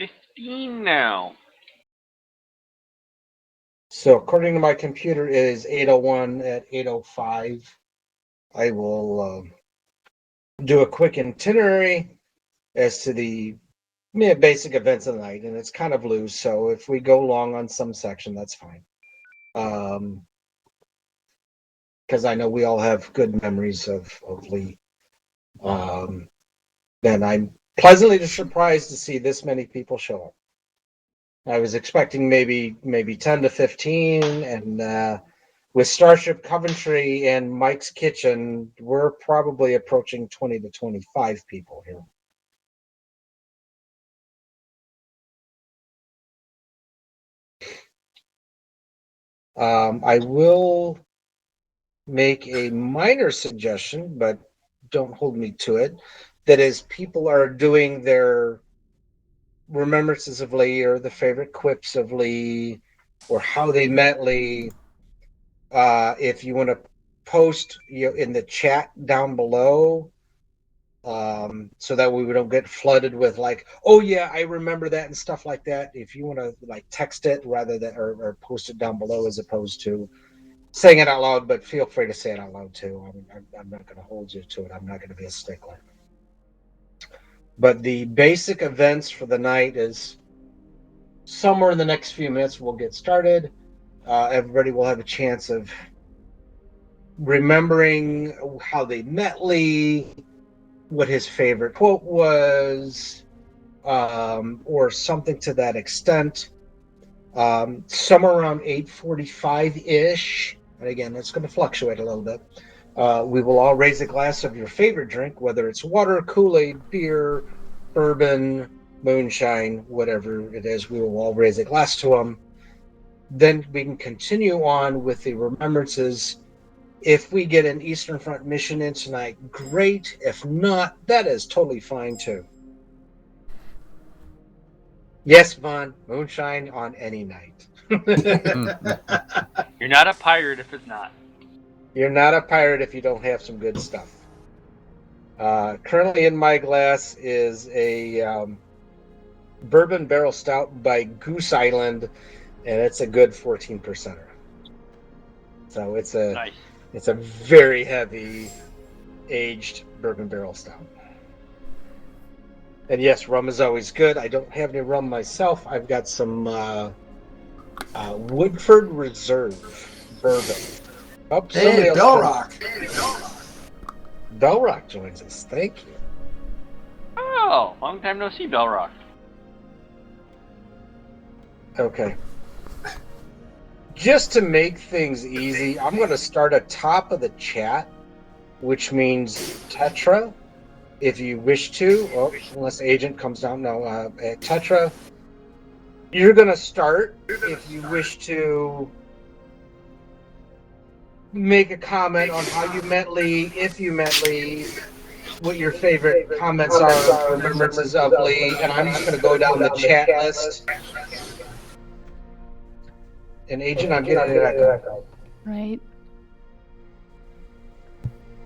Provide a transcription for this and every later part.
15 now. So according to my computer, it is 8:01 at 8:05. I will do a quick itinerary as to the basic events of the night, and it's kind of loose. So if we go long on some section, that's fine. Because I know we all have good memories of Lee. Then I'm pleasantly surprised to see this many people show up. I was expecting maybe 10 to 15, and with Starship Coventry and Mike's Kitchen, we're probably approaching 20 to 25 people here. I will make a minor suggestion, but don't hold me to it. That is, people are doing their remembrances of Lee or the favorite quips of Lee or how they met Lee. If you want to post in the chat down below, so that way we don't get flooded with like, oh yeah, I remember that and stuff like that. If you want to like text it rather than or post it down below as opposed to saying it out loud, but feel free to say it out loud too. I'm not going to hold you to it. I'm not going to be a stickler. But the basic events for the night is somewhere in the next few minutes we'll get started. Everybody will have a chance of remembering how they met Lee, what his favorite quote was, or something to that extent. Somewhere around 8:45-ish, and again, it's going to fluctuate a little bit. We will all raise a glass of your favorite drink, whether it's water, Kool-Aid, beer, bourbon, moonshine, whatever it is. We will all raise a glass to them. Then we can continue on with the remembrances. If we get an Eastern Front mission in tonight, great. If not, that is totally fine too. Yes, Vaughn, moonshine on any night. You're not a pirate if it's not. You're not a pirate if you don't have some good stuff. Currently in my glass is a bourbon barrel stout by Goose Island, and it's a good 14%er. So it's a very heavy aged bourbon barrel stout. And yes, rum is always good. I don't have any rum myself. I've got some Woodford Reserve bourbon. Oh, hey, Bellrock. Bellrock joins us. Thank you. Oh, long time no see, Bellrock. Okay. Just to make things easy, I'm going to start at top of the chat, which means Tetra, if you wish to, unless Agent comes down. No, Tetra, you're going to start if you wish to make a comment on how you met Lee, if you met Lee, what your favorite comments are, remembrances of Lee, and I'm just going to go down the chat list. And Agent, I'm getting an echo. Right.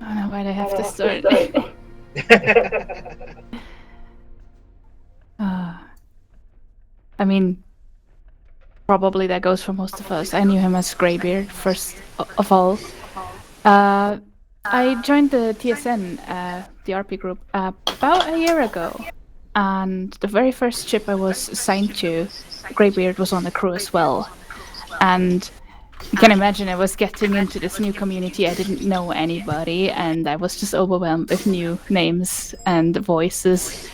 I don't know why they have to start. I mean, probably that goes for most of us. I knew him as Graybeard, first of all. I joined the TSN, the RP group, about a year ago. And the very first ship I was assigned to, Graybeard was on the crew as well. And you can imagine I was getting into this new community. I didn't know anybody, and I was just overwhelmed with new names and voices.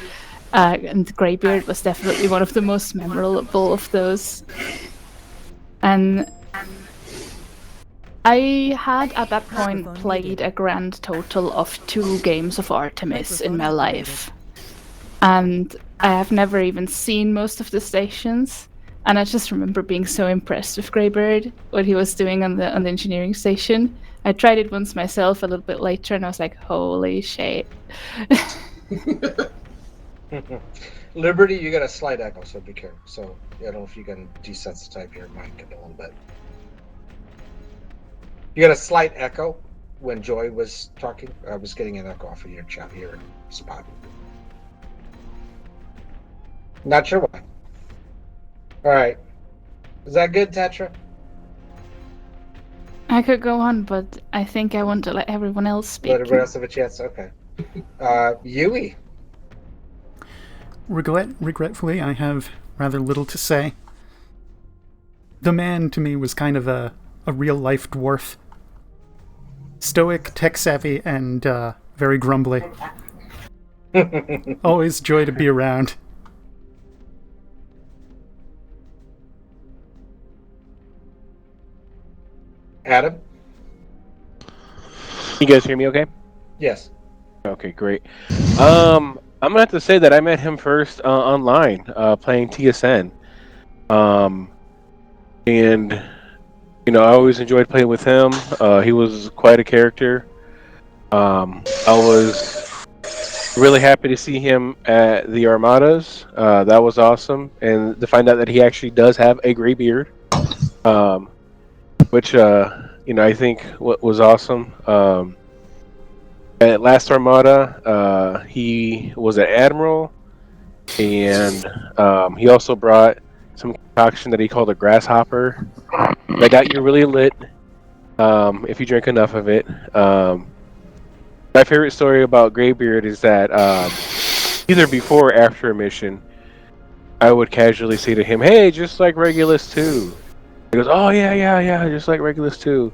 And Graybeard was definitely one of the most memorable of those. And I had at that point played a grand total of 2 games of Artemis in my life. And I have never even seen most of the stations. And I just remember being so impressed with Graybeard, what he was doing on the engineering station. I tried it once myself a little bit later, and I was like, holy shit. Liberty, you got a slight echo, so be careful. So I don't know if you can desensitize your mic a little bit. You got a slight echo when Joy was talking. I was getting an echo off of your chat here spot. Not sure why. All right. Is that good, Tetra? I could go on, but I think I want to let everyone else speak. Let everyone else have a chance. Okay. Yui. Regretfully, I have rather little to say. The man, to me, was kind of a real-life dwarf. Stoic, tech-savvy, and very grumbly. Always joy to be around. Adam. You guys hear me okay? Yes. Okay, great. I'm gonna have to say that I met him first online, playing TSN. And I always enjoyed playing with him. He was quite a character. I was really happy to see him at the Armadas. That was awesome, and to find out that he actually does have a gray beard, which I think what was awesome. At last Armada, he was an admiral, and he also brought some concoction that he called a grasshopper that got you really lit if you drink enough of it. My favorite story about Graybeard is that either before or after a mission, I would casually say to him, "Hey, just like Regulus too." He goes, "Oh yeah, just like Regulus too."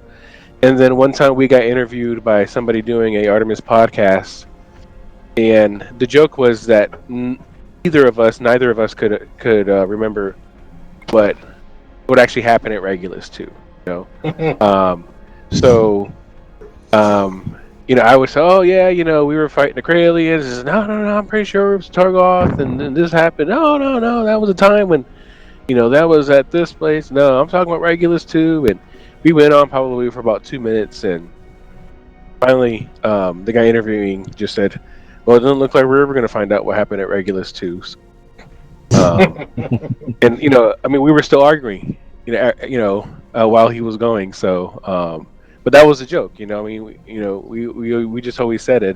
And then one time we got interviewed by somebody doing a Artemis podcast, and the joke was that neither of us could remember what would actually happen at Regulus too. So I would say, "Oh yeah, we were fighting the Kralians." He says, no, I'm pretty sure it was Targoth, and then this happened. No, that was a time when that was at this place. No, I'm talking about Regulus too. And we went on probably for about 2 minutes, and finally, the guy interviewing just said, "Well, it doesn't look like we're ever going to find out what happened at Regulus too." And we were still arguing, while he was going. So, but that was a joke, we just always said it,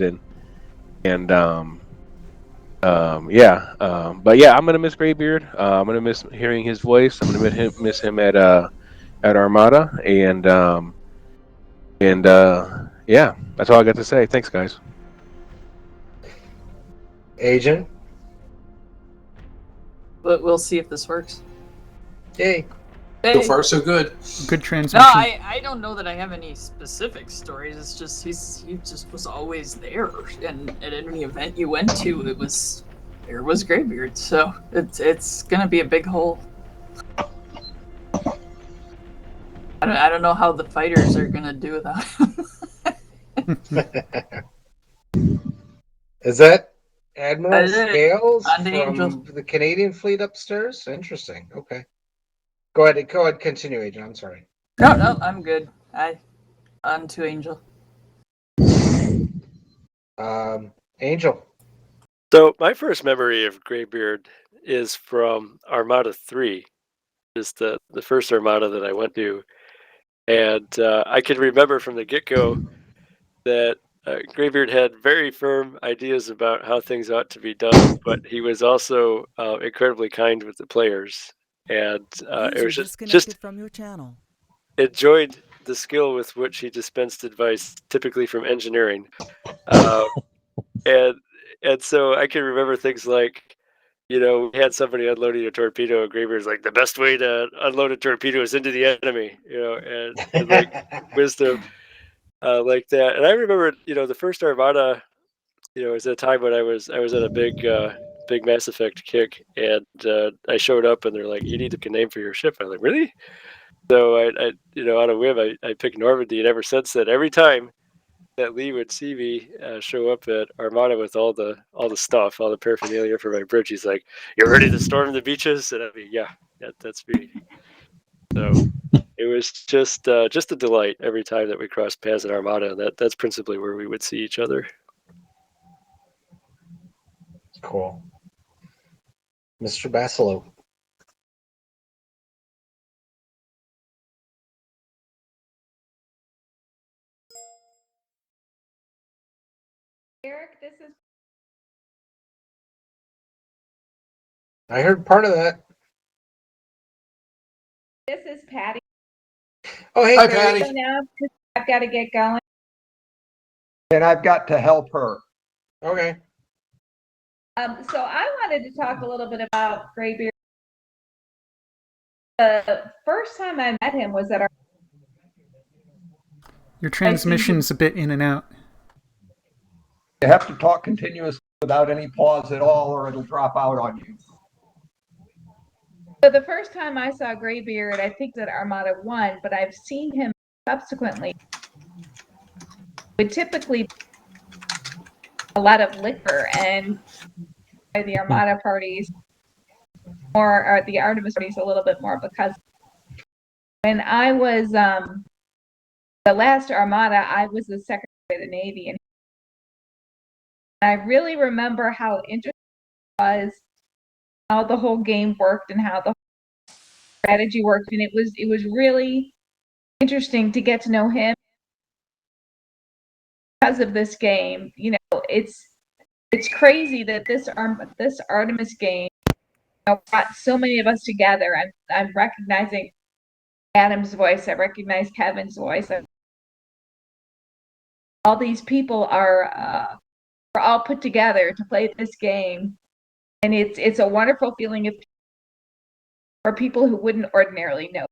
but yeah, I'm gonna miss Graybeard. I'm gonna miss hearing his voice. I'm gonna miss him at Armada, and yeah, that's all I got to say. Thanks, guys. Agent. But we'll see if this works. Yay. Hey. So far, so good. Good transmission. No, I don't know that I have any specific stories. It's just he just was always there, and at any event you went to, there was Graybeard. So it's gonna be a big hole. I don't know how the fighters are gonna do without him. Is that Admiral Scales On the from Angel. the Canadian fleet upstairs? Interesting. Okay. Go ahead, continue, Agent. I'm sorry. No, I'm good. On to Angel. Angel. So my first memory of Graybeard is from Armada 3, is the first Armada that I went to, and I can remember from the get-go that Graybeard had very firm ideas about how things ought to be done, but he was also incredibly kind with the players, and it was just from your channel. enjoyed the skill with which he dispensed advice, typically from engineering, and so I can remember things like, we had somebody unloading a torpedo, and Graybeard's like, the best way to unload a torpedo is into the enemy, and like wisdom like that. And I remember, the first Armada, was at a time when I was at a big Mass Effect kick, and I showed up, and they're like, you need a name for your ship. I'm like, really? So I on a whim, I picked Normandy, and ever since then, every time that Lee would see me show up at Armada with all the stuff, all the paraphernalia for my bridge, he's like, "You're ready to storm the beaches?" And I mean, yeah, that's me. So it was just a delight every time that we crossed paths at Armada. That's principally where we would see each other. Cool. Mr. Basilo. Eric, this is. I heard part of that. Patty. Oh, hey, Hi, Patty. Patty. So now I've got to get going. And I've got to help her. Okay. So I wanted to talk a little bit about Graybeard. The first time I met him was at our. Your transmission's a bit in and out. You have to talk continuously without any pause at all, or it'll drop out on you. So the first time I saw Graybeard, I think that Armada 1, but I've seen him subsequently. Would typically a lot of liquor and by the Armada parties, or the Artemis parties a little bit more, because when I was the last Armada, I was the Secretary of the Navy, and I really remember how interesting it was, how the whole game worked and how the strategy worked, and it was really interesting to get to know him because of this game. You know, it's crazy that this Artemis game brought so many of us together. I'm recognizing Adam's voice. I recognize Kevin's voice. All these people are all put together to play this game, and it's a wonderful feeling for people who wouldn't ordinarily know.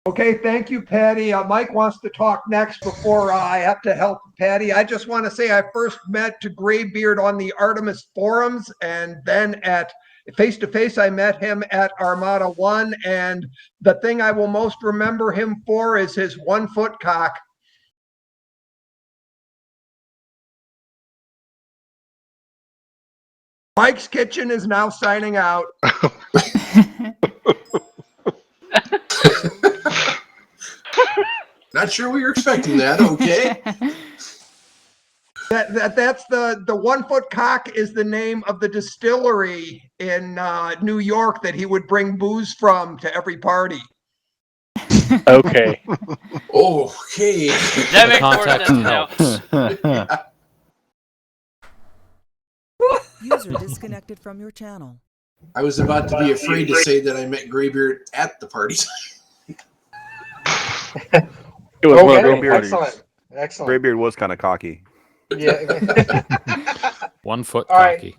Okay, thank you, Patty. Mike wants to talk next before I have to help Patty. I just want to say I first met Graybeard on the Artemis forums, and then at face-to-face I met him at Armada 1, and the thing I will most remember him for is his 1-foot cock. Mike's Kitchen is now signing out. Not sure we were expecting that. Okay. That's the 1-foot cock is the name of the distillery in New York that he would bring booze from to every party. Okay. Okay. That makes more sense now. User disconnected from your channel. I was about to be afraid to say that I met Graybeard at the parties. It was one of Okay, those excellent. Excellent. Graybeard was kind of cocky. Yeah. 1 foot All right.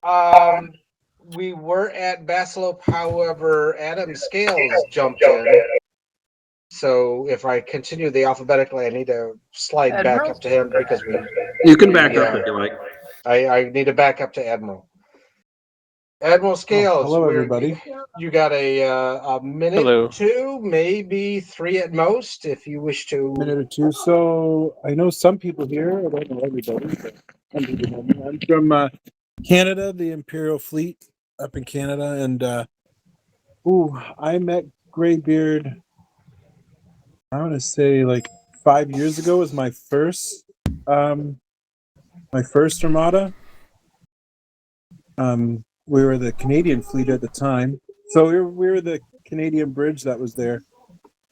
cocky. We were at Basilope, however, Adam Scales jumped in. So if I continue the alphabetically, I need to slide back Admiral? up to him because You can back up if you like. I need to back up to Admiral. Admiral Scales. Hello, everybody. You got a minute, Hello. 2, maybe 3 at most, if you wish to. A minute or two. So I know some people here. I don't know everybody, but some people know me. I'm from Canada, the Imperial Fleet up in Canada, and I met Graybeard. I want to say like 5 years ago was my first Armada. We were the Canadian fleet at the time, so we were the Canadian bridge that was there.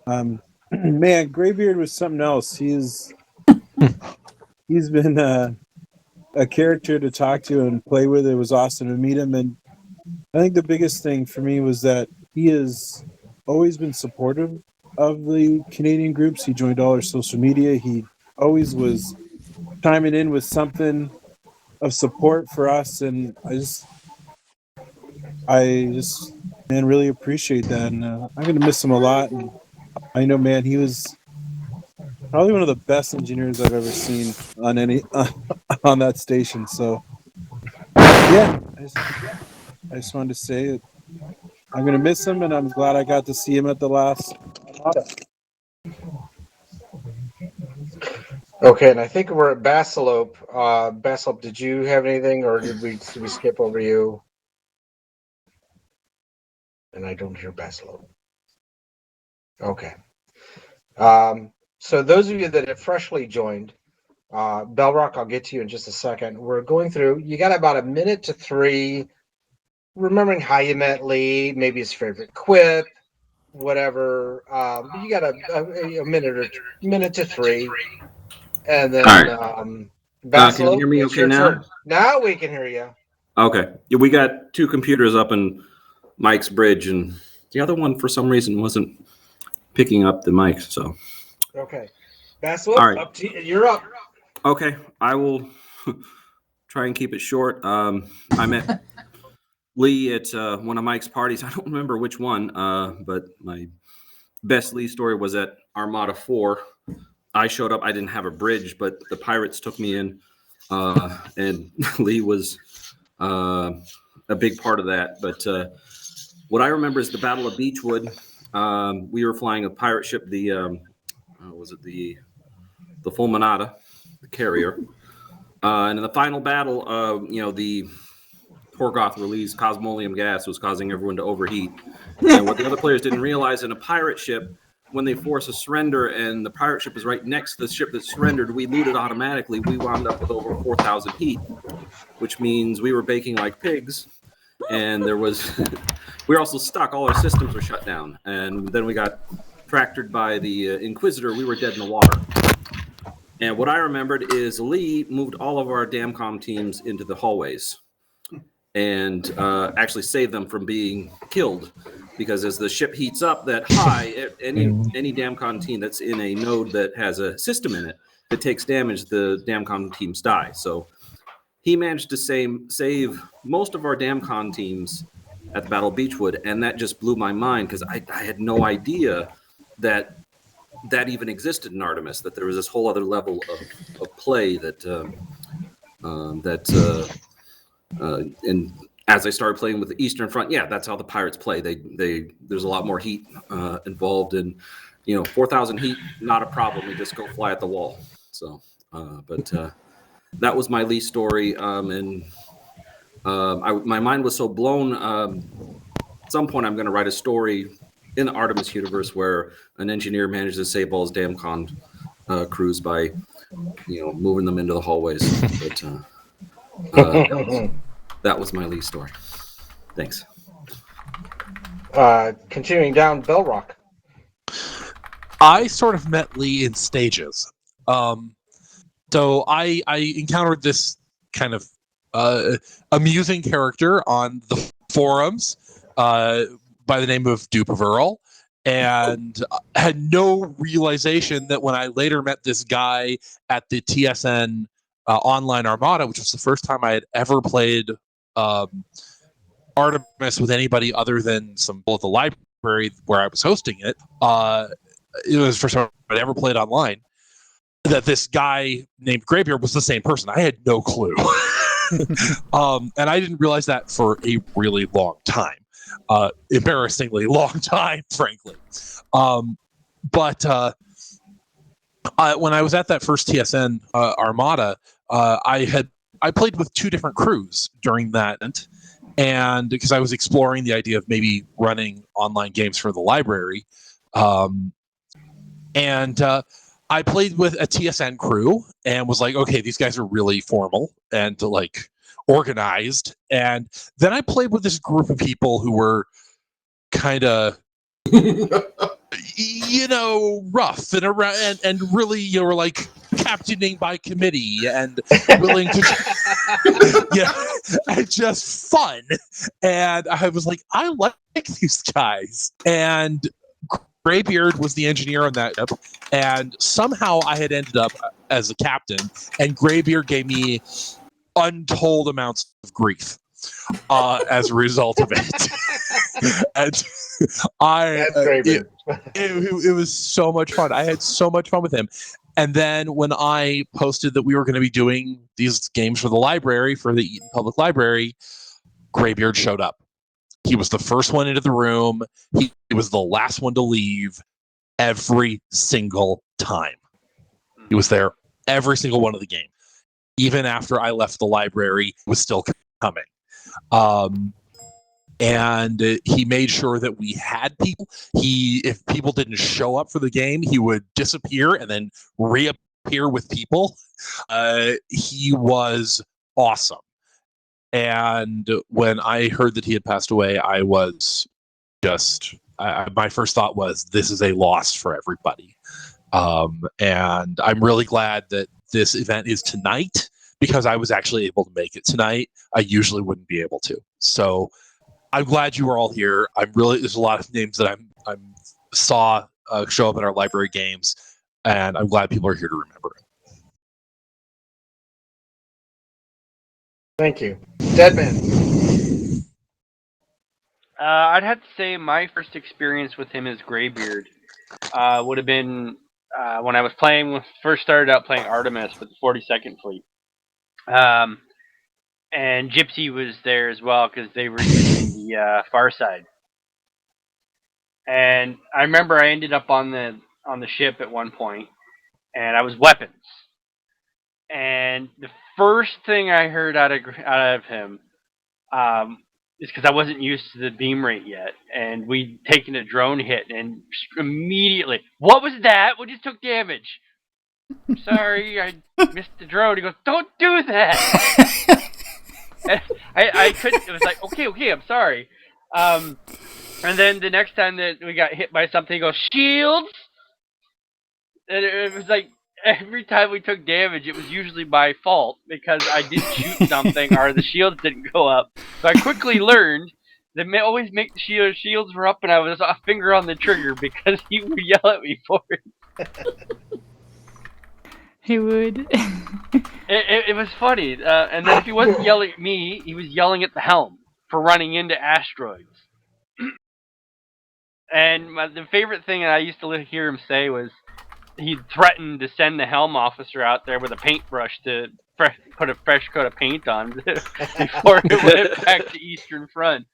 Man, Graybeard was something else. He's been a character to talk to and play with. It was awesome to meet him, and I think the biggest thing for me was that he has always been supportive of the Canadian groups. He joined all our social media. He always was chiming in with something of support for us, and I just really appreciate that, and I'm gonna miss him a lot. And I know, man, he was probably one of the best engineers I've ever seen on any on that station. So yeah, I just wanted to say that I'm gonna miss him, and I'm glad I got to see him at the last Armada. Okay, and I think we're at Basilope. Basilope, did you have anything, or did we skip over you? And I don't hear Basilope. Okay. So those of you that have freshly joined, Bellrock, I'll get to you in just a second. We're going through. You got about a minute to 3, remembering how you met Lee, maybe his favorite quip, whatever. You got a minute to 3. And then, All right. Can you hear me okay now? Now we can hear you. Okay. We got 2 computers up and Mike's bridge, and the other one for some reason wasn't picking up the mic. So Okay, Basil, all right, up to you. You're up. Okay, I will try and keep it short. I met Lee at one of Mike's parties. I don't remember which one, but my best Lee story was at Armada 4. I showed up. I didn't have a bridge, but the pirates took me in, and Lee was a big part of that. But what I remember is the Battle of Beechwood. We were flying a pirate ship, the Fulminata, the carrier. And in the final battle, the Torgoth released cosmolium gas was causing everyone to overheat. And what the other players didn't realize, in a pirate ship, when they force a surrender and the pirate ship is right next to the ship that surrendered, we looted automatically. We wound up with over 4,000 heat, which means we were baking like pigs. And we were also stuck. All our systems were shut down. And then we got fractured by the Inquisitor. We were dead in the water. And what I remembered is Lee moved all of our Damcom teams into the hallways and actually saved them from being killed, because as the ship heats up that high, any Damcom team that's in a node that has a system in it that takes damage, the Damcom teams die. So he managed to save most of our Damcom teams at the Battle of Beechwood, and that just blew my mind, because I had no idea that even existed in Artemis, that there was this whole other level of play and as I started playing with the Eastern Front, that's how the pirates play. There's a lot more heat involved, and 4,000 heat, not a problem. We just go fly at the wall. So, that was my Lee story, and my mind was so blown. At some point, I'm going to write a story in the Artemis universe where an engineer manages to save all his Damcon crews by, moving them into the hallways. But that was my Lee story. Thanks. Continuing down, Bellrock. I sort of met Lee in stages. So I encountered this kind of amusing character on the forums by the name of Dupe of Earl, and had no realization that when I later met this guy at the TSN online Armada, which was the first time I had ever played Artemis with anybody other than some people at the library where I was hosting it. It was the first time I'd ever played online. That this guy named Graybeard was the same person. I had no clue. And I didn't realize that for a really long time. Embarrassingly long time, frankly. But when I was at that first TSN Armada, I played with two different crews during that event, and because I was exploring the idea of maybe running online games for the library, and I played with a TSN crew and was like, okay, these guys are really formal and like organized. And then I played with this group of people who were kind of, rough and around and really, were like captaining by committee and willing to, and just fun. And I was like, I like these guys. And Graybeard was the engineer on that ship, and somehow I had ended up as a captain, and Graybeard gave me untold amounts of grief as a result of it. And it was so much fun. I had so much fun with him. And then when I posted that we were going to be doing these games for the library, for the Eaton Public Library, Graybeard showed up. He was the first one into the room. He was the last one to leave every single time. He was there every single one of the game. Even after I left the library, he was still coming. And he made sure that we had people. If people didn't show up for the game, he would disappear and then reappear with people. He was awesome. And when I heard that he had passed away, I was just, my first thought was, this is a loss for everybody. And I'm really glad that this event is tonight, because I was actually able to make it tonight. I usually wouldn't be able to. So I'm glad you were all here. There's a lot of names that I saw show up in our library games, and I'm glad people are here to remember it. Thank you. Deadman. I'd have to say my first experience with him as Graybeard would have been when I was first started out playing Artemis with the 42nd Fleet. And Gypsy was there as well because they were using the Far Side. And I remember I ended up on the ship at one point, and I was weapons. And the first thing I heard out of him is because I wasn't used to the beam rate yet, and we'd taken a drone hit, and immediately, what was that? We just took damage. Sorry, I missed the drone. He goes, don't do that. I couldn't. It was like, okay, I'm sorry. And then the next time that we got hit by something, he goes, shields. And it was like every time we took damage, it was usually my fault because I did shoot something or the shields didn't go up. So I quickly learned that always make the shields were up, and I was a finger on the trigger because he would yell at me for it. He would. It was funny. And then if he wasn't yelling at me, he was yelling at the helm for running into asteroids. And the favorite thing that I used to hear him say was he'd threatened to send the helm officer out there with a paintbrush to put a fresh coat of paint on before it went back to Eastern Front.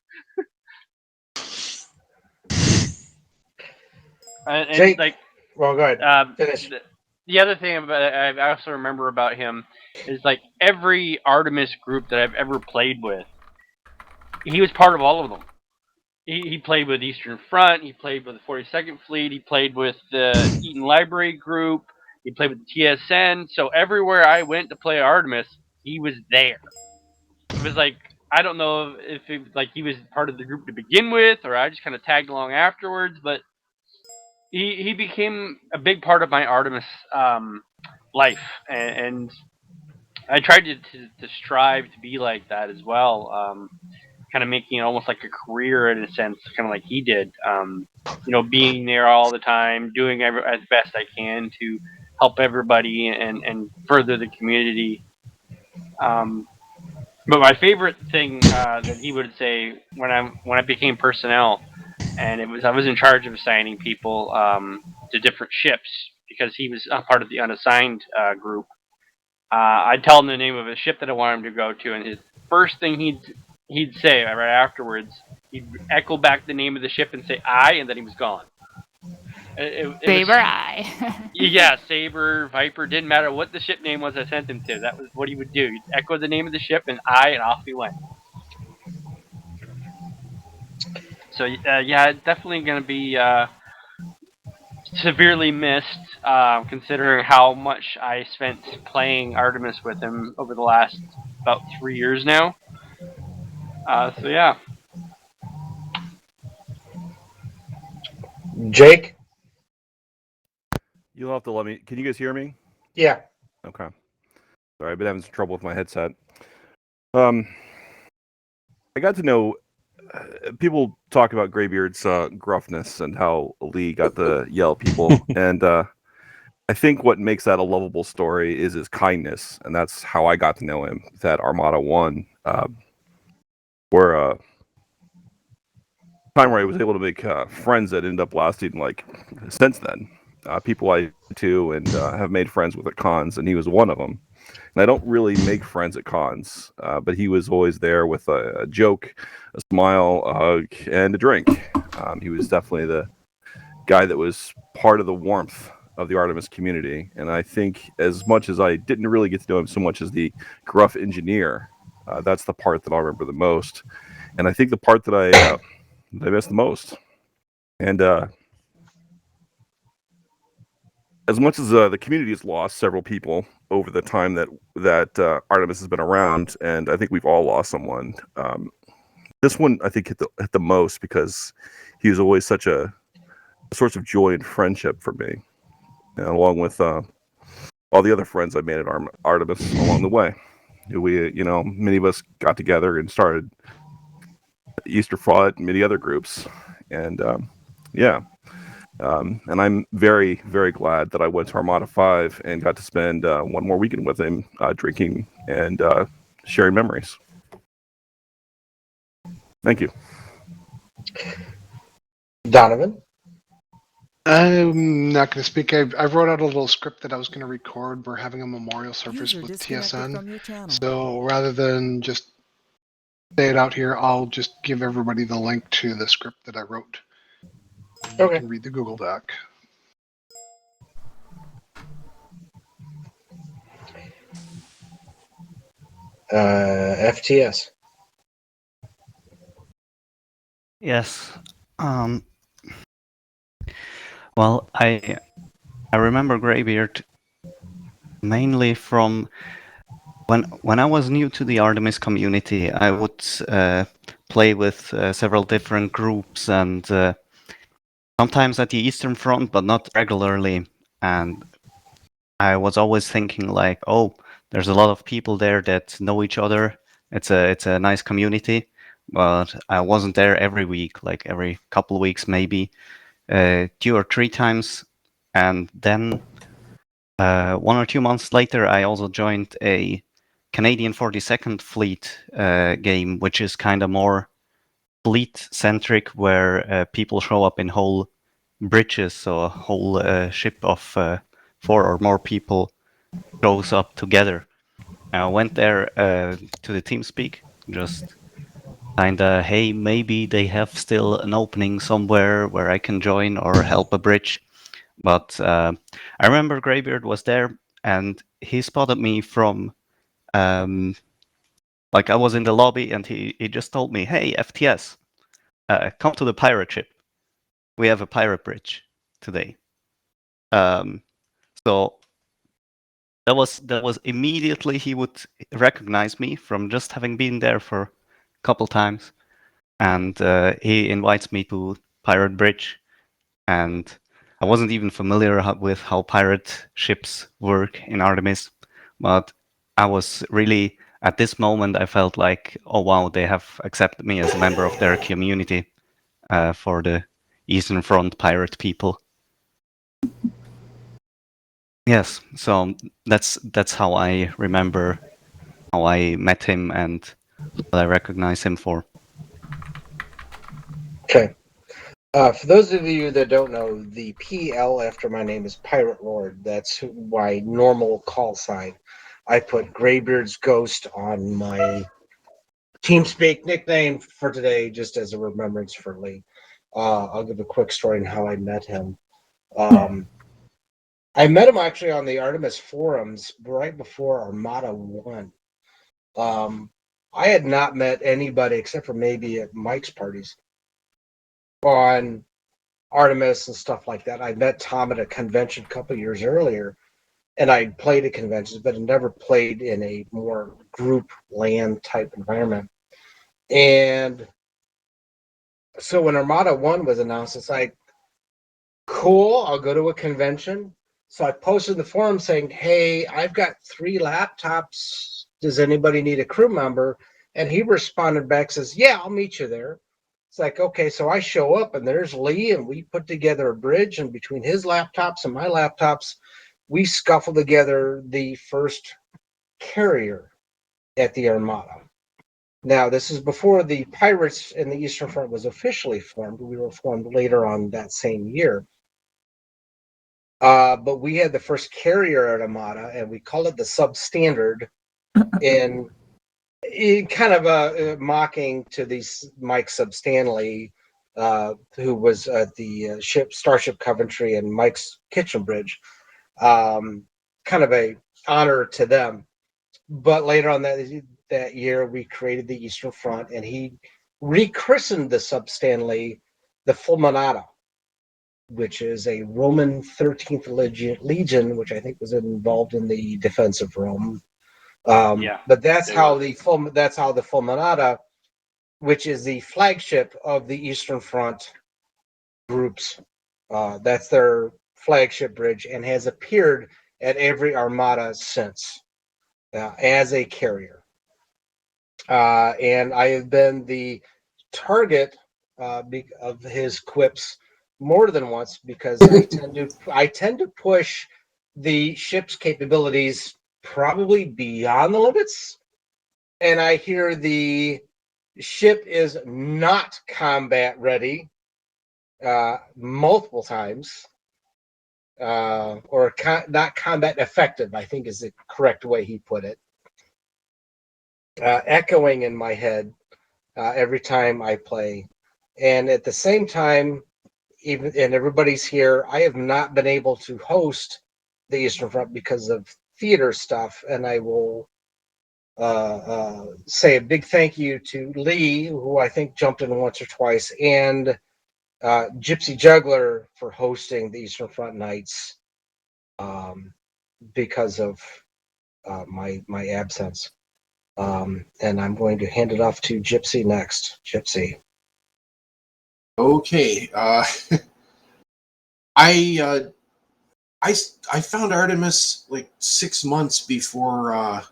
And Jake, like, well, go ahead. Finish. The other thing I also remember about him is like every Artemis group that I've ever played with, he was part of all of them. He played with Eastern Front, he played with the 42nd Fleet, he played with the Eaton Library Group, he played with the TSN, so everywhere I went to play Artemis, he was there. It was like, I don't know if he was part of the group to begin with, or I just kind of tagged along afterwards, but he became a big part of my Artemis life, and I tried to strive to be like that as well. Kind of making it almost like a career in a sense, kind of like he did. Being there all the time, doing as best I can to help everybody and further the community. But my favorite thing that he would say when I became personnel, and I was in charge of assigning people to different ships because he was a part of the unassigned group. I'd tell him the name of a ship that I wanted him to go to, and his first thing he'd say right afterwards, he'd echo back the name of the ship and say "I," and then he was gone. Saber I. Yeah, Saber, Viper, didn't matter what the ship name was I sent him to. That was what he would do. He'd echo the name of the ship and "I," and off he went. So yeah, it's definitely going to be severely missed, considering how much I spent playing Artemis with him over the last about 3 years now. So yeah. Jake? You'll have to let me. Can you guys hear me? Yeah. Okay. Sorry, I've been having some trouble with my headset. I got to know people talk about Graybeard's gruffness and how Lee got to yell at people, and I think what makes that a lovable story is his kindness, and that's how I got to know him. That Armada 1, where time where I was able to make friends that ended up lasting like since then. People I to and have made friends with at cons, and he was one of them. And I don't really make friends at cons, but he was always there with a joke, a smile, a hug, and a drink. He was definitely the guy that was part of the warmth of the Artemis community. And I think as much as I didn't really get to know him so much as the gruff engineer, that's the part that I'll remember the most. And I think the part that I miss the most. And as much as the community has lost several people over the time that Artemis has been around, and I think we've all lost someone, this one I think hit the most because he was always such a source of joy and friendship for me, and along with all the other friends I made at Artemis along the way. We, many of us got together and started Easter Front and many other groups. And and I'm very, very glad that I went to Armada 5 and got to spend one more weekend with him, drinking and sharing memories. Thank you. Donovan? I'm not going to speak. I wrote out a little script that I was going to record. We're having a memorial service User with disconnected from your TSN. channel. So rather than just say it out here, I'll just give everybody the link to the script that I wrote. You can read the Google Doc. FTS. Yes. Well, I remember Graybeard mainly from when I was new to the Artemis community. I would play with several different groups and sometimes at the Eastern Front, but not regularly. And I was always thinking like, oh, there's a lot of people there that know each other. It's a nice community, but I wasn't there every week, like every couple of weeks maybe. 2 or 3 times, and then 1 or 2 months later, I also joined a Canadian 42nd Fleet game, which is kind of more fleet-centric, where people show up in whole bridges, so a whole ship of 4 or more people shows up together. I went there to the TeamSpeak, just kinda, hey, maybe they have still an opening somewhere where I can join or help a bridge. But I remember Graybeard was there, and he spotted me from, like I was in the lobby, and he just told me, "Hey, FTS, come to the pirate ship. We have a pirate bridge today." So that was immediately he would recognize me from just having been there for a couple times, and he invites me to Pirate Bridge, and I wasn't even familiar with how pirate ships work in Artemis, but I was really, at this moment, I felt like, oh wow, they have accepted me as a member of their community for the Eastern Front pirate people. Yes, so that's how I remember how I met him and what I recognize him for. Okay. For those of you that don't know, the PL after my name is Pirate Lord. That's my normal call sign. I put Graybeard's Ghost on my TeamSpeak nickname for today, just as a remembrance for Lee. I'll give a quick story on how I met him. I met him actually on the Artemis forums right before Armada 1. I had not met anybody except for maybe at Mike's parties on Artemis and stuff like that. I met Tom at a convention a couple years earlier, and I played at conventions, but had never played in a more group LAN type environment. And so when Armada 1 was announced, it's like, cool, I'll go to a convention. So I posted in the forum saying, hey, I've got 3 laptops. Does anybody need a crew member? And he responded back, says, yeah, I'll meet you there. It's like, okay, so I show up and there's Lee, and we put together a bridge, and between his laptops and my laptops, we scuffled together the first carrier at the Armada. Now, this is before the Pirates in the Eastern Front was officially formed. We were formed later on that same year. But we had the first carrier at Armada, and we called it the Substandard, in kind of a mocking to these Mike Substanley, who was at the Starship Coventry and Mike's Kitchen Bridge. Kind of a honor to them. But later on that year, we created the Eastern Front, and he rechristened the Substanley the Fulminata, which is a Roman 13th Legion, which I think was involved in the defense of Rome. But that's how the Fulminata, which is the flagship of the Eastern Front groups, that's their flagship bridge, and has appeared at every Armada since as a carrier. And I have been the target of his quips more than once because I tend to push the ship's capabilities probably beyond the limits, and I hear the ship is not combat ready multiple times, or not combat effective, I think is the correct way he put it, echoing in my head every time I play. And at the same time, and everybody's here, I have not been able to host the Eastern Front because of theater stuff, and I will say a big thank you to Lee, who I think jumped in once or twice, and Gypsy Juggler for hosting the Eastern Front nights because of my absence. And I'm going to hand it off to Gypsy next. Gypsy. Okay. I found Artemis like 6 months before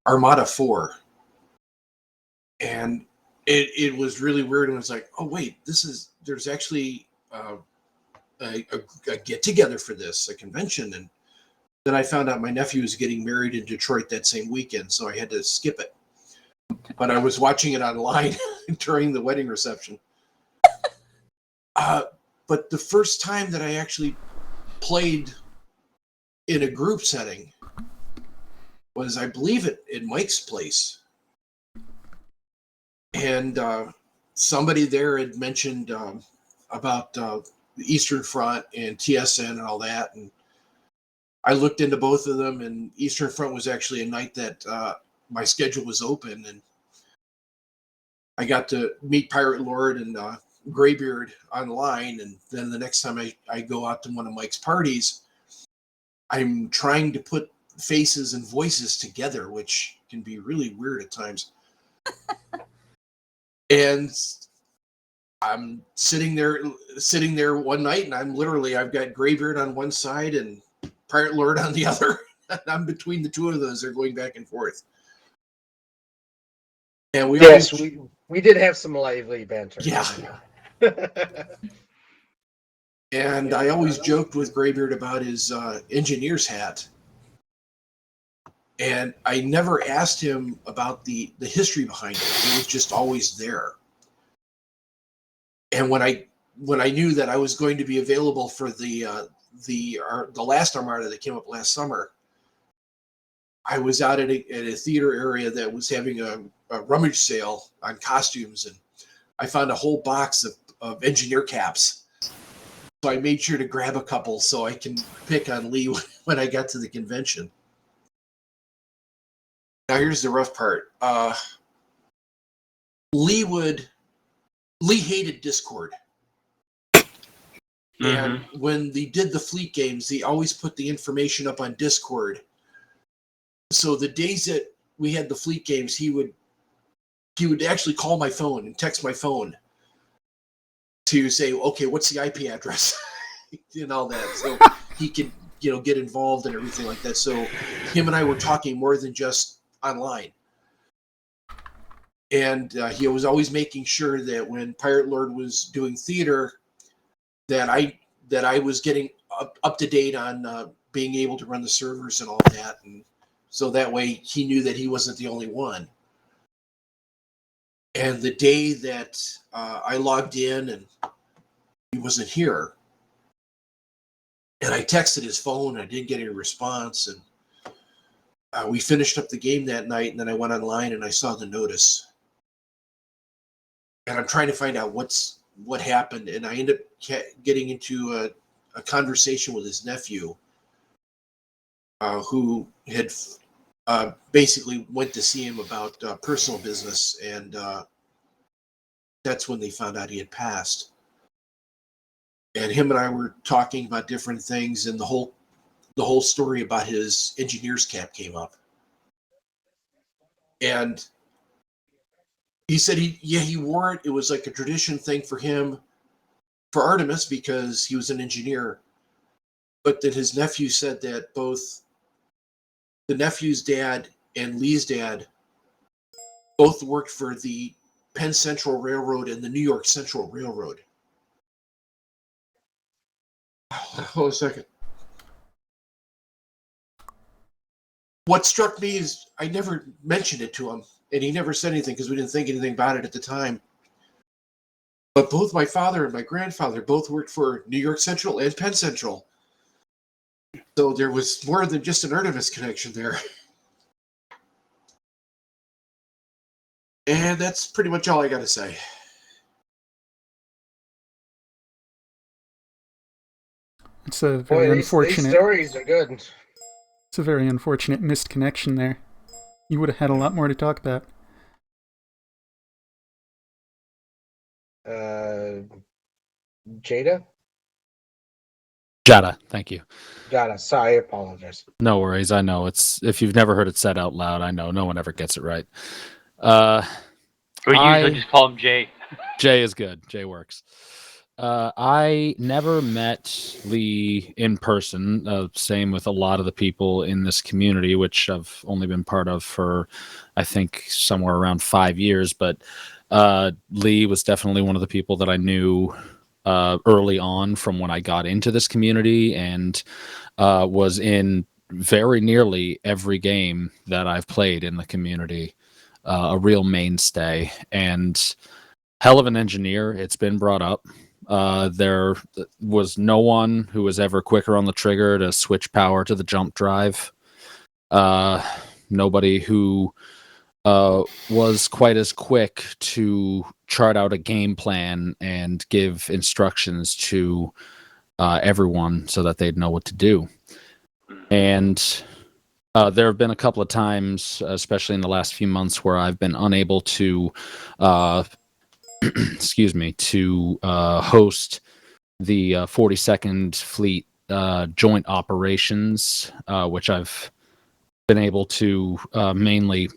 Armada 4. And it was really weird. And it was like, oh, wait, there's actually a get together for this, a convention. And then I found out my nephew was getting married in Detroit that same weekend, so I had to skip it. But I was watching it online during the wedding reception. But the first time that I actually played in a group setting was, I believe, at Mike's place. And somebody there had mentioned about the Eastern Front and TSN and all that. And I looked into both of them, and Eastern Front was actually a night that my schedule was open. And I got to meet Pirate Lord and Graybeard online. And then the next time I go out to one of Mike's parties, I'm trying to put faces and voices together, which can be really weird at times. And I'm sitting there one night, and I've got Graybeard on one side and Pirate Lord on the other. I'm between the two of those. They're going back and forth. And we did have some lively banter. Yeah. And I always joked with Graybeard about his engineer's hat. And I never asked him about the history behind it. It was just always there. And when I knew that I was going to be available for the last Armada that came up last summer, I was out at a theater area that was having a rummage sale on costumes, and I found a whole box of engineer caps. So I made sure to grab a couple so I can pick on Lee when I got to the convention. Now here's the rough part. Lee hated Discord. And when they did the fleet games, they always put the information up on Discord. So the days that we had the fleet games, he would actually call my phone and text my phone to say, okay, what's the IP address and all that. So he could, get involved and everything like that. So him and I were talking more than just online. And he was always making sure that when Pirate Lord was doing theater, that I was getting up to date on being able to run the servers and all that. And so that way he knew that he wasn't the only one. And the day that I logged in and he wasn't here, and I texted his phone, I didn't get any response. And we finished up the game that night, and then I went online and I saw the notice. And I'm trying to find out what happened. And I ended up getting into a conversation with his nephew, who had basically went to see him about personal business. And that's when they found out he had passed. And him and I were talking about different things, and the whole story about his engineer's cap came up. And he said he wore it. It was like a tradition thing for him for Artemis because he was an engineer. But that his nephew said that both the nephew's dad and Lee's dad both worked for the Penn Central Railroad and the New York Central Railroad. Hold a second. What struck me is I never mentioned it to him, and he never said anything because we didn't think anything about it at the time. But both my father and my grandfather both worked for New York Central and Penn Central. So there was more than just an Artemis connection there. And that's pretty much all I got to say. It's a very Boy, unfortunate. These stories are good. It's a very unfortunate missed connection there. You would have had a lot more to talk about. Jada? Jada, thank you. Jada, sorry, I apologize. No worries. I know it's if you've never heard it said out loud. I know no one ever gets it right. We usually just call him Jay. Jay is good. Jay works. I never met Lee in person. Same with a lot of the people in this community, which I've only been part of for, I think, somewhere around 5 years. But Lee was definitely one of the people that I knew early on from when I got into this community, and was in very nearly every game that I've played in the community. A real mainstay and hell of an engineer. It's been brought up. There was no one who was ever quicker on the trigger to switch power to the jump drive. Nobody who was quite as quick to chart out a game plan and give instructions to everyone so that they'd know what to do. And there have been a couple of times, especially in the last few months, where I've been unable to host the 42nd Fleet joint operations, which I've been able to mainly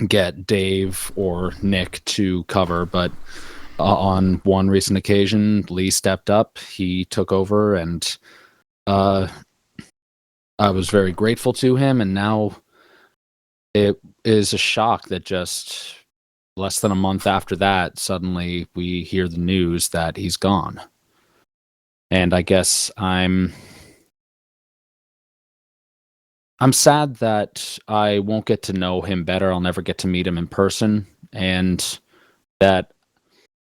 get Dave or Nick to cover. But on one recent occasion, Lee stepped up, he took over, and I was very grateful to him. And now it is a shock that just less than a month after that, suddenly we hear the news that he's gone. And I guess I'm sad that I won't get to know him better. I'll never get to meet him in person. And that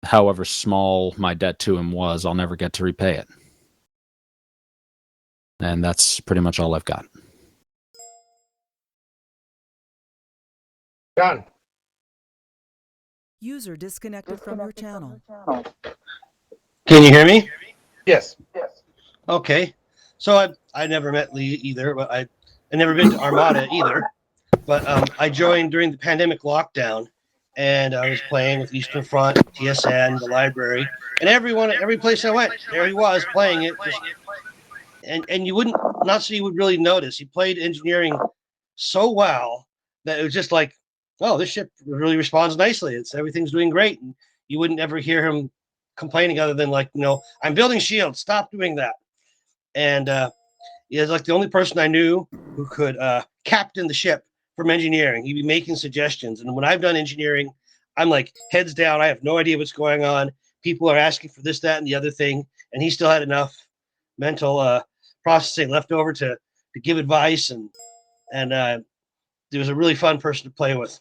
however small my debt to him was, I'll never get to repay it. And that's pretty much all I've got. John. User disconnected from your channel. Can you hear me? Yes. Okay. So I never met Lee either, but I never been to Armada either. But I joined during the pandemic lockdown, and I was playing with Eastern Front, TSN, the library, and every place I went, there he was playing it. And you wouldn't, not so you would really notice. He played engineering so well that it was just like, oh, this ship really responds nicely. Everything's doing great. And you wouldn't ever hear him complaining other than like, I'm building shields, stop doing that. And he was like the only person I knew who could captain the ship from engineering. He'd be making suggestions. And when I've done engineering, I'm like heads down. I have no idea what's going on. People are asking for this, that, and the other thing. And he still had enough mental processing left over to give advice. And he was a really fun person to play with.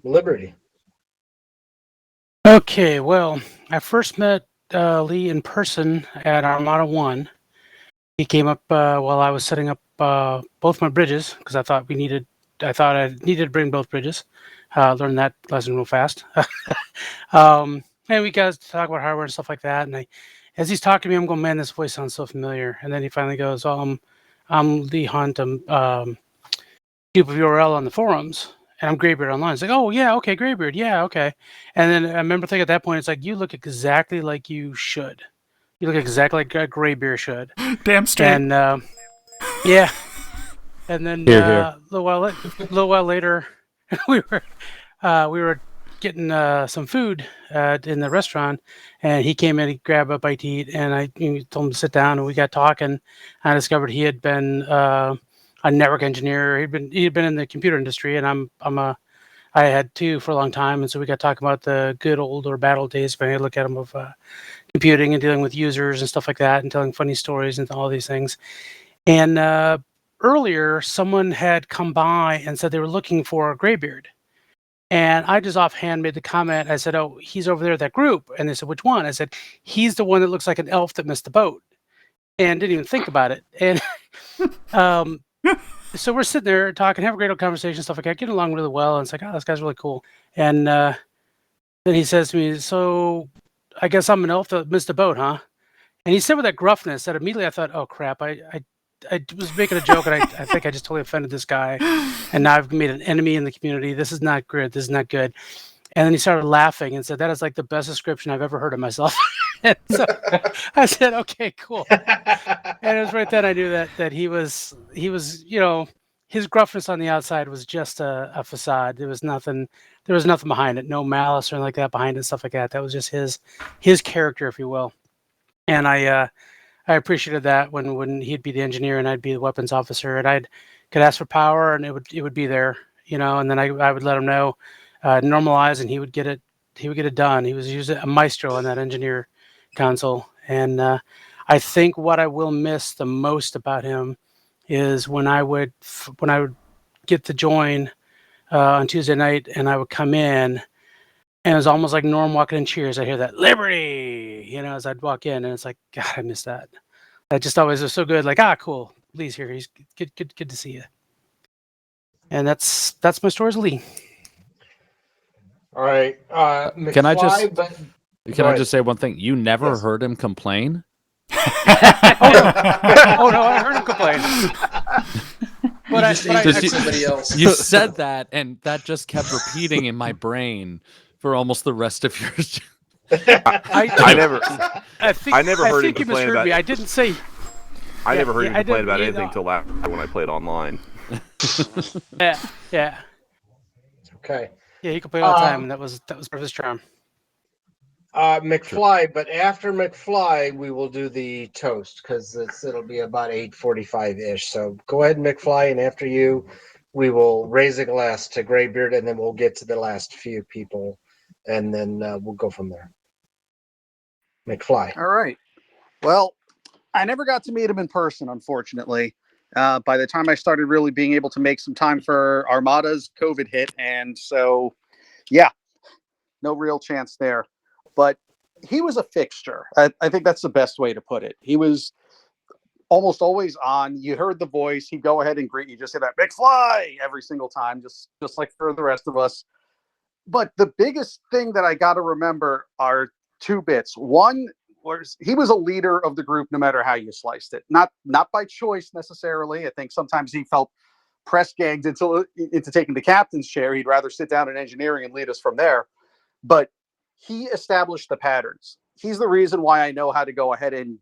Liberty. Okay, well, I first met Lee in person at Armada 1. He came up while I was setting up both my bridges because I thought I needed to bring both bridges. Learned that lesson real fast. And we got to talk about hardware and stuff like that. And as he's talking to me, I'm going, man, this voice sounds so familiar. And then he finally goes, I'm Lee Hunt. I'm Cube of URL on the forums. And I'm Graybeard online. It's like, oh, yeah, okay, Graybeard, yeah, okay. And then I remember thinking at that point, it's like, you look exactly like you should. You look exactly like Graybeard should. Damn straight. And, yeah. And then a little while later, we were getting some food in the restaurant, and he came in, he grabbed a bite to eat, and I told him to sit down, and we got talking. I discovered he had been on a network engineer. He'd been in the computer industry, and I had too for a long time, and so we got talking about the good old or bad old days. But I look at them of computing and dealing with users and stuff like that, and telling funny stories and all these things. And earlier, someone had come by and said they were looking for a Graybeard. And I just offhand made the comment. I said, "Oh, he's over there at that group." And they said, "Which one?" I said, "He's the one that looks like an elf that missed the boat," and didn't even think about it. And so we're sitting there talking, have a great old conversation, stuff like that, getting along really well. And it's like, "Oh, this guy's really cool." And then he says to me, "So I guess I'm an elf that missed a boat, huh?" And he said with that gruffness that immediately I thought, "Oh crap, I was making a joke, and I think I just totally offended this guy, and now I've made an enemy in the community. This is not good. This is not good." And then he started laughing and said, "That is like the best description I've ever heard of myself." And so I said, "Okay, cool." And it was right then I knew that he was his gruffness on the outside was just a facade. There was nothing behind it, no malice or anything like that behind it, stuff like that. That was just his character, if you will. And I appreciated that when he'd be the engineer and I'd be the weapons officer, and I could ask for power and it would be there, and then I would let him know, normalize, and he would get it done. He was usually a maestro on that engineer console. And I think what I will miss the most about him is when I would get to join on Tuesday night, and I would come in, and it was almost like Norm walking in Cheers. I hear that Liberty, as I'd walk in, and it's like, God, I miss that. That just always was so good. Like, cool, Lee's here. He's good to see you. And that's my stories, Lee. All right, Can I just Go ahead. say one thing? You never heard him complain? Oh no, I heard him complain. Somebody else. You said that, and that just kept repeating in my brain for almost the rest of your. I never heard him think you complain misheard about me. I didn't say. I never heard him complain about didn't- anything until after when I played online. Yeah. Okay. Yeah, he complained all the time, and that was part of his charm. McFly, but after McFly, we will do the toast because it'll be about 8:45 ish. So go ahead, McFly, and after you, we will raise a glass to Graybeard, and then we'll get to the last few people, and then we'll go from there. McFly. All right. Well, I never got to meet him in person, unfortunately. By the time I started really being able to make some time for Armada's, COVID hit, and so, yeah, no real chance there. But he was a fixture. I think that's the best way to put it. He was almost always on. You heard the voice. He'd go ahead and greet you. Just say that McFly every single time, just like for the rest of us. But the biggest thing that I got to remember are two bits. One was he was a leader of the group, no matter how you sliced it. Not by choice necessarily. I think sometimes he felt press ganged into taking the captain's chair. He'd rather sit down in engineering and lead us from there. But he established the patterns. He's the reason why I know how to go ahead and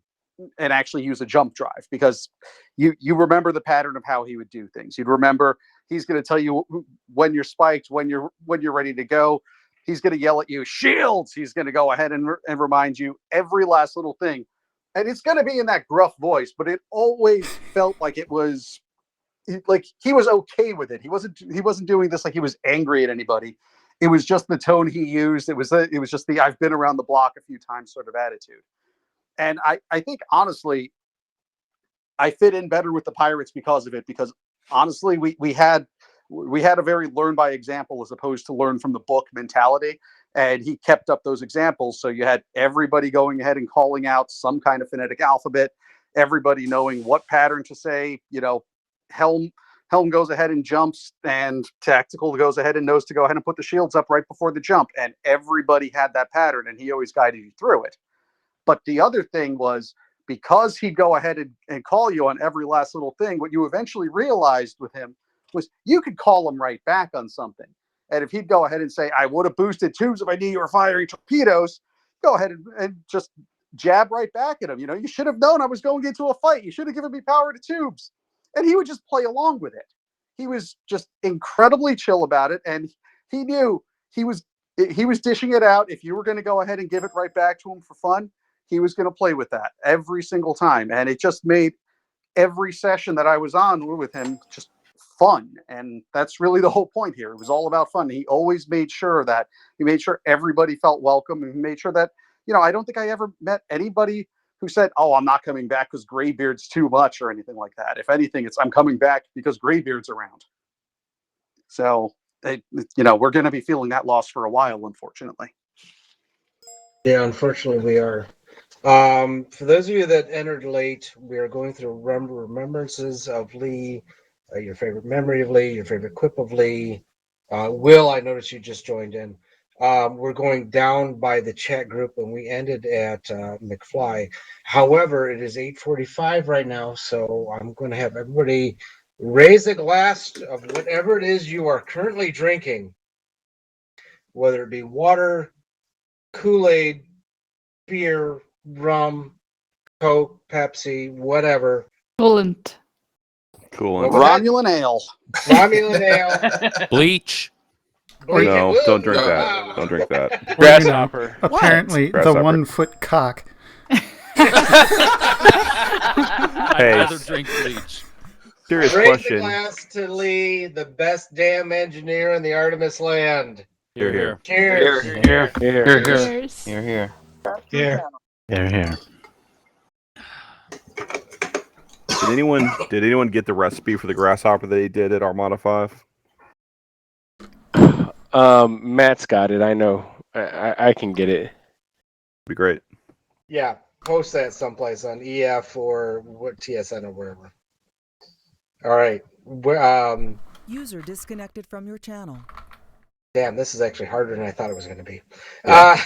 actually use a jump drive, because you remember the pattern of how he would do things. You'd remember he's going to tell you when you're spiked, when you're ready to go. He's going to yell at you, shields. He's going to go ahead and remind you every last little thing. And it's going to be in that gruff voice, but it always felt like it was like he was okay with it. He wasn't doing this like he was angry at anybody. It was just the tone he used. It was just the I've been around the block a few times sort of attitude. And I think honestly, I fit in better with the Pirates because of it. Because honestly, we had a very learn by example as opposed to learn from the book mentality. And he kept up those examples. So you had everybody going ahead and calling out some kind of phonetic alphabet, everybody knowing what pattern to say. Helm goes ahead and jumps, and Tactical goes ahead and knows to go ahead and put the shields up right before the jump. And everybody had that pattern, and he always guided you through it. But the other thing was, because he'd go ahead and call you on every last little thing, what you eventually realized with him was you could call him right back on something. And if he'd go ahead and say, I would have boosted tubes if I knew you were firing torpedoes, go ahead and just jab right back at him. You should have known I was going into a fight. You should have given me power to tubes. And he would just play along with it. He was just incredibly chill about it. And he knew he was dishing it out. If you were going to go ahead and give it right back to him for fun, he was going to play with that every single time. And it just made every session that I was on with him just fun, and that's really the whole point here. It was all about fun. He always made sure that everybody felt welcome, and he made sure that I don't think I ever met anybody who said, "Oh, I'm not coming back because Graybeard's too much" or anything like that. If anything, it's I'm coming back because Graybeard's around. So we're going to be feeling that loss for a while, unfortunately. Yeah, unfortunately, we are. For those of you that entered late, we are going through remembrances of Lee, your favorite memory of Lee, your favorite quip of Lee. Will, I noticed you just joined in. We're going down by the chat group, and we ended at McFly. However, it is 8:45 right now, so I'm going to have everybody raise a glass of whatever it is you are currently drinking, whether it be water, Kool-Aid, beer, rum, Coke, Pepsi, whatever. Coolant. Cool. Romulan ale. Romulan ale. Bleach. No, don't drink that. Don't drink that. Well, apparently the Grasshopper. 1 foot cock. I'd Hey. rather drink bleach. Serious Raise question. the glass to Lee, the best damn engineer in the Artemis land. Here, here. Cheers. Here, here. Cheers. Here, here. Here. Here, here. Did anyone get the recipe for the grasshopper that he did at Armada 5? Matt's got it. I know. I can get it. Be great. Yeah, post that someplace on EF or what TSN or wherever. All right. User disconnected from your channel. Damn, this is actually harder than I thought it was going to be. Yeah.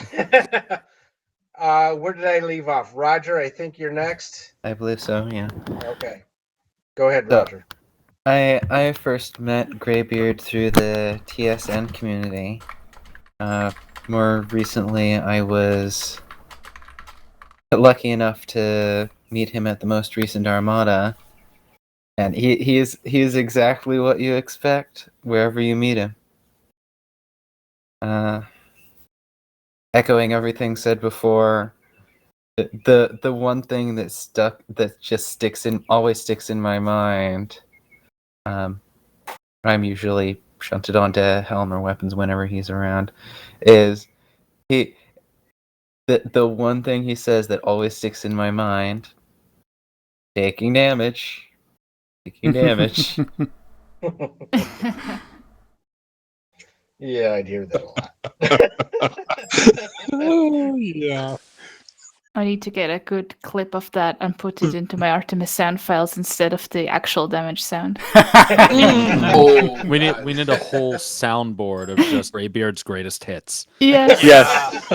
Where did I leave off? Roger, I think you're next. I believe so, yeah. Okay. Go ahead, So, Roger. I first met Graybeard through the TSN community. More recently, I was lucky enough to meet him at the most recent Armada, and he is exactly what you expect wherever you meet him. Echoing everything said before, the one thing that just always sticks in my mind. I'm usually shunted onto Helm or weapons whenever he's around. Is the one thing he says that always sticks in my mind? Taking damage. Taking damage. Yeah, I'd hear that a lot. Oh, yeah. I need to get a good clip of that and put it into my Artemis sound files instead of the actual damage sound. We need a whole soundboard of just Graybeard's greatest hits. Yes. Yes.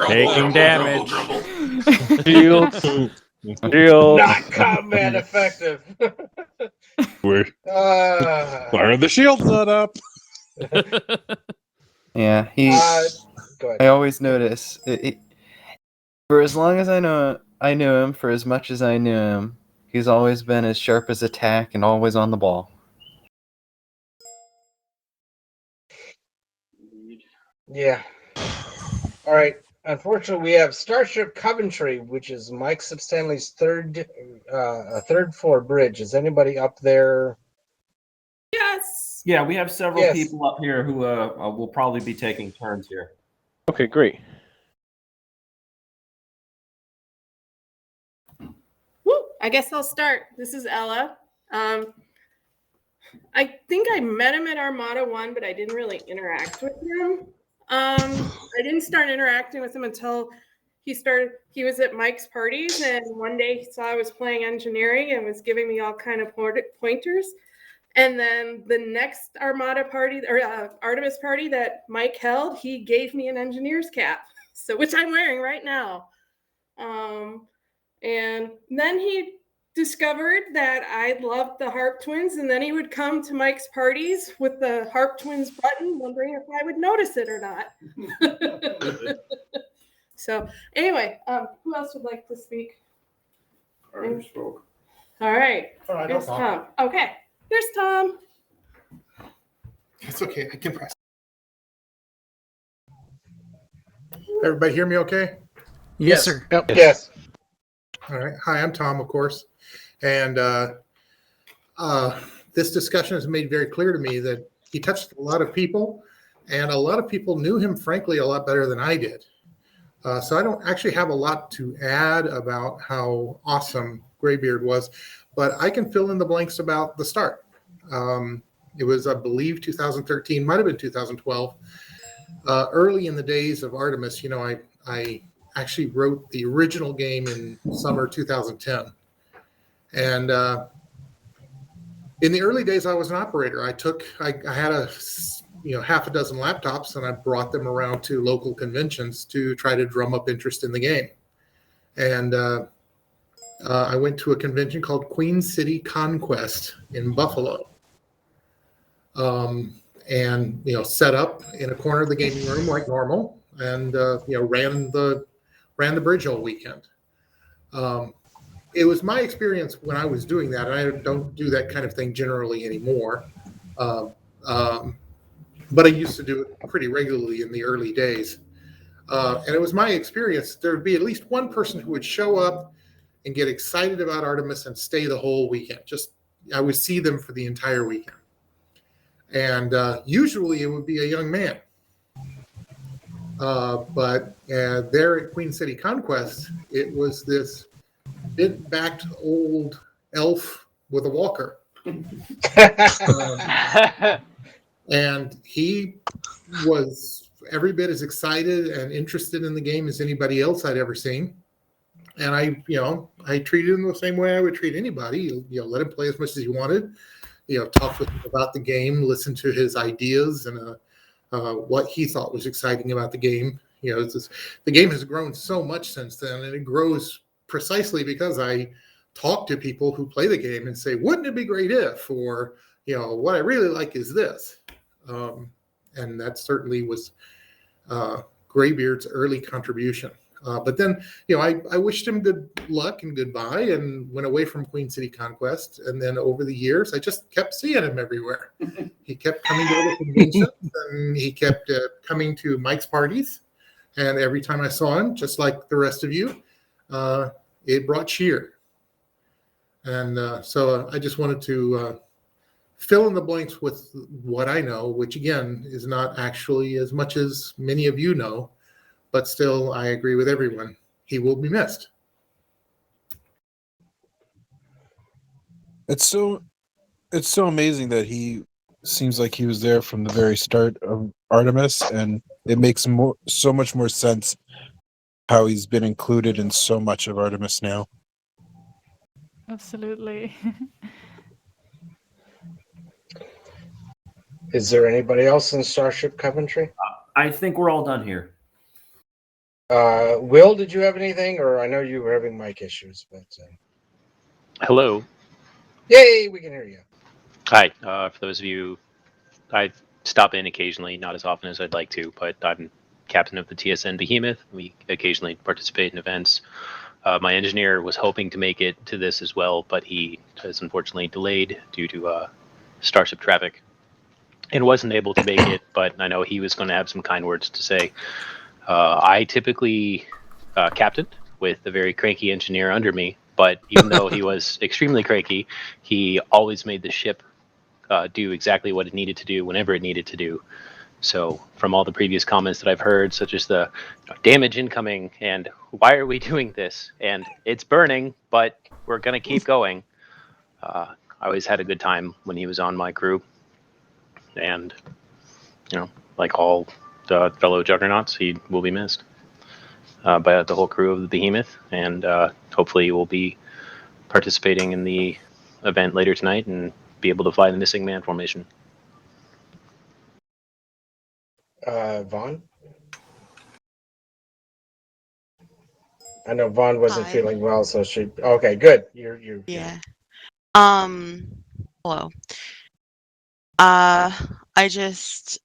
Taking damage. Shields. Shields. Not combat effective. Why are the shields not up? Yeah, go ahead. I always notice for as long as I knew him, for as much as I knew him, he's always been as sharp as a tack and always on the ball. Yeah. All right. Unfortunately, we have Starship Coventry, which is Mike Substanley's third floor bridge. Is anybody up there? Yes. Yeah, we have several people up here who will probably be taking turns here. Okay, great. Woo! I guess I'll start. This is Ella. I think I met him at Armada 1, but I didn't really interact with him. I didn't start interacting with him until he was at Mike's parties, and one day he saw I was playing engineering and was giving me all kind of pointers. And then the next Armada party or Artemis party that Mike held, he gave me an engineer's cap, which I'm wearing right now. And then he discovered that I loved the Harp Twins, and then he would come to Mike's parties with the Harp Twins button, wondering if I would notice it or not. So anyway, who else would like to speak? I already spoke. All right. All right, Here's no Tom. Okay. Here's Tom. It's okay. I can press. Everybody hear me okay? Yes, sir. Yep. Yes. All right. Hi, I'm Tom, of course. And this discussion has made very clear to me that he touched a lot of people, and a lot of people knew him, frankly, a lot better than I did. So I don't actually have a lot to add about how awesome Graybeard was, but I can fill in the blanks about the start. It was, I believe, 2013, might have been 2012. Early in the days of Artemis, I actually wrote the original game in summer 2010. And in the early days, I was an operator. I had half a dozen laptops, and I brought them around to local conventions to try to drum up interest in the game. And I went to a convention called Queen City Conquest in Buffalo. And set up in a corner of the gaming room like normal, and ran the bridge all weekend. It was my experience when I was doing that, and I don't do that kind of thing generally anymore. But I used to do it pretty regularly in the early days. And it was my experience, there would be at least one person who would show up and get excited about Artemis and stay the whole weekend. I would see them for the entire weekend. And usually it would be a young man. But there at Queen City Conquest, it was this bent-backed old elf with a walker. And he was every bit as excited and interested in the game as anybody else I'd ever seen. And I treated him the same way I would treat anybody. Let him play as much as he wanted. Talk with him about the game, listen to his ideas and what he thought was exciting about the game. The game has grown so much since then, and it grows precisely because I talk to people who play the game and say, wouldn't it be great if, or, what I really like is this. And that certainly was Graybeard's early contribution. But then, I wished him good luck and goodbye and went away from Queen City Conquest. And then over the years, I just kept seeing him everywhere. He kept coming to the conventions, and he kept coming to Mike's parties. And every time I saw him, just like the rest of you, it brought cheer. And so I just wanted to fill in the blanks with what I know, which again is not actually as much as many of you know. But still, I agree with everyone. He will be missed. It's so amazing that he seems like he was there from the very start of Artemis, and it makes so much more sense how he's been included in so much of Artemis now. Absolutely. Is there anybody else in Starship Coventry? I think we're all done here. Will, did you have anything? Or I know you were having mic issues, but Hello. Yay, we can hear you. Hi. For those of you, I stop in occasionally, not as often as I'd like to, but I'm captain of the TSN Behemoth. We occasionally participate in events. My engineer was hoping to make it to this as well, but he is unfortunately delayed due to Starship traffic and wasn't able to make it, but I know he was going to have some kind words to say. I typically captained with a very cranky engineer under me, but even though he was extremely cranky, he always made the ship do exactly what it needed to do whenever it needed to do. So from all the previous comments that I've heard, such as the damage incoming and why are we doing this? And it's burning, but we're going to keep going. I always had a good time when he was on my crew. And, like all the fellow juggernauts, he will be missed by the whole crew of the Behemoth, and hopefully will be participating in the event later tonight and be able to fly the missing man formation. Vaughn? I know Vaughn wasn't Hi. feeling well, so she. Okay, good. You're. Yeah. Hello. I just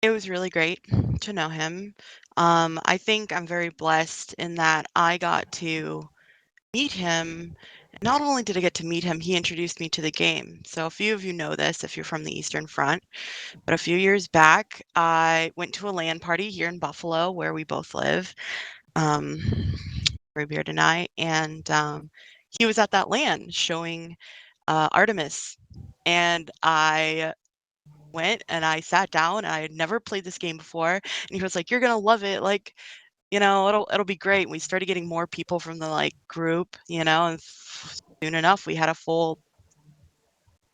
it was really great to know him. I think I'm very blessed in that I got to meet him. Not only did I get to meet him, he introduced me to the game. So a few of you know this if you're from the Eastern Front. But a few years back, I went to a LAN party here in Buffalo where we both live. Graybeard and I, and he was at that LAN showing Artemis, and I went and I sat down. And I had never played this game before, and he was like, "You're gonna love it, like, it'll be great." And we started getting more people from the like group, and soon enough we had a full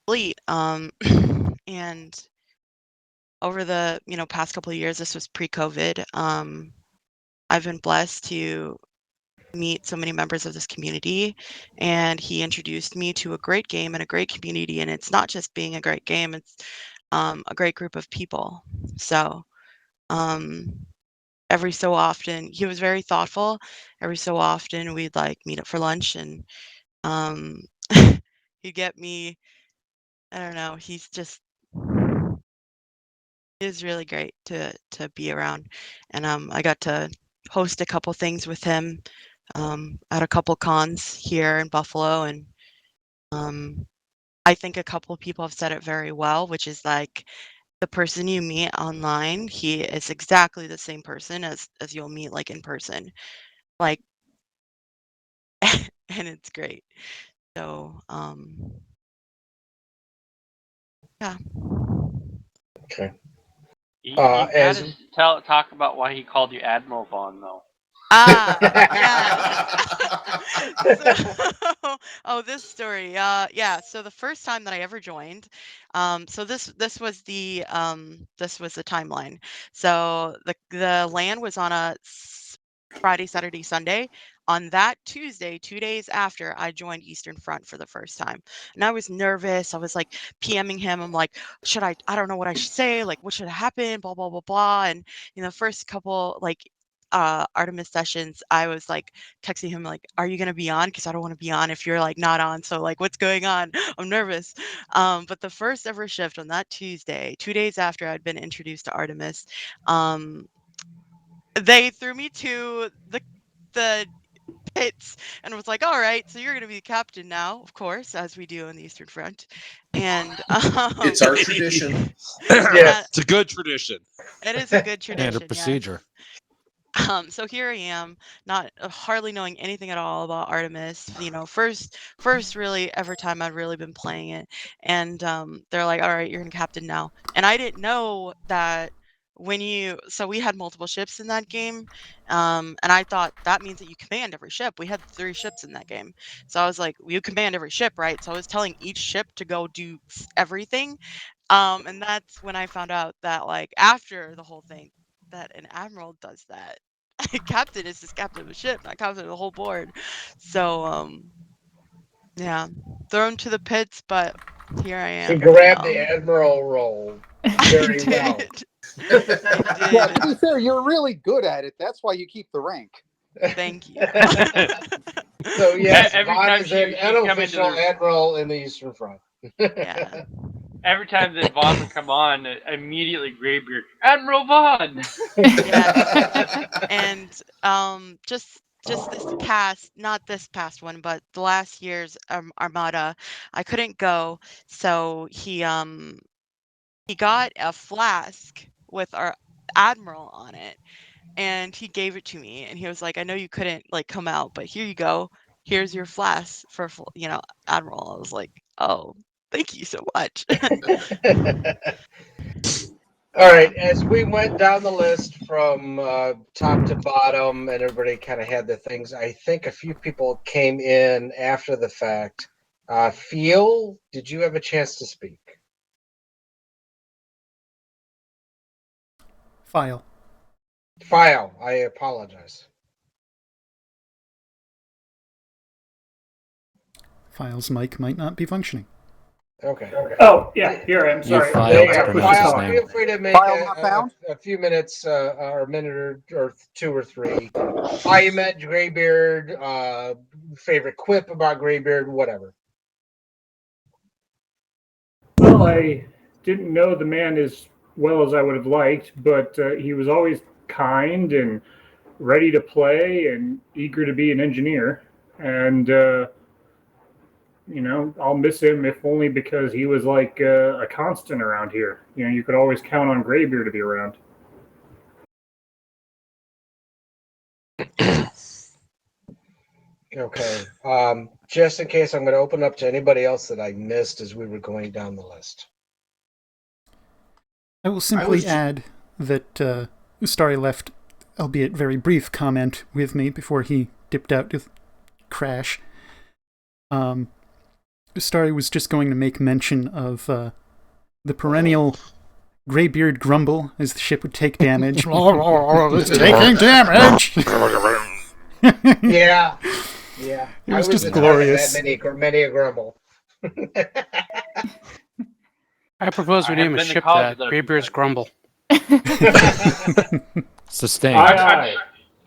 fleet. And over the past couple of years, this was pre-COVID. I've been blessed to meet so many members of this community, and he introduced me to a great game and a great community. And it's not just being a great game; it's a great group of people. So every so often, he was very thoughtful. Every so often, we'd like meet up for lunch, and he'd get me. I don't know. He's just is really great to be around, and I got to host a couple things with him at a couple cons here in Buffalo, and I think a couple of people have said it very well, which is like the person you meet online, he is exactly the same person as you'll meet like in person, like, and it's great. So yeah. Okay. You As gotta talk about why he called you Admiral Vaughn, though. Oh, this story. Yeah. So the first time that I ever joined, so this was the timeline. So the LAN was on a Friday, Saturday, Sunday. On that Tuesday, 2 days after, I joined Eastern Front for the first time, and I was nervous. I was like PMing him. I'm like, should I don't know what I should say. Like, what should happen? Blah blah blah blah. And first couple like Artemis sessions, I was like texting him like, "Are you gonna be on? Because I don't want to be on if you're like not on. So like, what's going on? I'm nervous." But the first ever shift on that Tuesday, 2 days after I'd been introduced to Artemis, they threw me to the pits and was like, "All right, so you're gonna be the captain now, of course, as we do on the Eastern Front." And It's our tradition. Yeah, It's a good tradition. it is a good Standard tradition. Yes. procedure. So here I am, not hardly knowing anything at all about Artemis. First really ever time I'd really been playing it, and they're like, "All right, you're gonna captain now." And I didn't know that so we had multiple ships in that game, and I thought that means that you command every ship. We had 3 ships in that game, so I was like, "You command every ship, right?" So I was telling each ship to go do everything, and that's when I found out that like after the whole thing, that an admiral does that. Captain is just captain of a ship, not captain of the whole board. So yeah, thrown to the pits, but here I he am. grabbed the admiral role very well. Yeah, to be fair, you're really good at it. That's why you keep the rank. Thank you. So yes, Every Vaughn time is an she'd come into unofficial the- admiral in the Eastern Front. Yeah. Every time that Vaughn would come on, immediately Graybeard, Admiral Vaughn. Yeah. And just this past, not this past one, but the last year's Armada, I couldn't go, so he got a flask with our admiral on it, and he gave it to me, and he was like, "I know you couldn't like come out, but here you go. Here's your flask for admiral." I was like, "Oh, thank you so much." All right, as we went down the list from top to bottom, and everybody kind of had the things, I think a few people came in after the fact. Feel, did you have a chance to speak? File. I apologize. File's mic might not be functioning. Okay. Oh, yeah, here I am. Sorry. Feel free to make a few minutes, or a minute or 2 or 3. How you met Graybeard, favorite quip about Graybeard, whatever. Well, I didn't know the man as well as I would have liked, but he was always kind and ready to play and eager to be an engineer. And I'll miss him if only because he was like a constant around here. You could always count on Graybeard to be around. Okay. Just in case, I'm going to open up to anybody else that I missed as we were going down the list. I will simply add that Starry left, albeit very brief, comment with me before he dipped out to crash. Starry was just going to make mention of the perennial Graybeard grumble as the ship would take damage. It's taking damage! Yeah. It was just a glorious. That many a grumble. I propose we name a ship that Graybeard's Grumble. Sustained.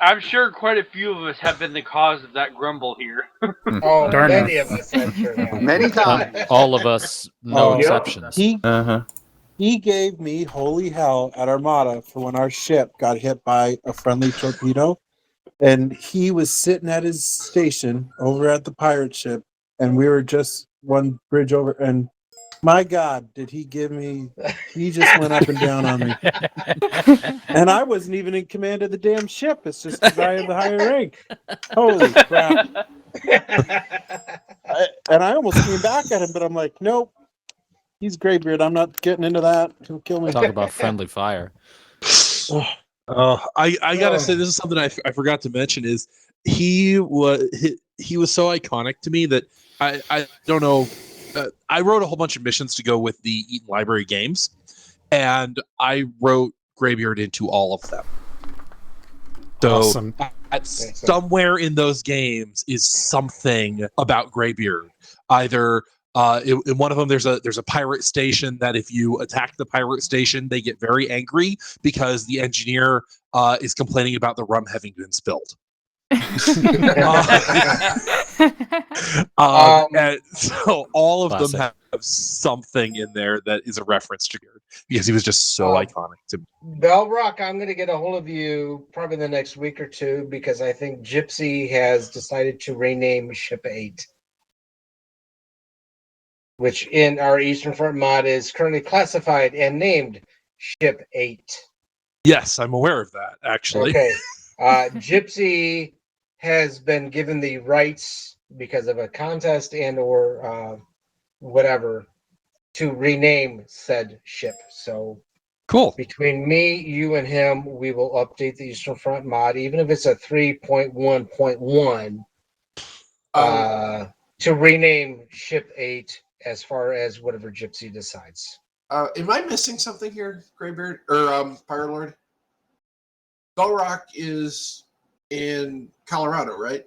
I'm sure quite a few of us have been the cause of that grumble here. Oh, Darn many it. of us, I'm sure. have. Many times. All of us, no exceptions. He gave me holy hell at Armada for when our ship got hit by a friendly torpedo. And he was sitting at his station over at the pirate ship, and we were just one bridge over. And my God, did he give me? He just went up and down on me. And I wasn't even in command of the damn ship. It's just because I have the higher rank. Holy crap. And I almost came back at him, but I'm like, nope. He's Graybeard. I'm not getting into that. He'll kill me. Talk about friendly fire. I gotta say, this is something I forgot to mention. Is he was so iconic to me that I don't know. I wrote a whole bunch of missions to go with the Eaton Library games, and I wrote Graybeard into all of them. So Awesome. Somewhere in those games is something about Graybeard. Either in one of them, there's a pirate station that if you attack the pirate station, they get very angry because the engineer is complaining about the rum having been spilled. And so all of them have something in there that is a reference to Beard because he was just so iconic to me. Belrock, I'm going to get a hold of you probably the next week or two because I think Gypsy has decided to rename Ship 8. Which in our Eastern Front mod is currently classified and named Ship 8. Yes, I'm aware of that, actually. Okay. Gypsy has been given the rights because of a contest and or whatever to rename said ship. So cool. Between me, you, and him, we will update the Eastern Front mod, even if it's a 3.1.1, to rename Ship 8 as far as whatever Gypsy decides. Am I missing something here, Graybeard or Fire Lord? Gull Rock is in Colorado, right?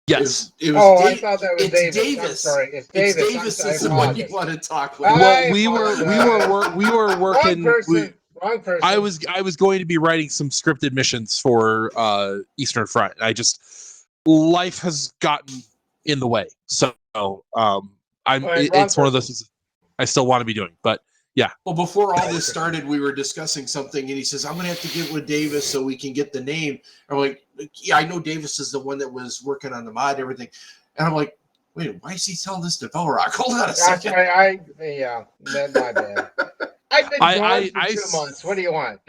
Yes. I thought that was Davis. I'm sorry. It's Davis. It's Davis is the one you want to talk with. Well, we were working. Wrong person. I was going to be writing some scripted missions for Eastern Front. Life has gotten in the way, so it's one of those I still want to be doing, but yeah. Well, before all this started, we were discussing something, and he says, "I'm going to have to get with Davis so we can get the name." I'm like, "Yeah, I know Davis is the one that was working on the mod, and everything." And I'm like, "Wait, why is he telling this to Belrock? Hold on a second." Yeah, that's my bad. I've been gone for 2 months. What do you want?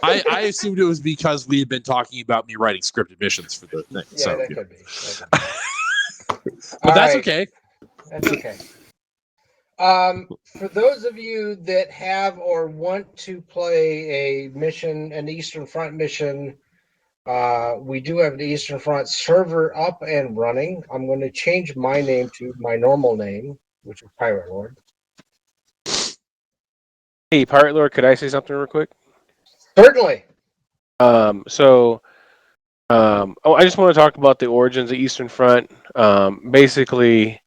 I assumed it was because we had been talking about me writing scripted missions for the thing. Yeah, so, that could be. But that's right. okay. That's okay. For those of you that have or want to play a mission, an Eastern Front mission, we do have the Eastern Front server up and running. I'm going to change my name to my normal name, which is Pirate Lord. Hey, Pirate Lord, could I say something real quick? Certainly. I just want to talk about the origins of Eastern Front. Basically,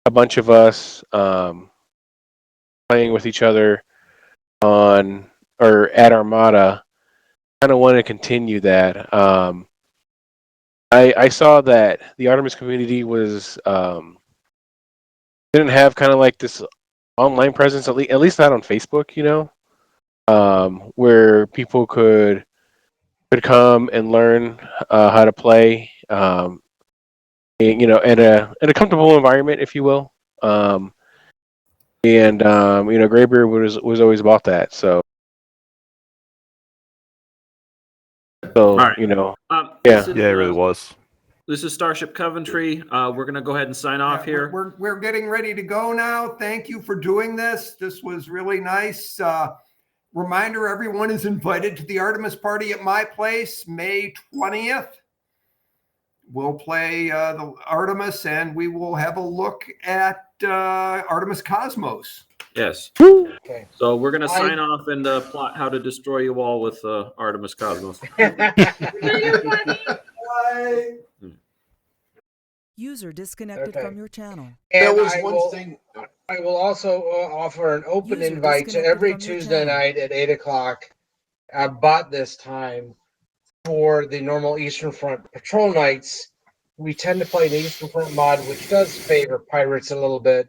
a bunch of us playing with each other at Armada. Kind of want to continue that. I saw that the Artemis community was didn't have kind of like this online presence, at least not on Facebook, where people could come and learn how to play, in a comfortable environment, if you will. Graybeard was always about that. So Right. yeah, This is, Yeah, it really was. This is Starship Coventry. We're going to go ahead and sign off here. We're getting ready to go now. Thank you for doing this. This was really nice. Reminder, everyone is invited to the Artemis party at my place, May 20th. We'll play the Artemis, and we will have a look at Artemis Cosmos. Yes. Okay. So we're going to sign off and plot how to destroy you all with Artemis Cosmos. User disconnected from your channel. And There was I one will, thing. I will also offer an open User invite to disconnected every from your Tuesday channel. night at 8 o'clock, about this time, for the normal Eastern Front patrol nights. We tend to play an Eastern Front mod, which does favor pirates a little bit,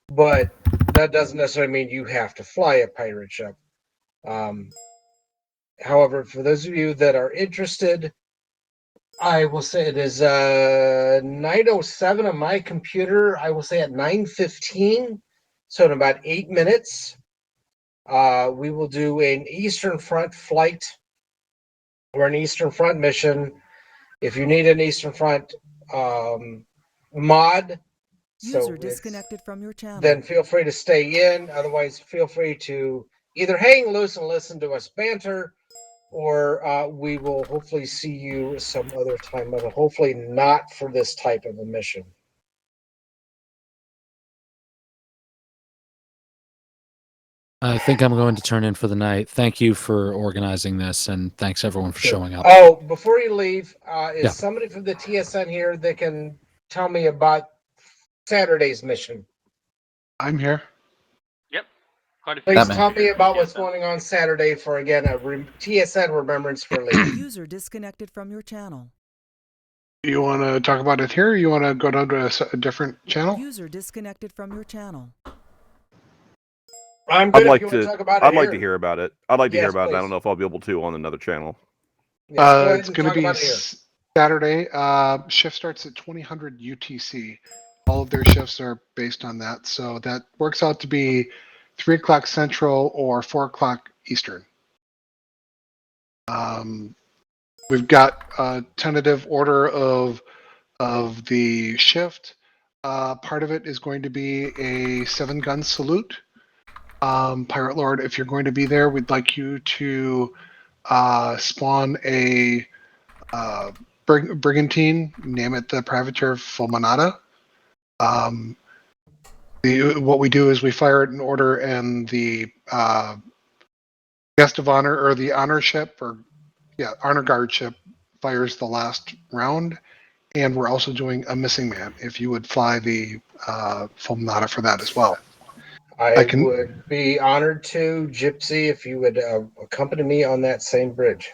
but that doesn't necessarily mean you have to fly a pirate ship. However, for those of you that are interested, I will say it is 9:07 on my computer. I will say at 9:15, so in about 8 minutes, we will do an Eastern Front flight or an Eastern Front mission. If you need an Eastern Front mod, User disconnected from your channel. then feel free to stay in. Otherwise, feel free to either hang loose and listen to us banter, or we will hopefully see you some other time, but hopefully not for this type of a mission. I think I'm going to turn in for the night. Thank you for organizing this, and thanks everyone for showing up. Oh, before you leave, is Yeah. somebody from the TSN here that can tell me about Saturday's mission? I'm here. Yep. Quite a few. Please Batman. tell me about what's going on Saturday for, again, a TSN Remembrance for Lee. User disconnected from your channel. You want to talk about it here, or you want to go down to a different channel? User disconnected from your channel. I'm I'd good like if you want to. to talk about it I'd like to here. hear about it. I'd like to hear Yes, about it. I please. don't know if I'll be able to on another channel. Yes, go ahead It's and going to talk be about it here. Saturday. Shift starts at 2000 UTC. All of their shifts are based on that, so that works out to be 3 o'clock Central or 4 o'clock Eastern. We've got a tentative order of the shift. Part of it is going to be a 7-gun salute. Pirate Lord, if you're going to be there, we'd like you to spawn a brigantine, name it the Privateer Fulminata. What we do is we fire it in order, and the guest of honor, or the honor ship, honor guard ship, fires the last round. And we're also doing a missing man, if you would fly the Fulminata for that as well. I would be honored to, Gypsy, if you would accompany me on that same bridge.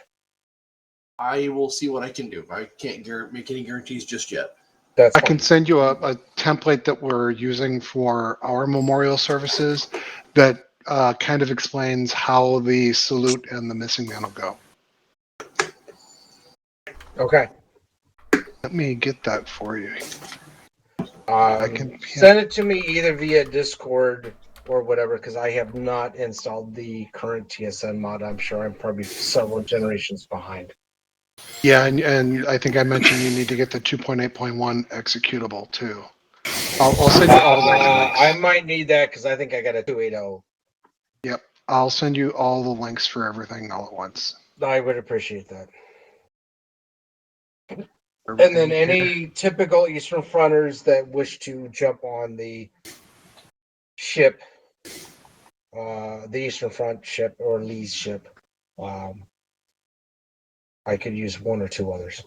I will see what I can do. I can't make any guarantees just yet. I can send you a template that we're using for our memorial services that kind of explains how the salute and the missing man will go. Okay. Let me get that for you. Send it to me either via Discord or whatever, because I have not installed the current TSN mod. I'm sure I'm probably several generations behind. Yeah, and I think I mentioned you need to get the 2.8.1 executable too. I'll send you all the links. I might need that because I think I got a 2.8.0. Yep, I'll send you all the links for everything all at once. I would appreciate that. And then any typical Eastern Fronters that wish to jump on the ship, the Eastern Front ship or Lee's ship, I could use one or two others.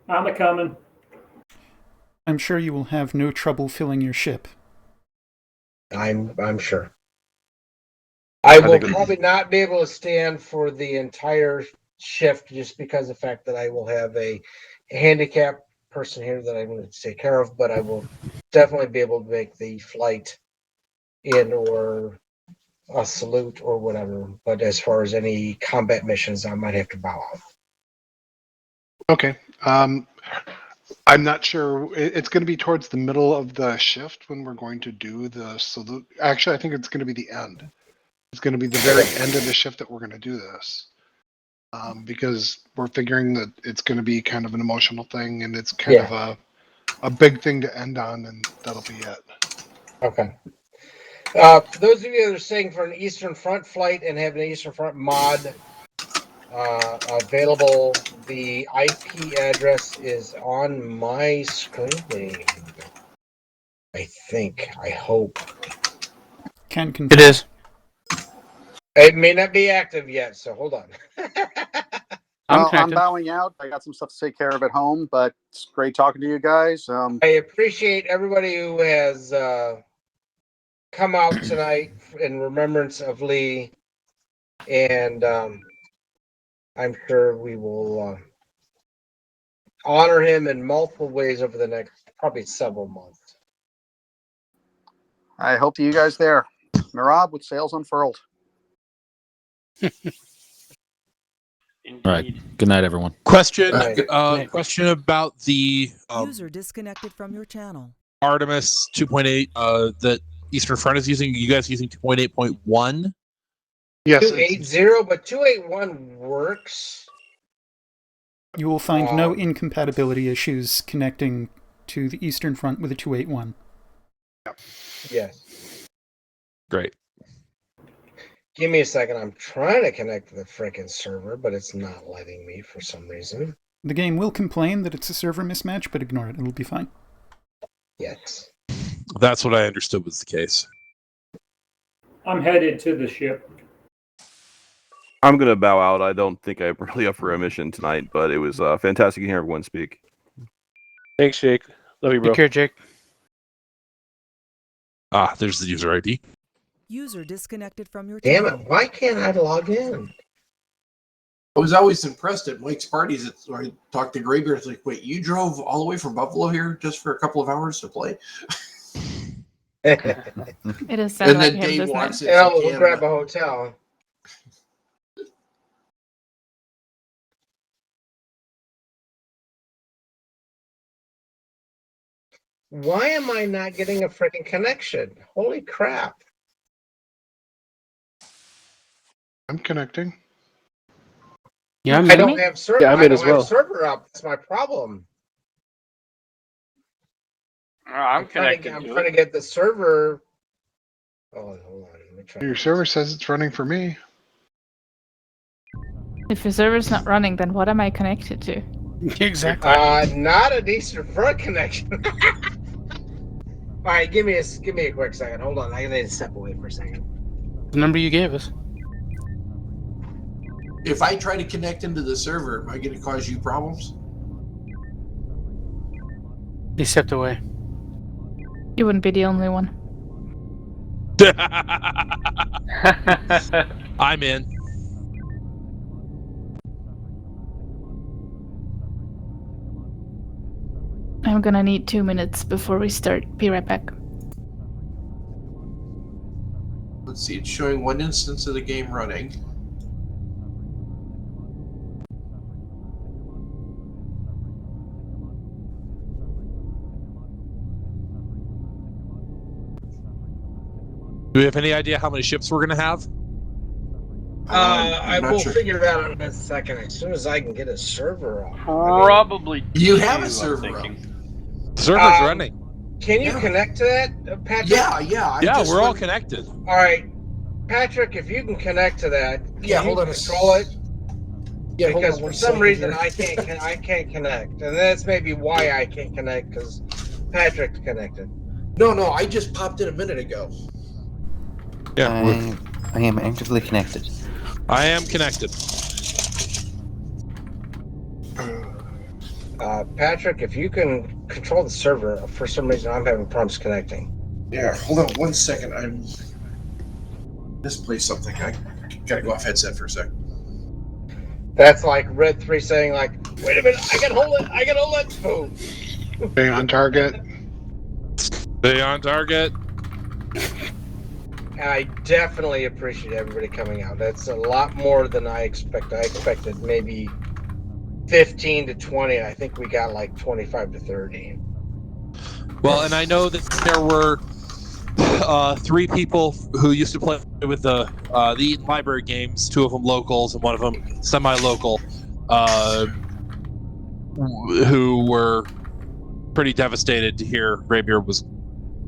I'm a coming. I'm sure you will have no trouble filling your ship. I'm sure. I will probably not be able to stand for the entire shift just because of the fact that I will have a handicapped person here that I'm going to take care of, but I will definitely be able to make the flight in or a salute or whatever. But as far as any combat missions, I might have to bow out. Okay. I'm not sure. It's going to be towards the middle of the shift when we're going to do the salute. Actually, I think it's going to be the end. It's going to be the very end of the shift that we're going to do this. because we're figuring that it's going to be kind of an emotional thing, and it's kind of a big thing to end on, and that'll be it. Okay. For those of you that are staying for an Eastern Front flight and have an Eastern Front mod available, the IP address is on my screen. I think. I hope. Can confirm. It is. It may not be active yet, so hold on. I'm bowing out. I got some stuff to take care of at home, but it's great talking to you guys. I appreciate everybody who has come out tonight in remembrance of Lee, and I'm sure we will honor him in multiple ways over the next probably several months. I hope to you guys there. Mirab with sails unfurled. All right. Good night, everyone. Question about the User disconnected from your channel. Artemis 2.8 that Eastern Front is using. You guys using 2.8.1? Yes. 280, but 281 works. You will find no incompatibility issues connecting to the Eastern Front with a 281. Yes. Great. Give me a second. I'm trying to connect to the frickin' server, but it's not letting me for some reason. The game will complain that it's a server mismatch, but ignore it. It'll be fine. Yes. That's what I understood was the case. I'm headed to the ship. I'm going to bow out. I don't think I'm really up for a mission tonight, but it was fantastic to hear everyone speak. Thanks, Jake. Love you, bro. Take care, Jake. There's the user ID. User disconnected from your Damn channel. it. Why can't I log in? I was always impressed at Mike's parties. I talked to Graybeard. It's like, wait, you drove all the way from Buffalo here just for a couple of hours to play? It is sad And like then him, Dave doesn't walks it? in. Yeah, we'll grab a hotel. Why am I not getting a freaking connection? Holy crap. I'm connecting. Yeah, I don't have server. Yeah, I'm I in don't as well. have server up. That's my problem. I'm connected. I'm trying to get the server. Oh, hold on. Let me try. Your server says it's running for me. If your server's not running, then what am I connected to? Exactly. Not a Eastern Front connection. All right, give me a quick second. Hold on. I need to step away for a second. The number you gave us. If I try to connect into the server, am I going to cause you problems? He stepped away. You wouldn't be the only one. I'm in. I'm gonna need 2 minutes before we start. Be right back. Let's see. It's showing one instance of the game running. Do we have any idea how many ships we're going to have? I will figure that out in a second. As soon as I can get a server up. Probably. You have a I'm server up. The server's running. Can you connect to that, Patrick? Yeah. Yeah, we're all connected. All right, Patrick, if you can connect to that, Yeah, can hold you on a control it. Yeah, hold Because on for one some second reason here. I can't connect, and that's maybe why I can't connect because Patrick's connected. No, I just popped in a minute ago. Yeah, I am actively connected. I am connected. Patrick, if you can control the server, for some reason I'm having problems connecting. Yeah, hold on one second. I'm misplaced something. I gotta go off headset for a second. That's like Red 3 saying like, wait a minute, I can hold it. Boom. Stay on target. Stay on target. And I definitely appreciate everybody coming out. That's a lot more than I expected. I expected maybe 15 to 20. I think we got like 25 to 30. Well, and I know that there were 3 people who used to play with the Eaton Library games, 2 of them locals and 1 of them semi-local, who were pretty devastated to hear Graybeard was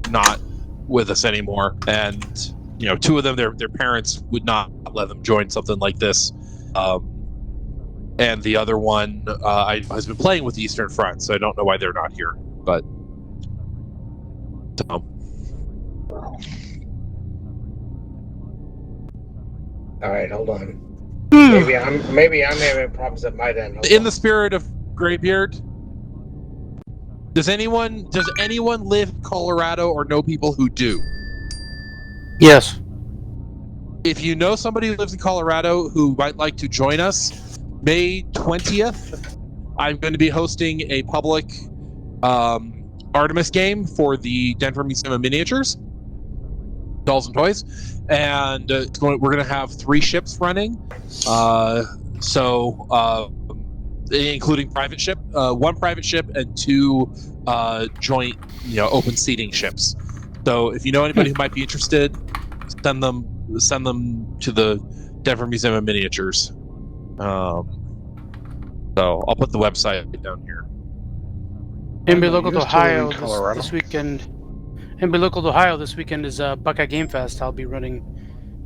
not with us anymore. And 2 of them, their parents would not let them join something like this. And the other one has been playing with the Eastern Front, so I don't know why they're not here. But so. All right, hold on. Maybe I'm having problems at my end. Hold In on. the spirit of Graybeard, does anyone live in Colorado or know people who do? Yes. If you know somebody who lives in Colorado who might like to join us, May 20th, I'm going to be hosting a public Artemis game for the Denver Museum of Miniatures, Dolls and Toys, and we're going to have 3 ships running, including private ship, 1 private ship and 2 joint, open seating ships. So if you know anybody who might be interested, send them to the Denver Museum of Miniatures. So I'll put the website down here. Anybody local to Ohio this weekend? Anybody local to Ohio this weekend is Buckeye Game Fest. I'll be running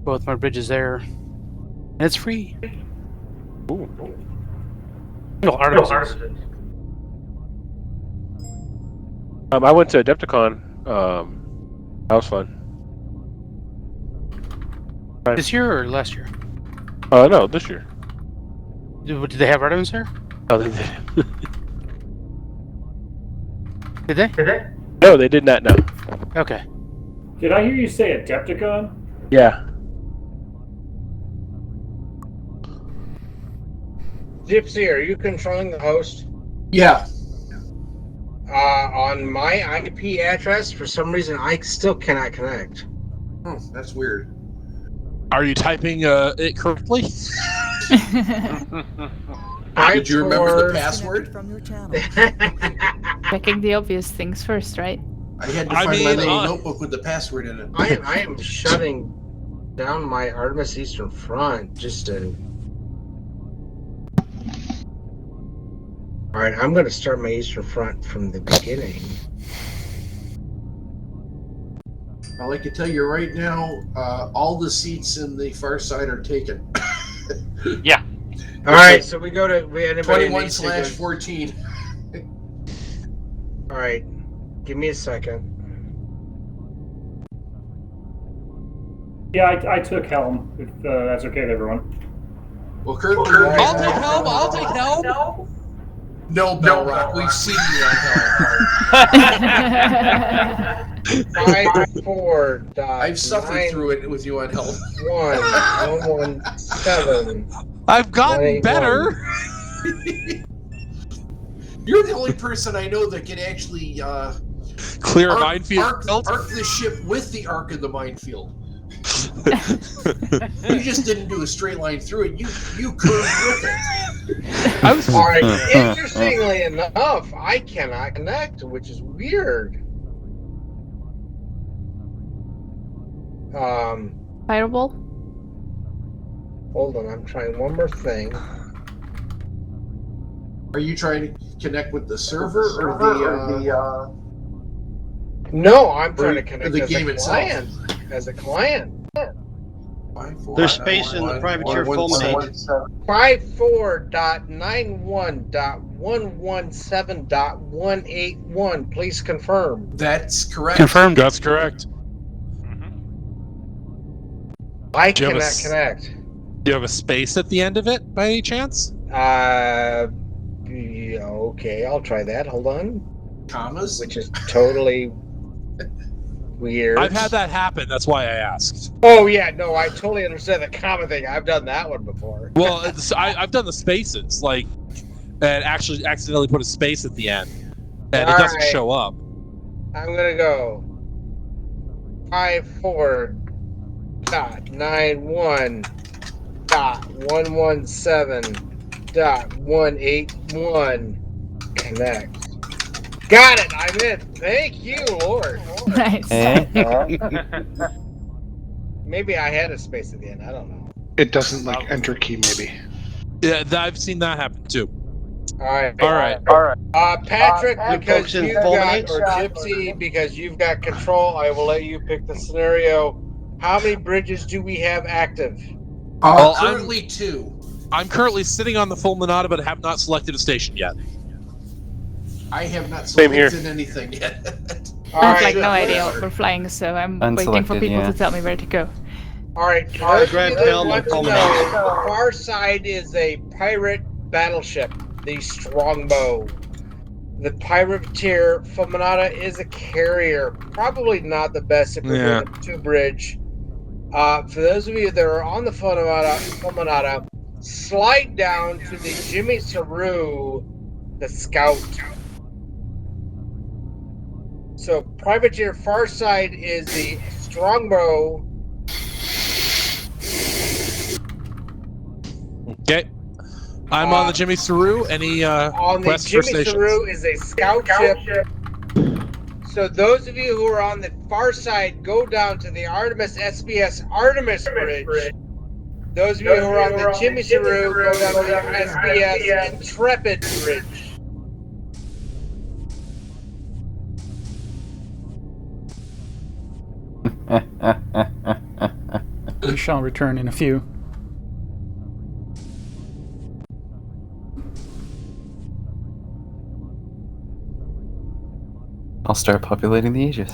both my bridges there, and it's free. Ooh. No, Artemis. I went to Adepticon. That was fun. This year or last year? No, this year. Did they have Artemis there? Oh, they did. Did they? No, they did not. No. Okay. Did I hear you say Adepticon? Yeah. Gypsy, are you controlling the host? Yeah. On my IP address, for some reason, I still cannot connect. Oh, that's weird. Are you typing it correctly? Did you remember the password? From your channel. Checking the obvious things first, right? I had to find my little notebook with the password in it. I am shutting down my Artemis Eastern Front just to. All right, I'm going to start my Eastern Front from the beginning. Well, I can tell you right now, all the seats in the far side are taken. Yeah. All right, so we go to 21/14. All right, give me a second. Yeah, I took Helm, if that's okay with everyone. Well, currently, I'll take helm. I'll take helm. No, Bellrock, we've seen you on Helm. 54. I've suffered through it with you on Helm. 117. I've gotten better. You're the only person I know that can actually clear a minefield. Arc the ship with the arc of the minefield. You just didn't do a straight line through it. You curved with it. All right. Interestingly enough, I cannot connect, which is weird. Fireball? Hold on, I'm trying one more thing. Are you trying to connect with the server or the? No, I'm trying to connect the as game a client. itself. As a client. There's space in the privateer fulminate. 54.91.117.181. Please confirm. That's correct. Confirmed. That's correct. I cannot connect. Do you have a space at the end of it by any chance? Yeah, okay, I'll try that. Hold on. Commas? Which is totally weird. I've had that happen. That's why I asked. Oh, yeah, no, I totally understand the comma thing. I've done that one before. Well, I've done the spaces, and actually accidentally put a space at the end, and it doesn't show up. I'm going to go 54.91.117.181 connect. Got it. I'm in. Thank you, Lord. Nice. Maybe I had a space at the end. I don't know. It doesn't like enter key, maybe. Yeah, I've seen that happen too. All right. All right. Patrick, because folks in you've got, fulminates? or Gypsy, because you've got control, I will let you pick the scenario. How many bridges do we have active? Well, Currently 2. I'm currently sitting on the Fulminata, but have not selected a station yet. I have not Same here. selected anything yet. I have like no idea what we're flying, so I'm waiting for Unselected, people yeah. to tell me where to go. All right, for All right, those of Grab you that Helm want and to Fulminate. know, the far side is a pirate battleship, the Strongbow. The privateer Fulminata is a carrier, probably not the best if we're doing a 2-bridge. For those of you that are on the Fulminata, slide down to the Jimmy Saru, the Scout. So privateer far side is the Strongbow. Okay. I'm on the Jimmy Saru. Any On the quests for Jimmy stations? Saru is a scout ship. So those of you who are on the far side, go down to the Artemis SBS Artemis Bridge. Those of you who are on the Jimmy Saru, go down to the SBS Intrepid Bridge. We shall return in a few. I'll start populating the Aegis.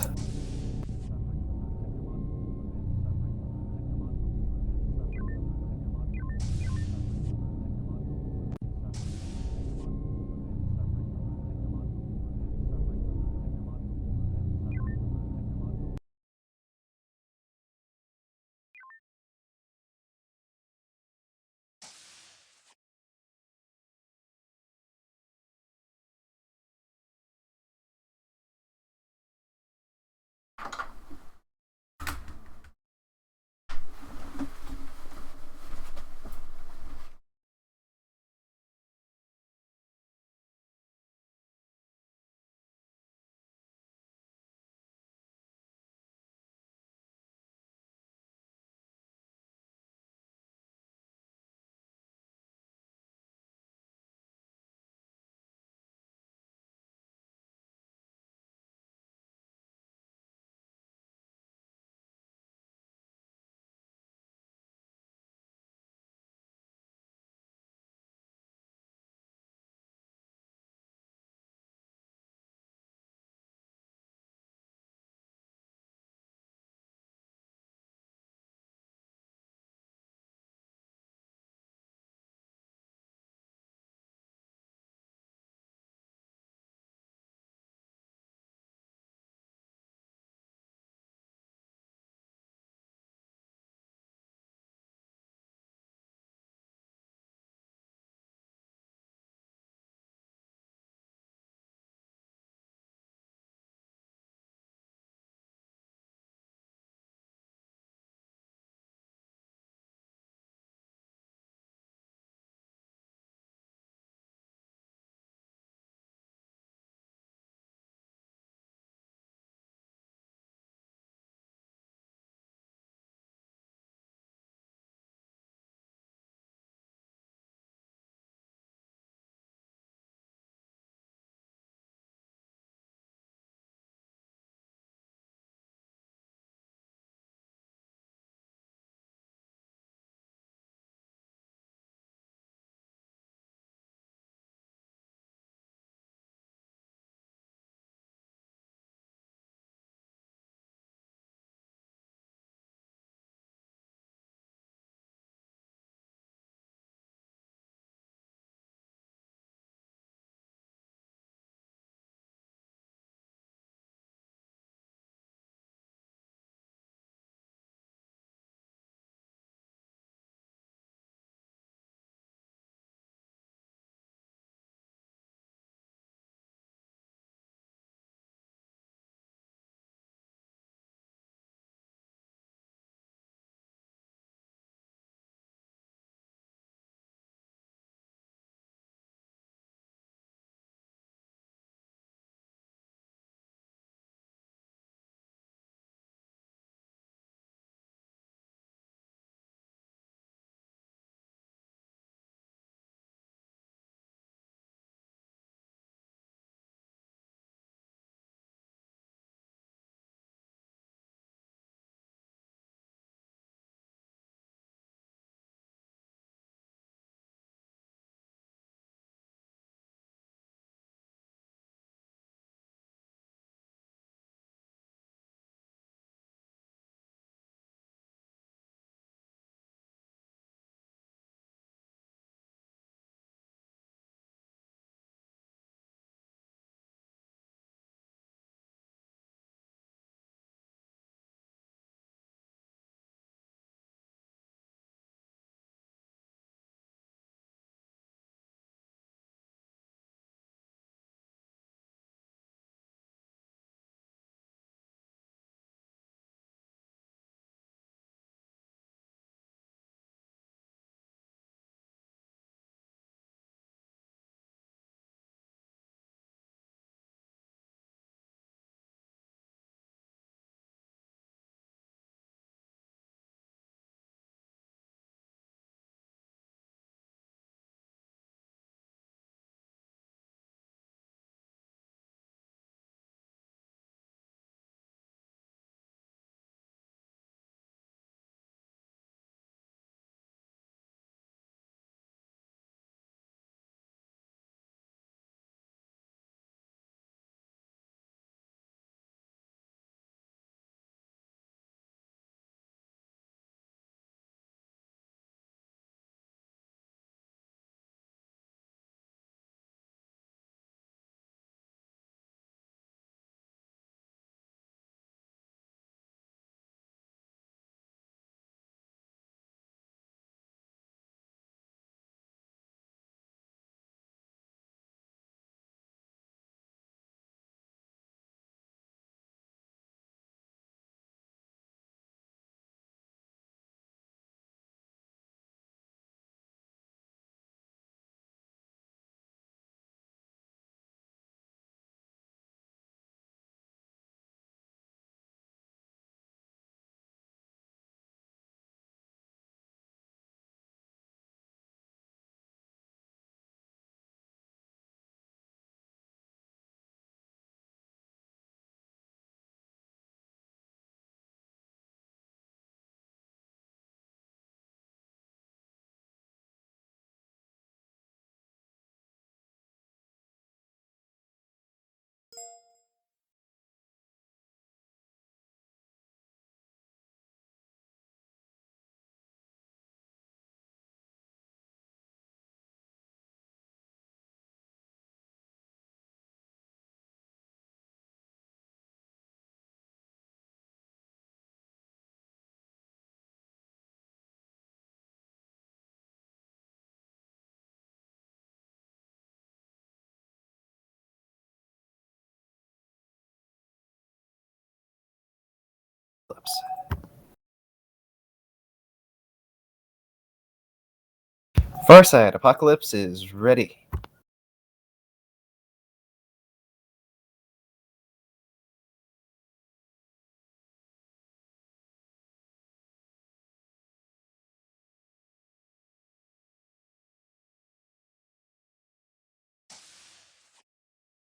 Farside, Apocalypse is ready.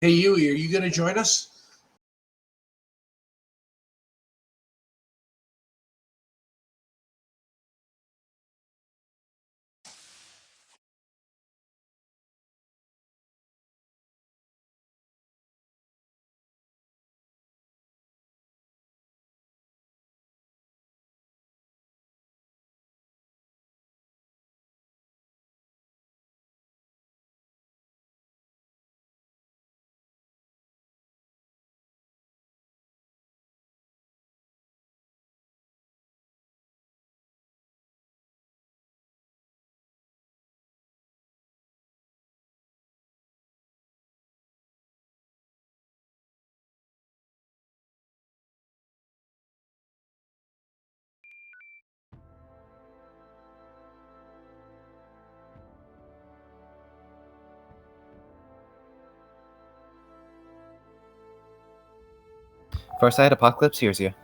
Hey, Yui, are you going to join us? Farside, Apocalypse, here's you.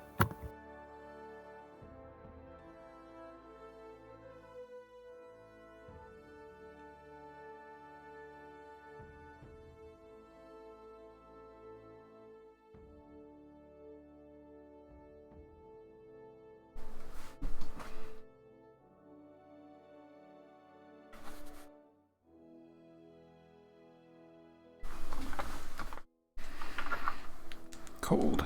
Cold.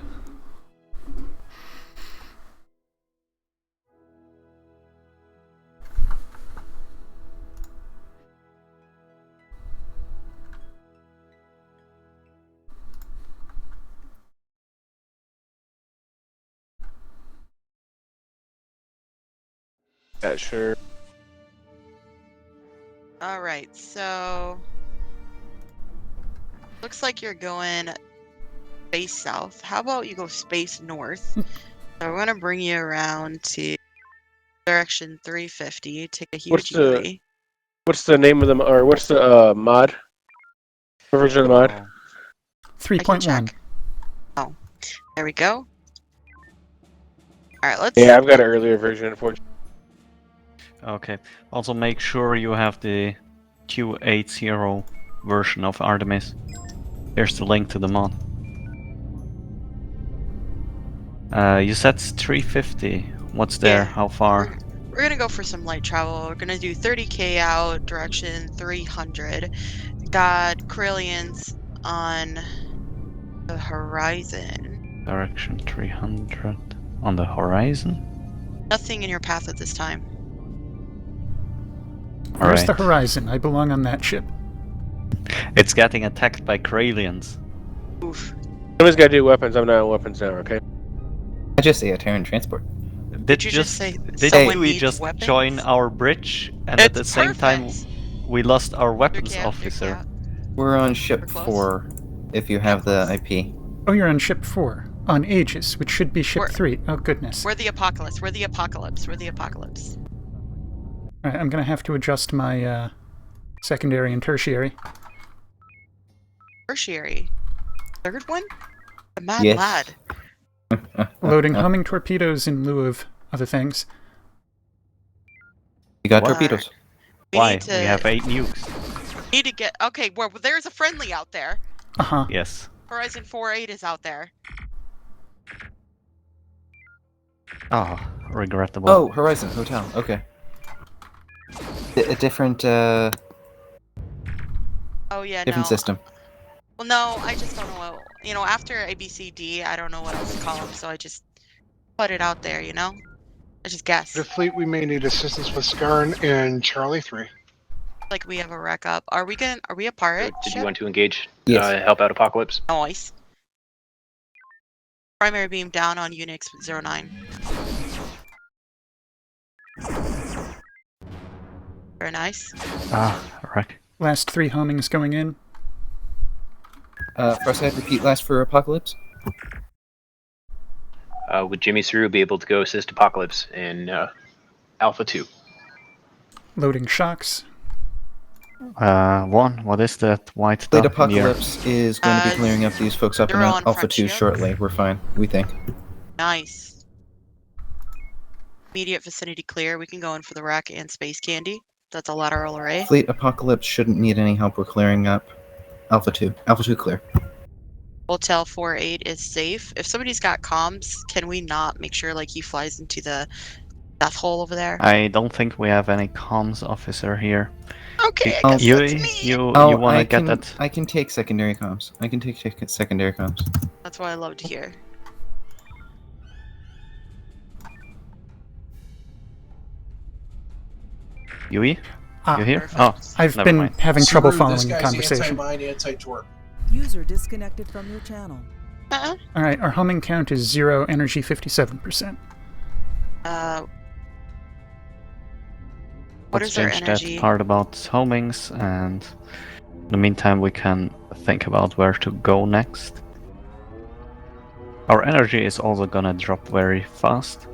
Yeah, sure. All right, so looks like you're going space south. How about you go space north? So we're gonna bring you around to direction 350. Take a huge U-turn. What's the name of the or what's the mod? What version of the mod? 3.1. Oh, there we go. All right, let's. Yeah, I've got an earlier version, unfortunately. Okay. Also make sure you have the Q80 version of Artemis. Here's the link to the mod. You said 350. What's there? Yeah. How far? We're gonna go for some light travel. We're gonna do 30k out, direction 300. Got Corellians on the horizon. Direction 300 on the horizon. Nothing in your path at this time. Where's the horizon? I belong on that ship. It's getting attacked by Corellians. Oof. Somebody's got to do weapons. I'm not on weapons now, okay? I just say a Terran transport. Did you just say Did someone we needs just weapons? join our bridge and at the same time we lost our weapons officer? We're on ship 4, if you have the IP. Oh, you're on ship 4. On Aegis, which should be ship 3. Oh, goodness. We're the apocalypse. We're the apocalypse. We're the apocalypse. Alright, I'm gonna have to adjust my secondary and tertiary. Tertiary. Third one? The mad Yes. lad. Loading homing torpedoes in lieu of other things. You got What? torpedoes. Why? need to- We have 8 nukes. Need to get. Okay, well, there's a friendly out there. Uh-huh. Yes. Horizon 48 is out there. Oh, regrettable. Oh, Horizon Hotel. Okay. A different Oh yeah, different no. system. Well, no, I just don't know what. You know, after ABCD, I don't know what else to call them, so I just put it out there. You know, I just guess. The fleet, we may need assistance with Skarn and Charlie 3. Like we have a wreck up. Are we a pirate? Did you want to engage? Yes. Help out Apocalypse? Nice. Primary beam down on Unix 09. Very nice. Wreck. Last 3 homings going in. Farside, repeat last for Apocalypse. Would Jimmy Suru be able to go assist Apocalypse in Alpha 2? Loading shocks. One. What is that white Fleet dot in the air? Apocalypse is going to be clearing up these folks up in they're on Alpha 2 friendship. shortly. We're fine, we think. Nice. Immediate vicinity clear. We can go in for the rack and space candy. That's a lateral array. Fleet Apocalypse shouldn't need any help. We're clearing up Alpha 2. Alpha 2 clear. Hotel 48 is safe. If somebody's got comms, can we not make sure like he flies into the death hole over there? I don't think we have any comms officer here. Okay, I guess you, that's me. You want to get that? I can take secondary comms. I can take secondary comms. That's what I love to hear. Yui? Ah, You here? Oh, I've never been mind. having trouble Saru, following this the guy's conversation. Anti-mine, anti-torque. User disconnected from your channel. Uh-uh. All right, our homing count is 0, energy 57%. What Let's is our change energy? that part about homings, and in the meantime we can think about where to go next. Our energy is also gonna drop very fast.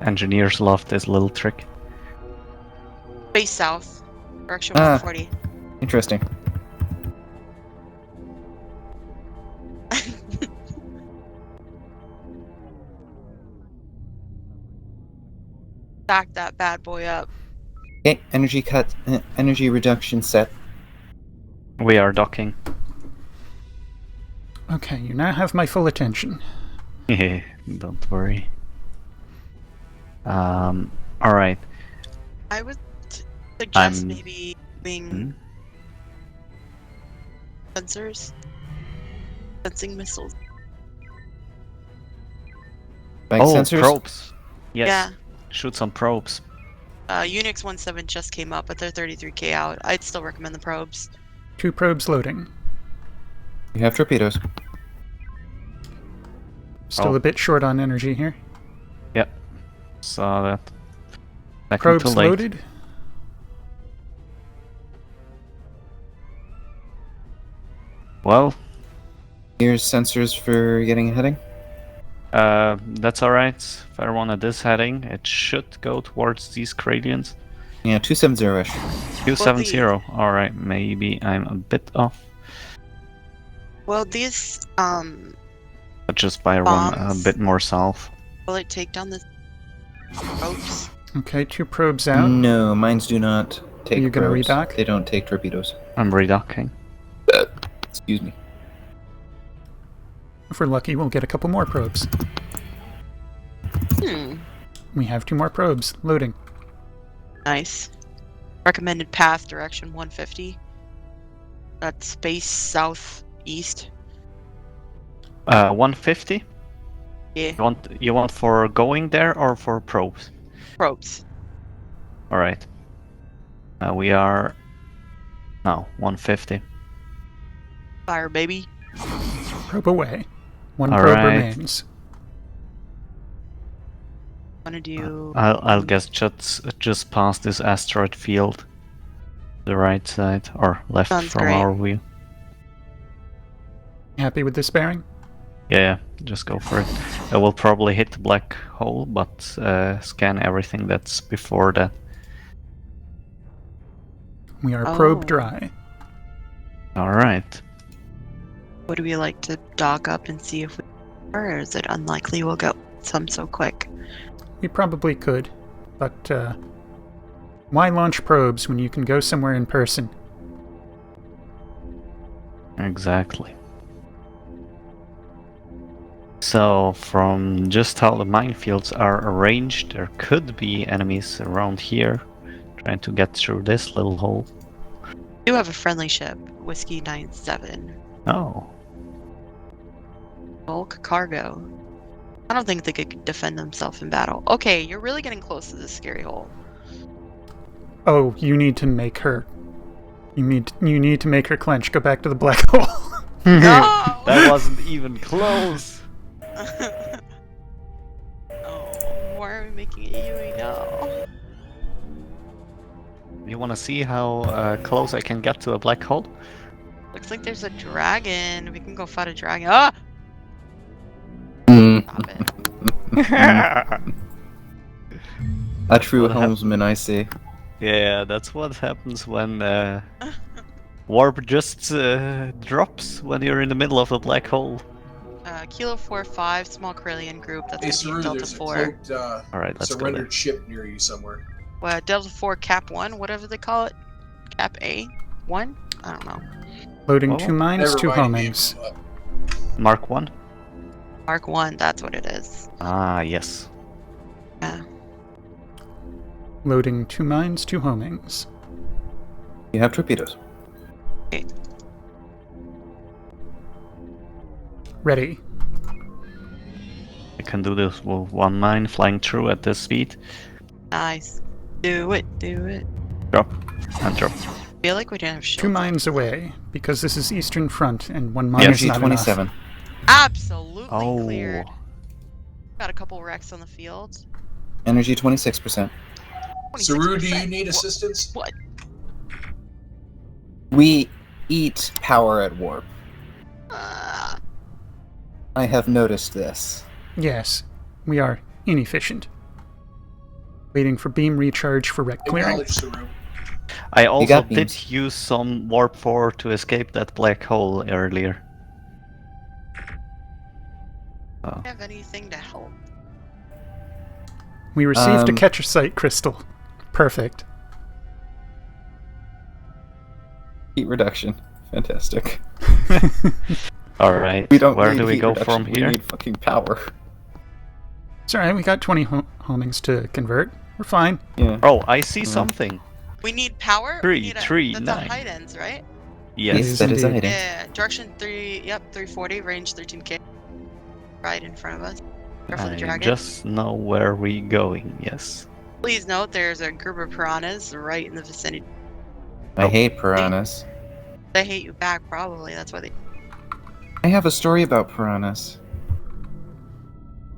Engineers love this little trick. Face south. Direction Ah. 140. Interesting. Back that bad boy up. Okay, energy cut, energy reduction set. We are docking. Okay, you now have my full attention. Don't worry. Alright. I would suggest I'm- maybe doing sensors. Sensing missiles. Bank sensors? Probes. Yes. Yeah. Shoot some probes. Unix 1.7 just came up, but they're 33k out. I'd still recommend the probes. 2 probes loading. You have torpedoes. Still a bit short on energy here. Yep. Saw that. Second Probes too late. loaded. Well, here's sensors for getting a heading. That's alright. If everyone at this heading, it should go towards these gradients. Yeah, 270-ish. 270. Alright, maybe I'm a bit off. Well, these But just by one a bombs. bit more south. Will it take down the probes? Okay, 2 probes out. No, mines do not take Are you gonna probes. redock? They don't take torpedoes. I'm redocking. Excuse me. If we're lucky, we'll get a couple more probes. We have 2 more probes loading. Nice. Recommended path direction 150. That's space southeast. 150? Yeah. You want for going there or for probes? Probes. Alright. We are now 150. Fire, baby. Probe away. 1 All probe right. remains. Wanna do? I'll guess just past this asteroid field, the right side or left Sounds from great. our view. Happy with this bearing? Yeah, just go for it. It will probably hit the black hole, but scan everything that's before that. We are probe Oh. dry. All right. Would we like to dock up and see if we, or is it unlikely we'll go some so quick? We probably could, but why launch probes when you can go somewhere in person? Exactly. So, from just how the minefields are arranged, there could be enemies around here trying to get through this little hole. We do have a friendly ship, Whiskey 97. Oh, Bulk cargo. I don't think they could defend themselves in battle. Okay, you're really getting close to this scary hole. Oh, you need to make her. You need to make her clench. Go back to the black hole. No! that wasn't even close. Oh, why are we making it Yui now? You want to see how close I can get to a black hole? Looks like there's a dragon. We can go fight a dragon. Ah! Stop it. A true What hap- homesman, I see. Yeah, that's what happens when warp just drops when you're in the middle of a black hole. Kilo 4-5, small Corellian group. That's Hey, gonna be Saru, Delta there's a 4. cloaked All right, let's go surrendered there. ship near you somewhere. Well, Delta 4 Cap 1, whatever they call it. Cap A? 1? I don't know. Loading Oh, 2 mines, never 2 mind, it gave homings. up. Mark 1? Mark 1, that's what it is. Ah, yes. Yeah. Loading 2 mines, 2 homings. You have torpedoes. Ready. I can do this with 1 mine flying through at this speed. Nice. Do it, do it. Drop. And drop. I feel like we didn't have shields. 2 mines away, because this is Eastern Front, and 1 mine Energy is not 27. enough. Absolutely cleared. Got a couple wrecks on the field. Energy 26%. Saru, do you need assistance? What? We eat power at warp. I have noticed this. Yes, we are inefficient. Waiting for beam recharge for wreck clearing. Acknowledge, Saru. I also got did beams. use some warp 4 to escape that black hole earlier. Do you have anything to help? We received a catcher site crystal. Perfect. Heat reduction. Fantastic. Alright, We don't where need do we heat go reduction, from we here? need fucking power. It's alright, we got 20 homings to convert. We're fine. Yeah. Oh, I see something. We need power? Three, We need three, that's nine. a height ends, right? Yes. That is a hiding. Yeah, direction 3, yep, 340, range 13k. Right in front of us. Careful the I dragon. just know where we going, yes. Please note there's a group of piranhas right in the vicinity. I hate piranhas. They hate you back, probably. That's why they. I have a story about piranhas.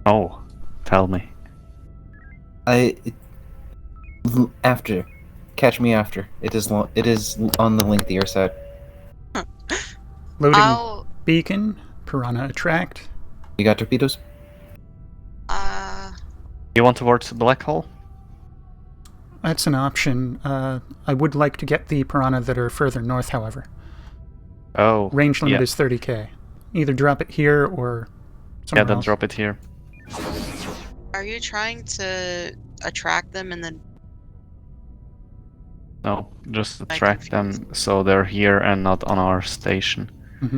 Oh, tell me. After. Catch me after. It is on the lengthier side. Loading beacon, piranha attract. You got torpedoes? You want towards the black hole? That's an option. I would like to get the piranha that are further north, however. Oh. Range limit yeah. is 30k. Either drop it here or somewhere Yeah, then else. drop it here. Are you trying to attract them and then. No, just attract them so they're here and not on our station.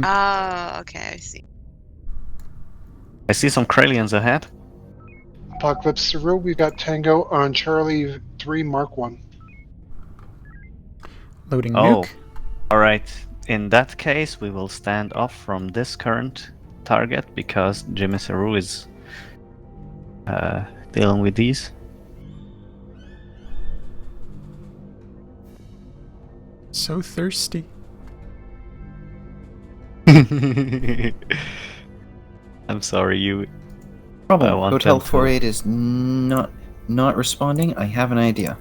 Oh, okay, I see. I see some Kralians ahead. Apocalypse Saru, we've got Tango on Charlie 3 Mark 1. Loading Oh, nuke. alright. In that case, we will stand off from this current target because Jimmy Saru is dealing with these. So thirsty. I'm sorry, you. Problem. I want Hotel them to- 48 is not responding. I have an idea.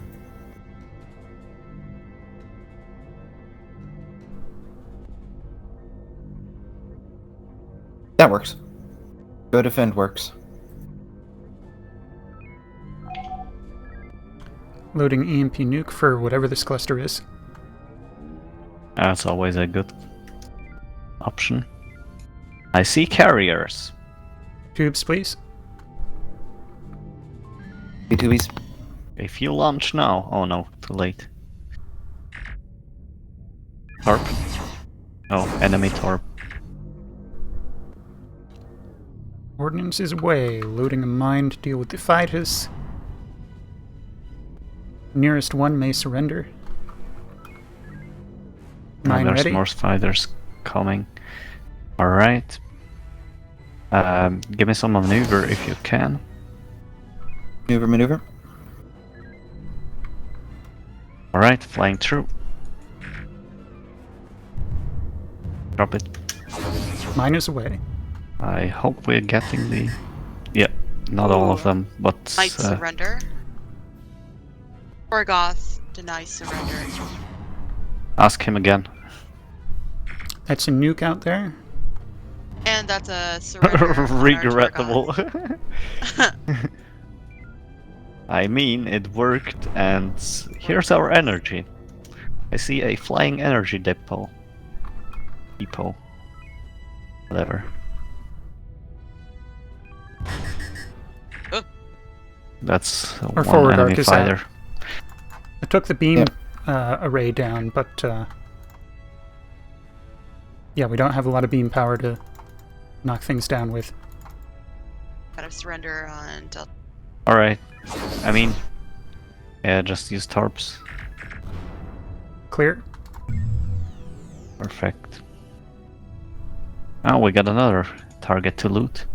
That works. Go defend works. Loading EMP nuke for whatever this cluster is. That's always a good option. I see carriers. Tubes, please. B2Bs. If you launch now. Oh no, too late. Torp. Oh, enemy torp. Ordnance is away. Loading a mine to deal with the fighters. Nearest one may surrender. Mine There's ready. more spiders coming. Alright. Give me some maneuver if you can. Maneuver. Alright, flying through. Drop it. Mine is away. I hope we're getting the... Yeah, not all of them, but... Might surrender. Orgoth denies surrender. Ask him again. That's a nuke out there. And that's a surrender. Regrettable. I mean, it worked, and here's our energy. I see a flying energy depot. Whatever. That's Our one forward enemy arc is fighter. out. I took the beam array down, but yeah, we don't have a lot of beam power to knock things down with. Gotta surrender on Delta. Alright. I mean, yeah, just use tarps. Clear. Perfect. Oh, we got another target to loot.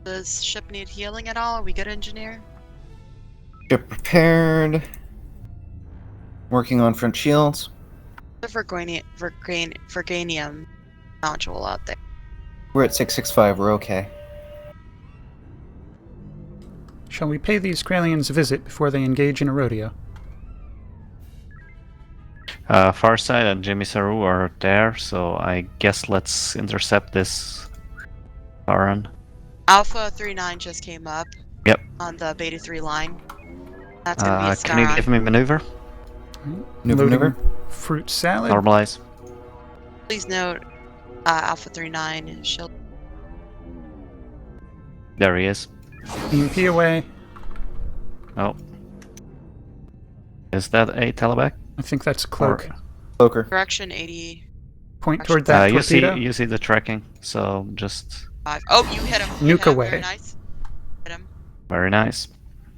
Does ship need healing at all? Are we good, engineer? Ship prepared. Working on front shields. The Verganium module out there. We're at 665. We're okay. Shall we pay these Kralians a visit before they engage in a rodeo? Farside and Jimmy Saru are there, so I guess let's intercept this Baron. Alpha 39 just came up. Yep. On the Beta 3 line. That's gonna be a Can you give me maneuver? Maneuver. Fruit salad. Normalize. Please note, Alpha 39 shield. There he is. EMP away. Oh. Is that a teleback? I think that's a cloak. Cloaker. Direction 80. Point toward that torpedo. You see the tracking, so just... Oh, you hit him. You Nuke hit him. away. Very nice. Hit him. Very nice.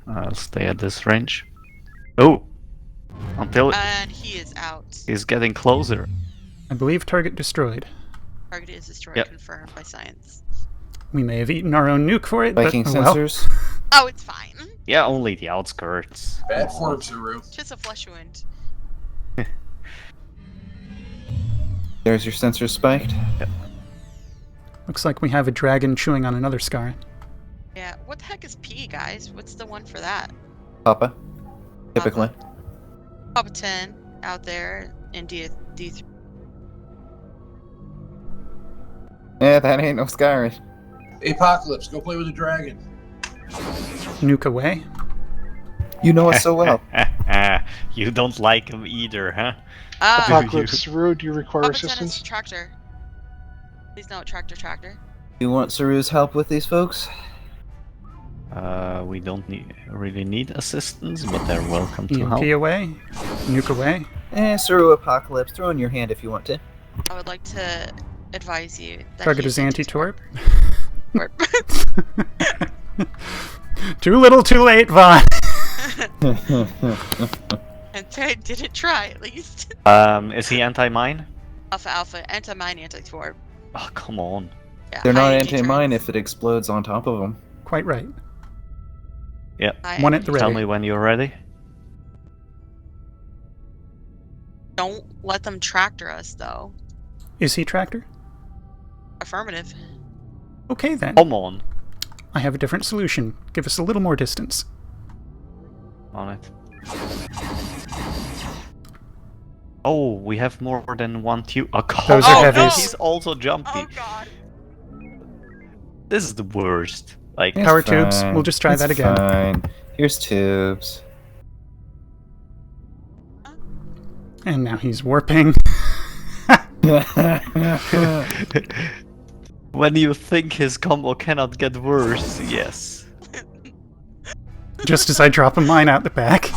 I'll stay at this range. Oh! Until And he is out. he's getting closer. I believe target destroyed. Target is destroyed, Yep. confirmed by science. We may have eaten our own nuke for it, Viking but oh well. sensors. Oh, it's fine. Yeah, only the outskirts. Bad form, Saru. Just a flesh wound. There's your sensors spiked. Yep. Looks like we have a dragon chewing on another scar. Yeah, what the heck is P, guys? What's the one for that? Papa. Typically. Papa 10 out there in D3. Yeah, that ain't no Skyrim. Apocalypse, go play with the dragon. Nuke away. You know us so well. You don't like him either, huh? Apocalypse, Saru, do you require Papa 10 is assistance? tractor. Please note, tractor. You want Saru's help with these folks? We don't really need assistance, but they're welcome to EMP help. away. Nuke away. Saru Apocalypse, throw in your hand if you want to. I would like to advise you that Target he is anti-torp. Torp. Too little, too late, Vaughn. And I didn't try, at least. Is he anti-mine? Alpha, anti-mine, anti-torp. Oh, come on. Yeah, They're not high anti-mine if it explodes on top of them. Quite right. Yep. One at the ready. Tell me when you're ready. Don't let them tractor us, though. Is he tractor? Affirmative. Okay then. Come on. I have a different solution. Give us a little more distance. On it. Oh, we have more than one tube. Oh, God. Those are heavies. He's also jumpy. Oh, God. This is the worst. Like It's Power tubes. fine. We'll just try It's that again. Fine. Here's tubes. And now he's warping. when you think his combo cannot get worse, yes. Just as I drop a mine out the back.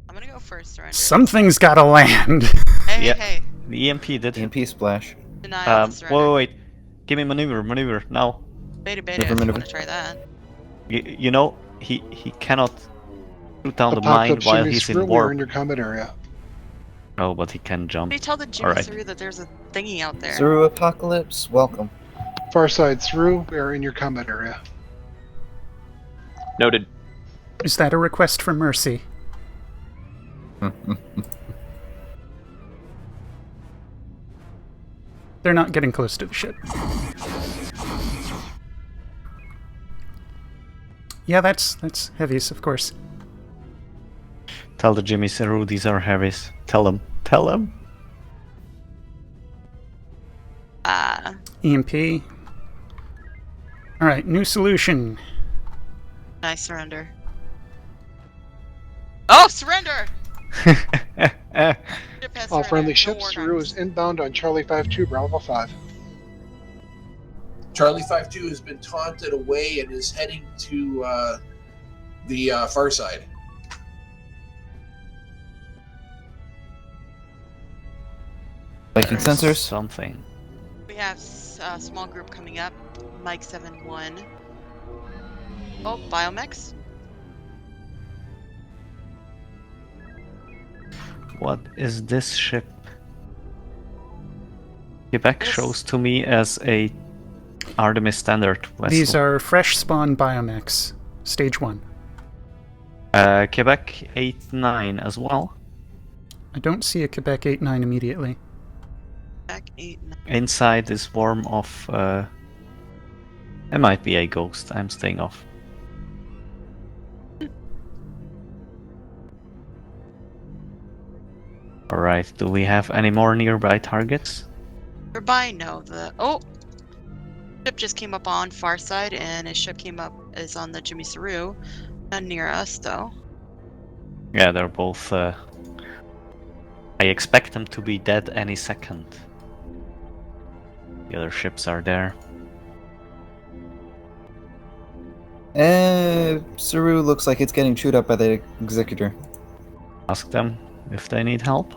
I'm gonna go first, surrender. Something's gotta land. Hey. The EMP did. EMP splash. Denial of surrender. Wait. Give me maneuver, now. Beta, if you want to try that. You know, he cannot shoot down the mine Apocalypse, while Jimmy he's in Saru, we're warp. in your combat area. Oh, but he can jump. Can you tell the Jimmy Alright. Saru that there's a thingy out there? Saru Apocalypse, welcome. Farside, Saru, we're in your combat area. Noted. Is that a request for mercy? They're not getting close to the ship. Yeah, that's heavies, of course. Tell the Jimmy Saru these are heavies. Tell him. EMP. Alright, new solution. I surrender. Oh, surrender! Ship has All surrendered. friendly No ships. war Saru is crimes. inbound on Charlie 5-2, Bravo 5. Charlie 5-2 has been taunted away and is heading to the far side. Viking sensors. Something. We have a small group coming up. Mike 7-1. Oh, Biomex. What is this ship? Quebec shows to me as a Artemis Standard vessel. These are fresh spawn Biomex. Stage 1. Quebec 8-9 as well. I don't see a Quebec 8-9 immediately. Quebec 8-9. Inside this swarm of... it might be a ghost. I'm staying off. Alright, do we have any more nearby targets? Nearby, no. Ship just came up on far side, and his ship is on the Jimmy Saru. Not near us, though. Yeah, they're both... I expect them to be dead any second. The other ships are there. Saru looks like it's getting chewed up by the Executor. Ask them if they need help.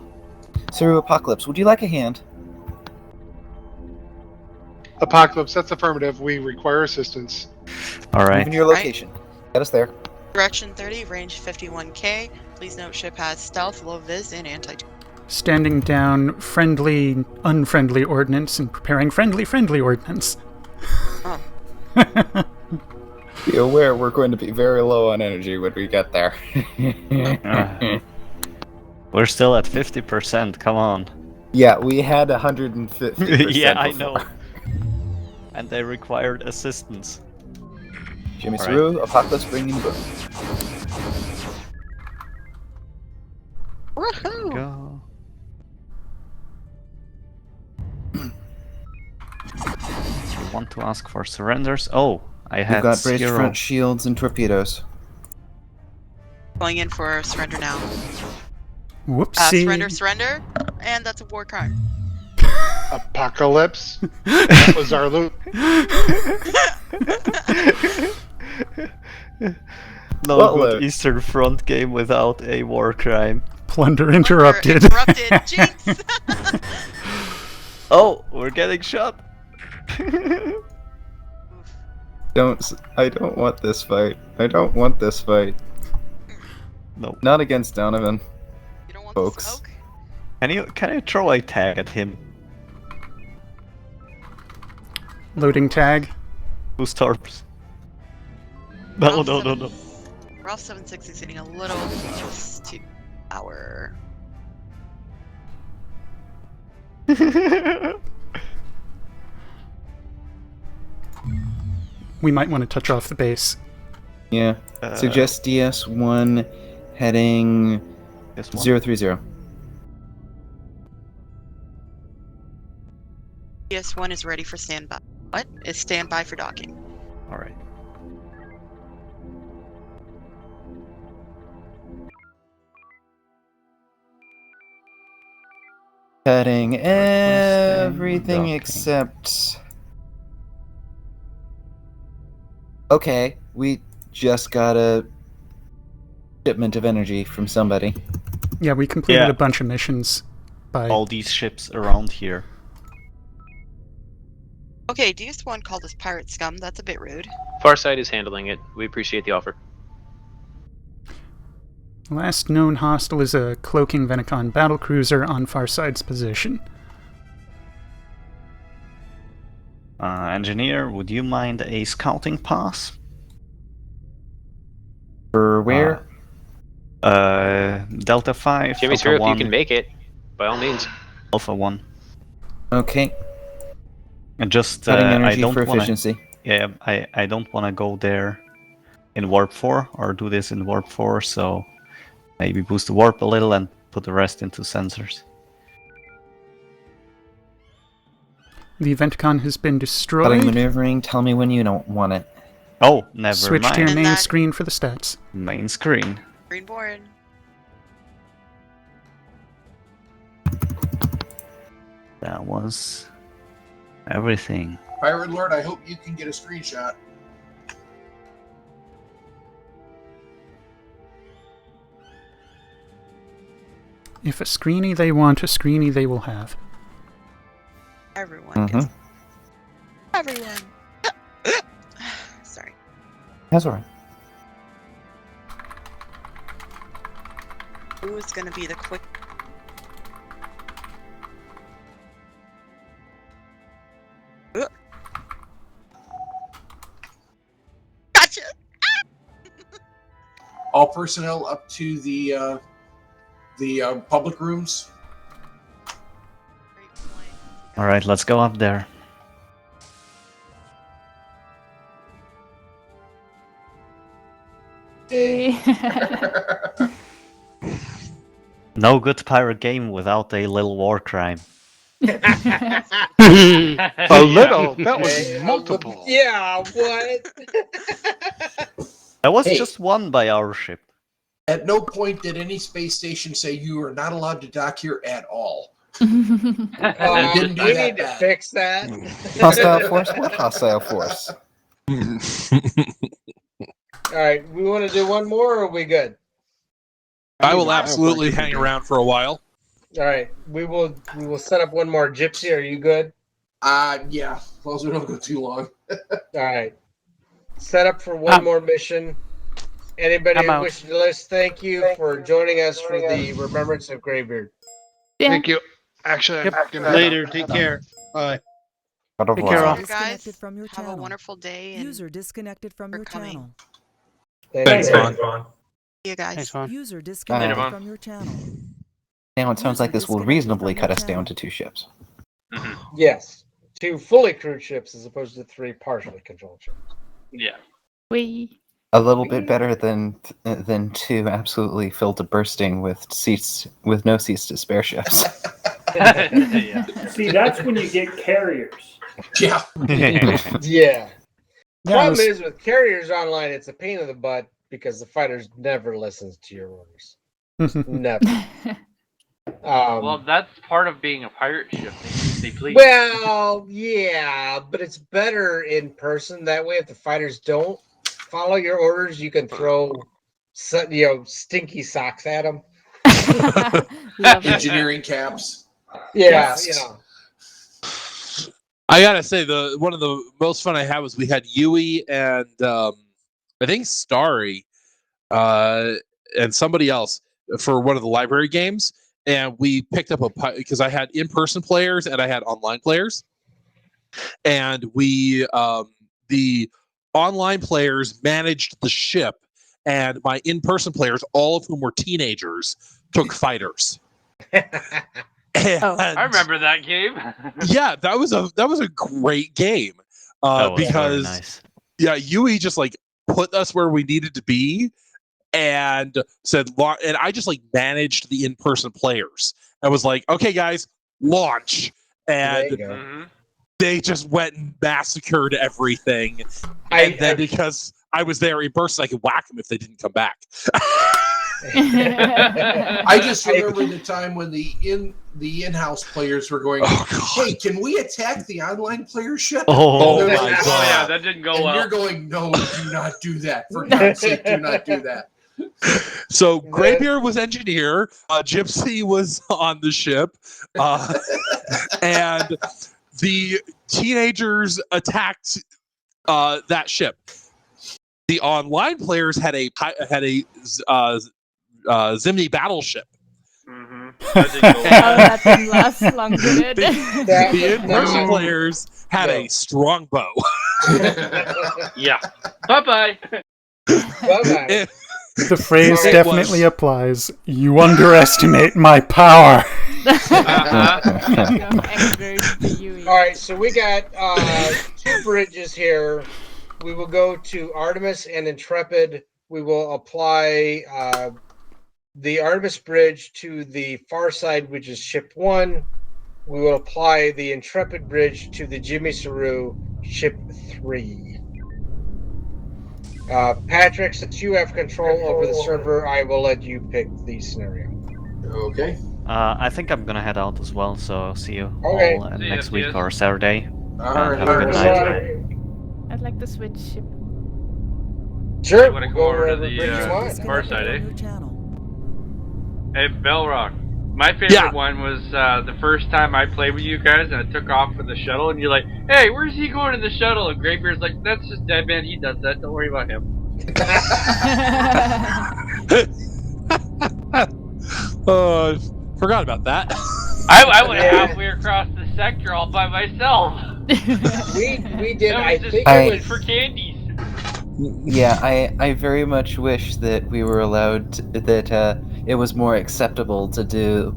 Saru Apocalypse, would you like a hand? Apocalypse, that's affirmative. We require assistance. Alright. Even your location. Get us there. Direction 30, range 51k. Please note ship has stealth, low vis, and anti. Standing down friendly, unfriendly ordnance and preparing friendly ordnance. Oh. Be aware we're going to be very low on energy when we get there. We're still at 50%, come on. Yeah, we had 150%. Yeah, I before. know. And they required assistance. Jimmy All Saru, Apocalypse bringing boom. Woohoo! Go. You want to ask for surrenders? Oh, I had We've got braced 0. front shields and torpedoes. Going in for surrender now. Whoopsie. Surrender. And that's a war crime. Apocalypse. That was our loot. No What good loot? Eastern Front game without a war crime. Plunder interrupted. Jinx! Oh, we're getting shot. I don't want this fight. I don't want this fight. No. Not against Donovan. You don't want folks. the smoke? Can you throw a tag at him? Loading tag. Who's Torps? No, no, no, no. Ralph 76 is getting a little close to our. We might want to touch off the base. Yeah. Suggest DS1 heading 030. PS1 is ready for standby. What? Is standby for docking. Alright. Heading everything docking. except... Okay, we just got a shipment of energy from somebody. Yeah, we completed Yeah. a bunch of missions by... All these ships around here. Okay, DS1 called us pirate scum. That's a bit rude. Farside is handling it. We appreciate the offer. Last known hostile is a cloaking Venicon battlecruiser on Farside's position. Engineer, would you mind a scouting pass? For where? Delta 5. Jimmy, Alpha sir, if 1, you can make it, by all means. Alpha 1. Okay. And just, Cutting I energy don't for wanna, efficiency. Yeah, I don't want to go there in Warp 4, or do this in Warp 4, so maybe boost the Warp a little and put the rest into sensors. The event con has been Cutting destroyed. maneuvering. Tell me when you don't want it. Oh, never Switch mind. to your And main that- screen for the stats. Main screen. Green board. That was everything. Pirate Lord, I hope you can get a screenshot. If a screeny they want, a screeny they will have. Everyone gets. Everyone. Sorry. That's alright. Who is going to be the quick? Gotcha. All personnel up to the public rooms. All right, let's go up there. No good pirate game without a little war crime. A little? That was multiple. Yeah, what? That was Hey. just one by our ship. At no point did any space station say you are not allowed to dock here at all. We didn't do that need to bad. fix that. Hostile force? What hostile force? All right, we want to do one more, or are we good? I will absolutely hang around for a while. All right, we will set up one more. Gypsy, are you good? Yeah, as long as we don't go too long. All right, set up for one more mission. Anybody I'm who out. wishes to list, thank you for joining us for the Remembrance of Graybeard. Thank you. Actually, I'm gonna head Later. out. Take care. Bye. Au Take care, all. Guys, Disconnected from your have a channel. wonderful day. And User disconnected from your coming. channel. Thanks, Vaughn. see you guys. Thanks, Vaughn. User disconnected Vaughn. from your channel. Now it sounds like this will Disconnected reasonably from cut your us down channel. to 2 ships. Yes, 2 fully crewed ships as opposed to 3 partially controlled ships. Yeah. We. A little bit better than 2 absolutely filled to bursting with no seats to spare ships. Yeah. See, that's when you get carriers. Yeah. Yeah. Problem this- is with carriers online, it's a pain in the butt because the fighters never listens to your orders. Never. Well, that's part of being a pirate ship. They please. Well, yeah, but it's better in person. That way, if the fighters don't follow your orders, you can throw, stinky socks at them. Love it. Engineering caps. Yeah, Yes. I gotta say, one of the most fun I had was we had Yui and I think Starry and somebody else for one of the library games, and we picked up because I had in-person players and I had online players, and we the online players managed the ship, and my in-person players, all of whom were teenagers, took fighters. I remember that game. Yeah, that was a great game That was very because nice. yeah, Yui just like put us where we needed to be and said, and I just like managed the in-person players. I was like, okay, guys, launch, There and you go. they just went and massacred everything. And then because I was there in person, I could whack them if they didn't come back. I just remember the time when the in-house players were going, "Hey, can we attack the online player ship?" Oh, They're my like, God. Oh yeah, that didn't go and well. you're going, "No, do not do that. For God's sake, do not do that." So Graybeard was engineer, Gypsy was on the ship, and the teenagers attacked that ship. The online players had a Zimni battleship. That didn't go Oh, well. that didn't last long, did it? The in-person players had a strong bow. Yeah. Bye-bye. Bye-bye. The phrase It definitely was- applies. You underestimate my power. All right, so we got 2 bridges here. We will go to Artemis and Intrepid. We will apply the Artemis bridge to the far side, which is ship 1. we will apply the Intrepid Bridge to the Jimmy Saru Ship 3. Patrick, since you have control over the server, I will let you pick the scenario. Okay. I think I'm gonna head out as well, so I'll see you Okay. all See ya, next see week ya. or Saturday. All And right. have a good night. I'd like to switch ship. Sure, You want to we'll come go over to wherever the bridge you want. far side, eh? Your channel. Hey, Bellrock. My favorite Yeah. one was the first time I played with you guys and I took off with the shuttle and you're like, hey, where's he going in the shuttle? And Graybeard's like, that's just Deadman, he does that, don't worry about him. Forgot about that. I went Yeah. halfway across the sector all by myself. We did, I I was just think looking it for was... candies. Yeah, I very much wish that we were allowed that it was more acceptable to do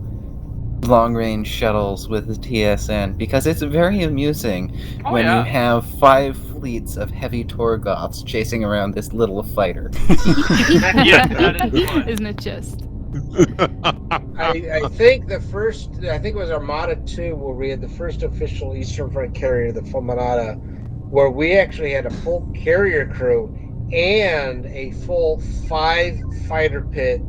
long-range shuttles with the TSN, because it's very amusing when you have 5 fleets of heavy Torgoths chasing around this little fighter. Yeah, that is fun. Isn't it just? I think I think it was Armada 2 where we had the first official Eastern Front carrier, the Fulminata, where we actually had a full carrier crew and a full 5 fighter pit.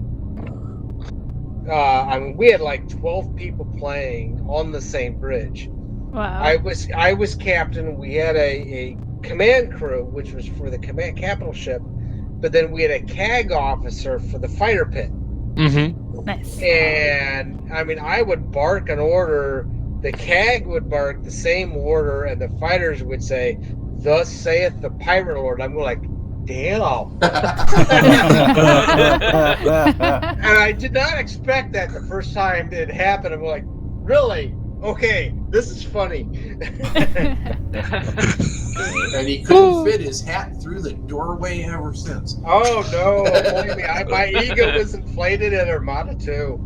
I mean, we had like 12 people playing on the same bridge. Wow. I was captain. We had a command crew, which was for the command capital ship, but then we had a CAG officer for the fighter pit. Mm-hmm. Nice. And I mean, I would bark an order, the CAG would bark the same order, and the fighters would say, "Thus saith the pirate lord." I'm like, damn. And I did not expect that the first time it happened. I'm like, really? Okay, this is funny. And he couldn't fit his hat through the doorway ever since. Oh no, believe me, my ego was inflated at Armada too.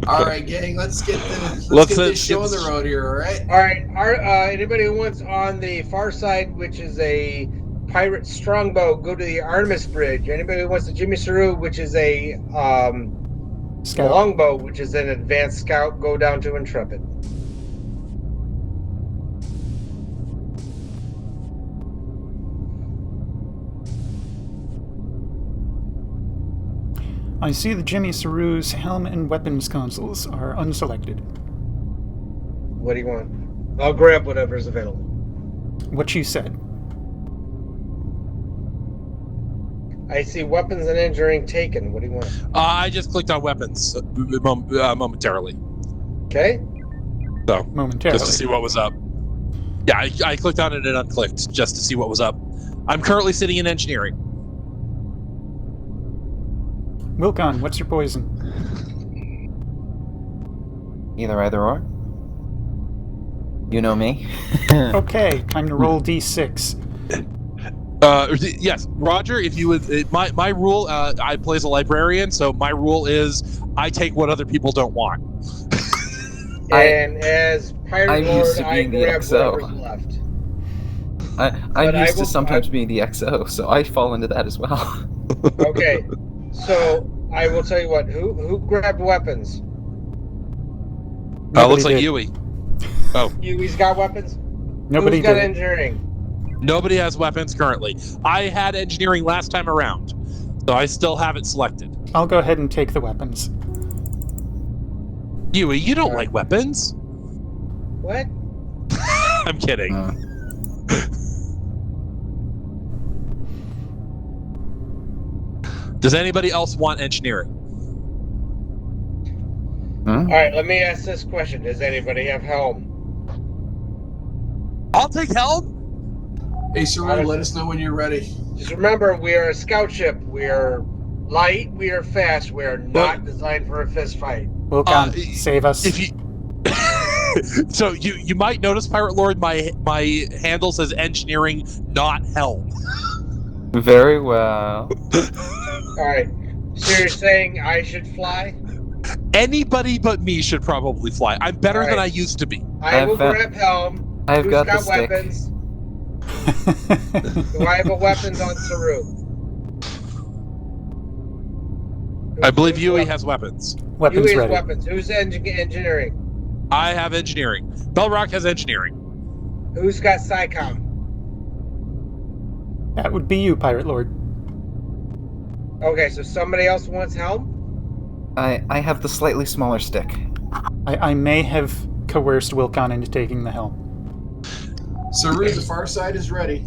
All right, gang, let's get this show on the road here. All right. All right. Anybody who wants on the far side, which is a pirate strongbow, go to the Artemis Bridge. Anybody who wants the Jimmy Saru, which is a longbow, which is an advanced scout, go down to Intrepid. I see the Jimmy Saru's helm and weapons consoles are unselected. What do you want? I'll grab whatever's available. What you said. I see weapons and engineering taken. What do you want? I just clicked on weapons momentarily. Okay. So, momentarily. Just to see what was up. Yeah, I clicked on it and unclicked just to see what was up. I'm currently sitting in engineering. Wilcon, what's your poison? Either or. You know me. Okay, time to roll d6. Yes, Roger. If you would, my rule. I play as a librarian, so my rule is I take what other people don't want. And as Pirate I'm Lord, used to I being the grab XO. whatever's left. I'm used to sometimes being the XO, so I fall into that as well. Okay, so I will tell you what. Who grabbed weapons? Looks like Yui. Oh, Yui's got weapons. Nobody Who's got did. engineering? Nobody has weapons currently. I had engineering last time around, so I still have it selected. I'll go ahead and take the weapons. Yui, you don't like weapons. What? I'm kidding. Does anybody else want engineering? All right, let me ask this question. Does anybody have helm? I'll take helm. Hey, Saru, let us know when you're ready. Just remember, we are a scout ship. We are light. We are fast. We are not designed for a fist fight. Wilcon, save us. If you so you might notice, Pirate Lord, my handle says engineering, not helm. Very well. All right. So you're saying I should fly? Anybody but me should probably fly. I'm better than I used to be. I will grab helm. I've Who's got the got stick. weapons? Do I have a weapons on Saru? I believe Yui has weapons. Weapons Yui has ready. weapons. Who's engineering? I have engineering. Belrock has engineering. Who's got SciComm? That would be you, Pirate Lord. Okay, so somebody else wants helm? I have the slightly smaller stick. I may have coerced Wilcon into taking the helm. Saru, the far side is ready.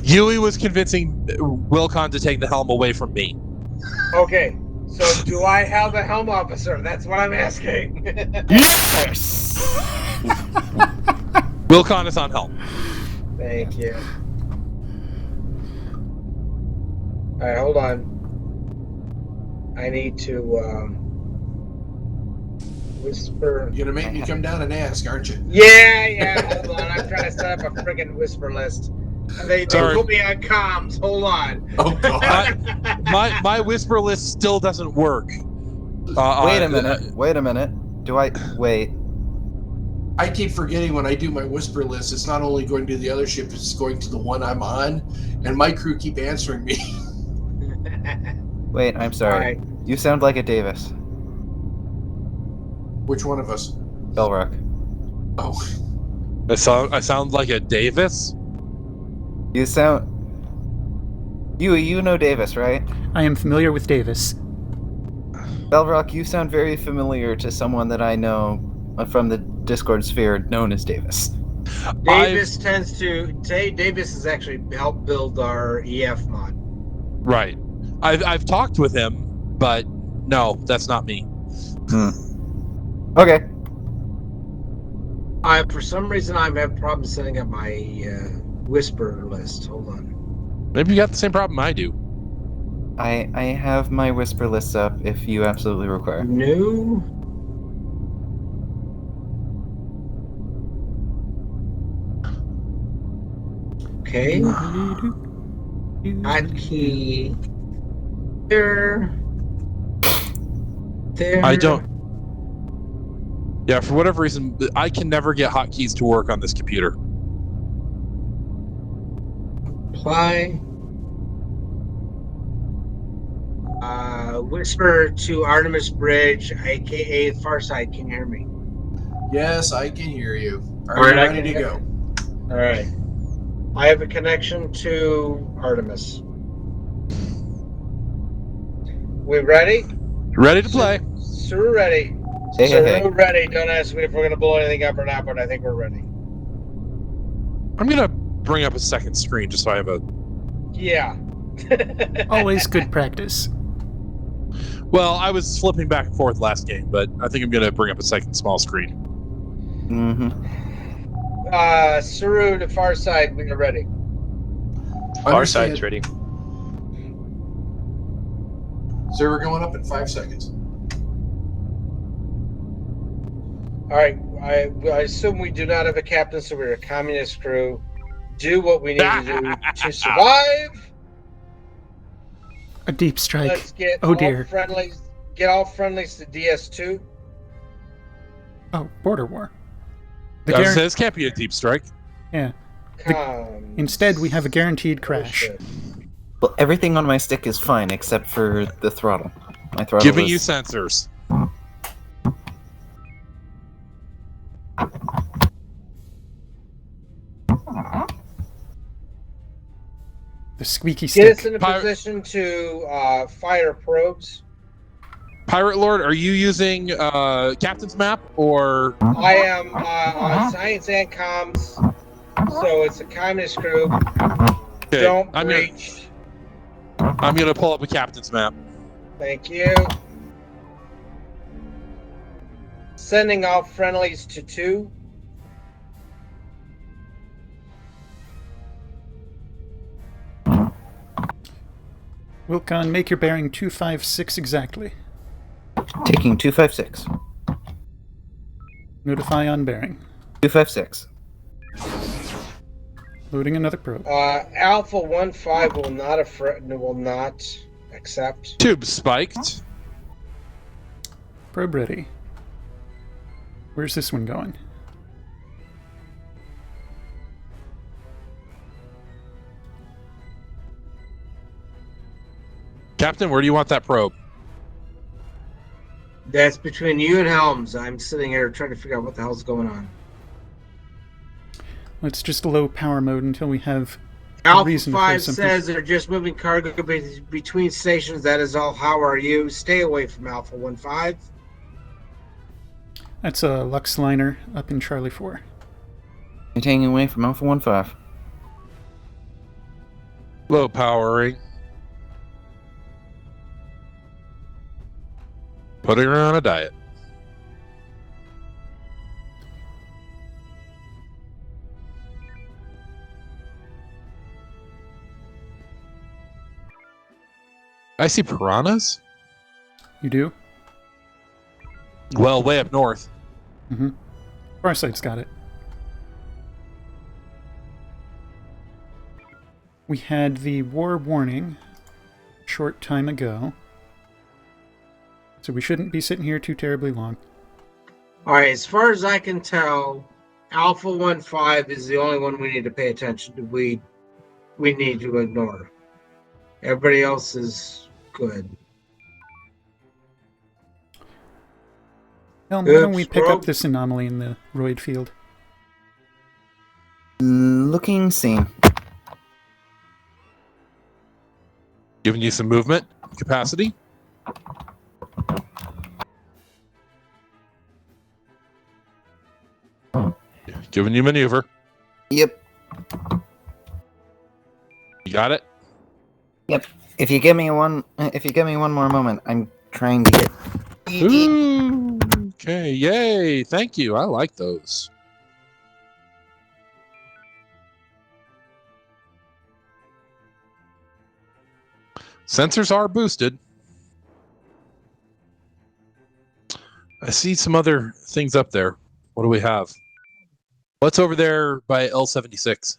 Yui was convincing Wilcon to take the helm away from me. Okay, so do I have a helm officer? That's what I'm asking. Yes! Wilcon is on helm. Thank you. All right, hold on. I need to whisper. You're gonna make me come down and ask, aren't you? Yeah. Hold on. I'm trying to set up a friggin' whisper list. They put me on comms. Hold on. Oh God. my whisper list still doesn't work. Wait a minute. Do I wait? I keep forgetting when I do my whisper list, it's not only going to the other ship, it's going to the one I'm on, and my crew keep answering me. Wait, I'm sorry. Right. You sound like a Davis. Which one of us? Belrock. Oh. I sound like a Davis? You sound... You know Davis, right? I am familiar with Davis. Belrock, you sound very familiar to someone that I know from the Discord sphere known as Davis. Davis Davis has actually helped build our EF mod. Right. I've talked with him, but no, that's not me. Okay. For some reason, I'm having problems setting up my whisper list. Hold on. Maybe you got the same problem I do. I have my whisper list up if you absolutely require. No. Okay. Hotkey. There. I don't. Yeah, for whatever reason, I can never get hotkeys to work on this computer. Apply. Whisper to Artemis Bridge, aka Farside. Can you hear me? Yes, I can hear you. Are All you right, ready to go? All right. I have a connection to Artemis. We ready? Ready to play. Sir, ready. Hey. Ready. Don't ask me if we're going to blow anything up or not, but I think we're ready. I'm going to bring up a second screen just so I have a... Yeah. Always good practice. Well, I was flipping back and forth last game, but I think I'm going to bring up a second small screen. Saru to far side, we are ready. Far side's ready. Server going up in 5 seconds. All right. I assume we do not have a captain, so we're a communist crew. Do what we need to do to survive. A deep strike. Let's get oh dear. friendlies. Get all friendlies to DS2. Oh, border war. This can't be a deep strike. Yeah. Instead, we have a guaranteed crash. Well, everything on my stick is fine except for the throttle. My throttle Giving is... you sensors. The squeaky stick. Get us in a position to fire probes. Pirate Lord, are you using Captain's Map or... I am on Science and Comms, so it's a communist crew. Okay, Don't breach. I'm going to pull up a Captain's Map. Thank you. Sending all friendlies to 2. Wilcon, make your bearing 256 exactly. Taking 256. Notify on bearing. 256. Loading another probe. Alpha 15 will not accept. Tube spiked. Probe ready. Where's this one going? Captain, where do you want that probe? That's between you and Helms. I'm sitting here trying to figure out what the hell's going on. Let's just low power mode until we have a Alpha reason to throw 5 something. says they're just moving cargo between stations. That is all. How are you? Stay away from Alpha 1-5. That's a Lux liner up in Charlie 4. Staying away from Alpha 1-5. Low powering. Putting her on a diet. I see piranhas. You do? Well, way up north. Mm-hmm. Farsight's got it. We had the war warning a short time ago. So we shouldn't be sitting here too terribly long. All right, as far as I can tell, Alpha 1-5 is the only one we need to pay attention to. We need to ignore. Everybody else is good. Why don't we pick up this anomaly in the Roid field? Looking seen. Giving you some movement capacity. Giving you maneuver. Yep. You got it? Yep. If you give me one more moment, I'm trying to get. Ooh, okay, yay! Thank you. I like those. Sensors are boosted. I see some other things up there. What do we have? What's over there by L76?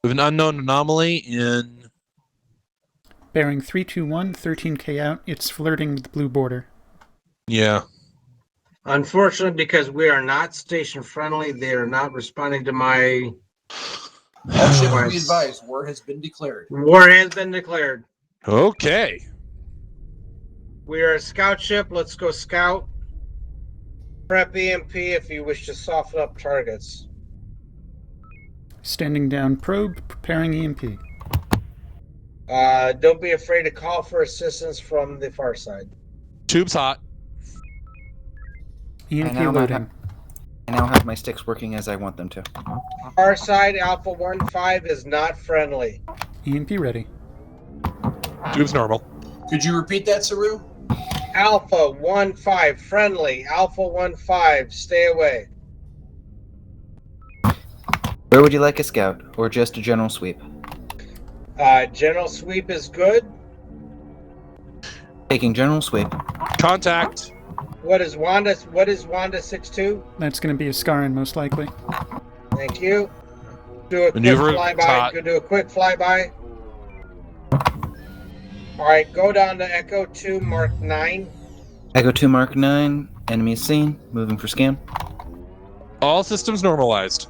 We have an unknown anomaly in... Bearing 321, 13K out. It's flirting with the blue border. Yeah. Unfortunately, because we are not station friendly, they are not responding to my... All ships be advised, war has been declared. War has been declared. Okay. We are a scout ship. Let's go scout. Prep EMP if you wish to soften up targets. Standing down probe, preparing EMP. Don't be afraid to call for assistance from the far side. Tube's hot. EMP loading. I now have my sticks working as I want them to. Far side, Alpha 1-5 is not friendly. EMP ready. Tube's normal. Could you repeat that, Saru? Alpha 1-5 friendly. Alpha 1-5 stay away. Where would you like a scout, or just a general sweep? General sweep is good. Taking general sweep. Contact. What is Wanda 6-2? That's going to be a Scarin, most likely. Thank you. Do a Maneuver quick flyby. tot. Go do a quick flyby. All right, go down to Echo 2 Mark 9. Echo 2 Mark 9. Enemy seen. Moving for scan. All systems normalized.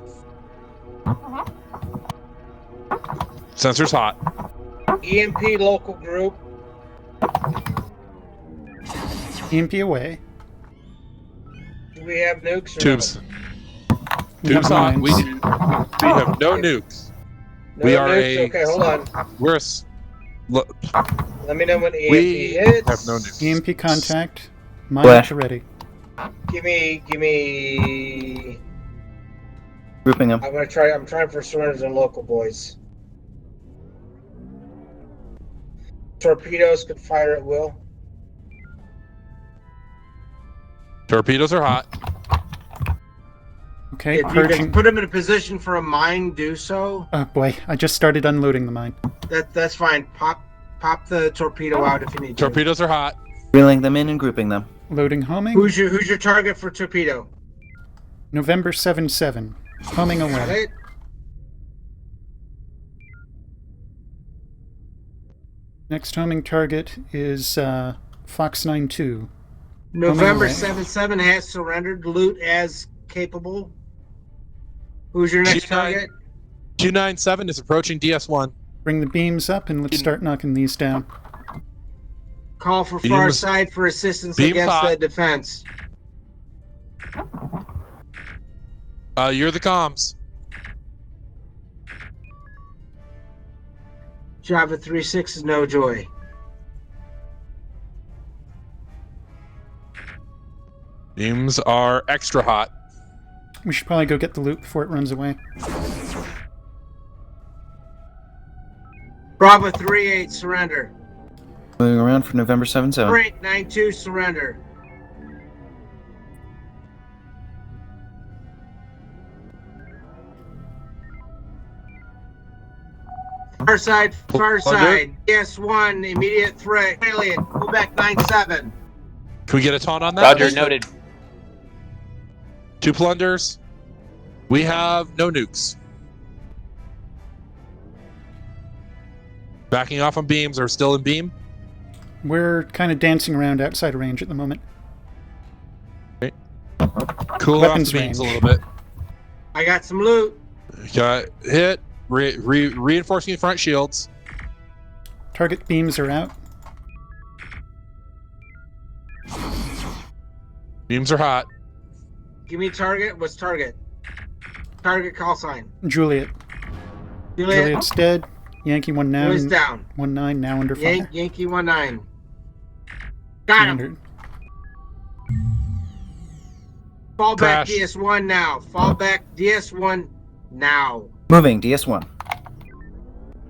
Sensors hot. EMP local group. EMP away. Do we have nukes? Or Tubes. We Tubes have hot. mines. We have no nukes. No we are nukes? Okay, hold on. We're a... Let me know when EMP We hits. have no nukes. EMP contact. Mine Flash. ready. Give me. Grouping them. I'm trying for surrenders and local boys. Torpedoes could fire at will. Torpedoes are hot. Okay, If you purging. can put them in a position for a mine, do so. Oh boy, I just started unloading the mine. That's fine. Pop the torpedo out if you need to. Torpedoes are hot. Reeling them in and grouping them. Loading homing. Who's your target for torpedo? November 7-7. Homing Got away. it. Next homing target is Fox 9-2. November away. 7-7 has surrendered. Loot as capable. Who's your next target? 297 is approaching DS1. Bring the beams up and let's start knocking these down. Call for far Beams. side for assistance Beams against hot. the defense. You're the comms. Java 3-6 is no joy. Beams are extra hot. We should probably go get the loot before it runs away. Bravo 3-8, surrender. Moving around for November 7-7. Frank 9-2, surrender. Far side. DS1, immediate threat. Alien, Quebec 9-7. Can we get a taunt on that? Roger, noted. 2 plunders. We have no nukes. Backing off on beams or still in beam? We're kind of dancing around outside of range at the moment. Okay. Cool Weapons off the beams range. a little bit. I got some loot. Got hit. Reinforcing the front shields. Target beams are out. Beams are hot. Give me target. What's target? Target call sign. Juliet. Juliet's dead. Yankee 1-9. Who is down? 1-9, now under fire. Yankee 1-9. Got him. Fall back Crash. DS1 now. Fall back DS1 now. Moving, DS1.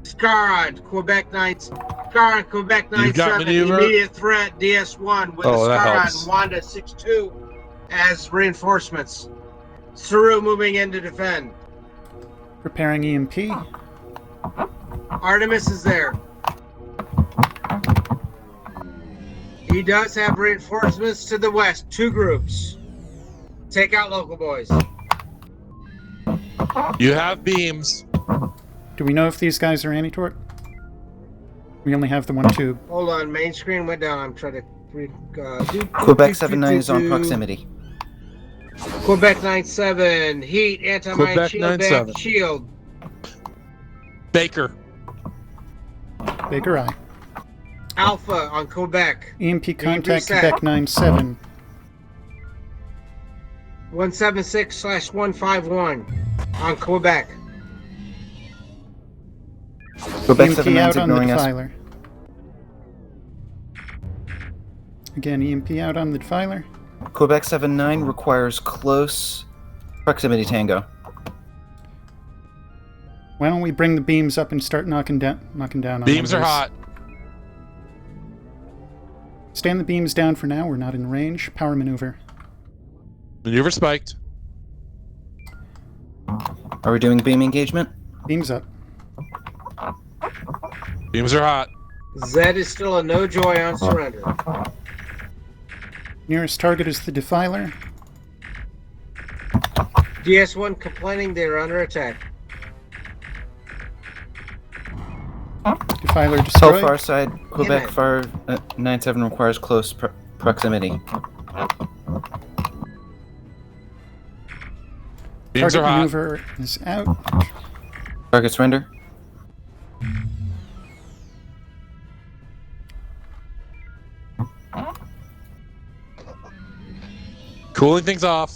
Scar on Quebec 9. Scar on Quebec 9-7. You've got maneuver. Immediate threat DS1 with Oh, a that Scar helps. on Wanda 6-2 as reinforcements. Saru moving in to defend. Preparing EMP. Artemis is there. He does have reinforcements to the west. 2 groups. Take out local boys. You have beams. Do we know if these guys are anti-torque? We only have the 1 tube. Hold on, main screen went down. I'm trying to Quebec 7-9 is on proximity. Quebec 9-7. Heat, anti-mine Quebec shield, 9-7. back shield. Baker. Baker Eye. Alpha on Quebec. EMP contact reset. Quebec 9-7. 176/151 on Quebec. Quebec EMP 7-9 out is on the ignoring us. defiler. Again, EMP out on the defiler. Quebec 7-9 requires close proximity tango. Why don't we bring the beams up and start knocking down on Beams one are of these? hot. Stand the beams down for now. We're not in range. Power maneuver. Maneuver spiked. Are we doing beam engagement? Beams up. Beams are hot. Z is still a no joy on surrender. Nearest target is the defiler. DS1 complaining they're under attack. Defiler Tell destroyed. far side, Quebec it. far 9-7 requires close proximity. Beams Target are hot. maneuver is out. Target surrender. Cooling things off.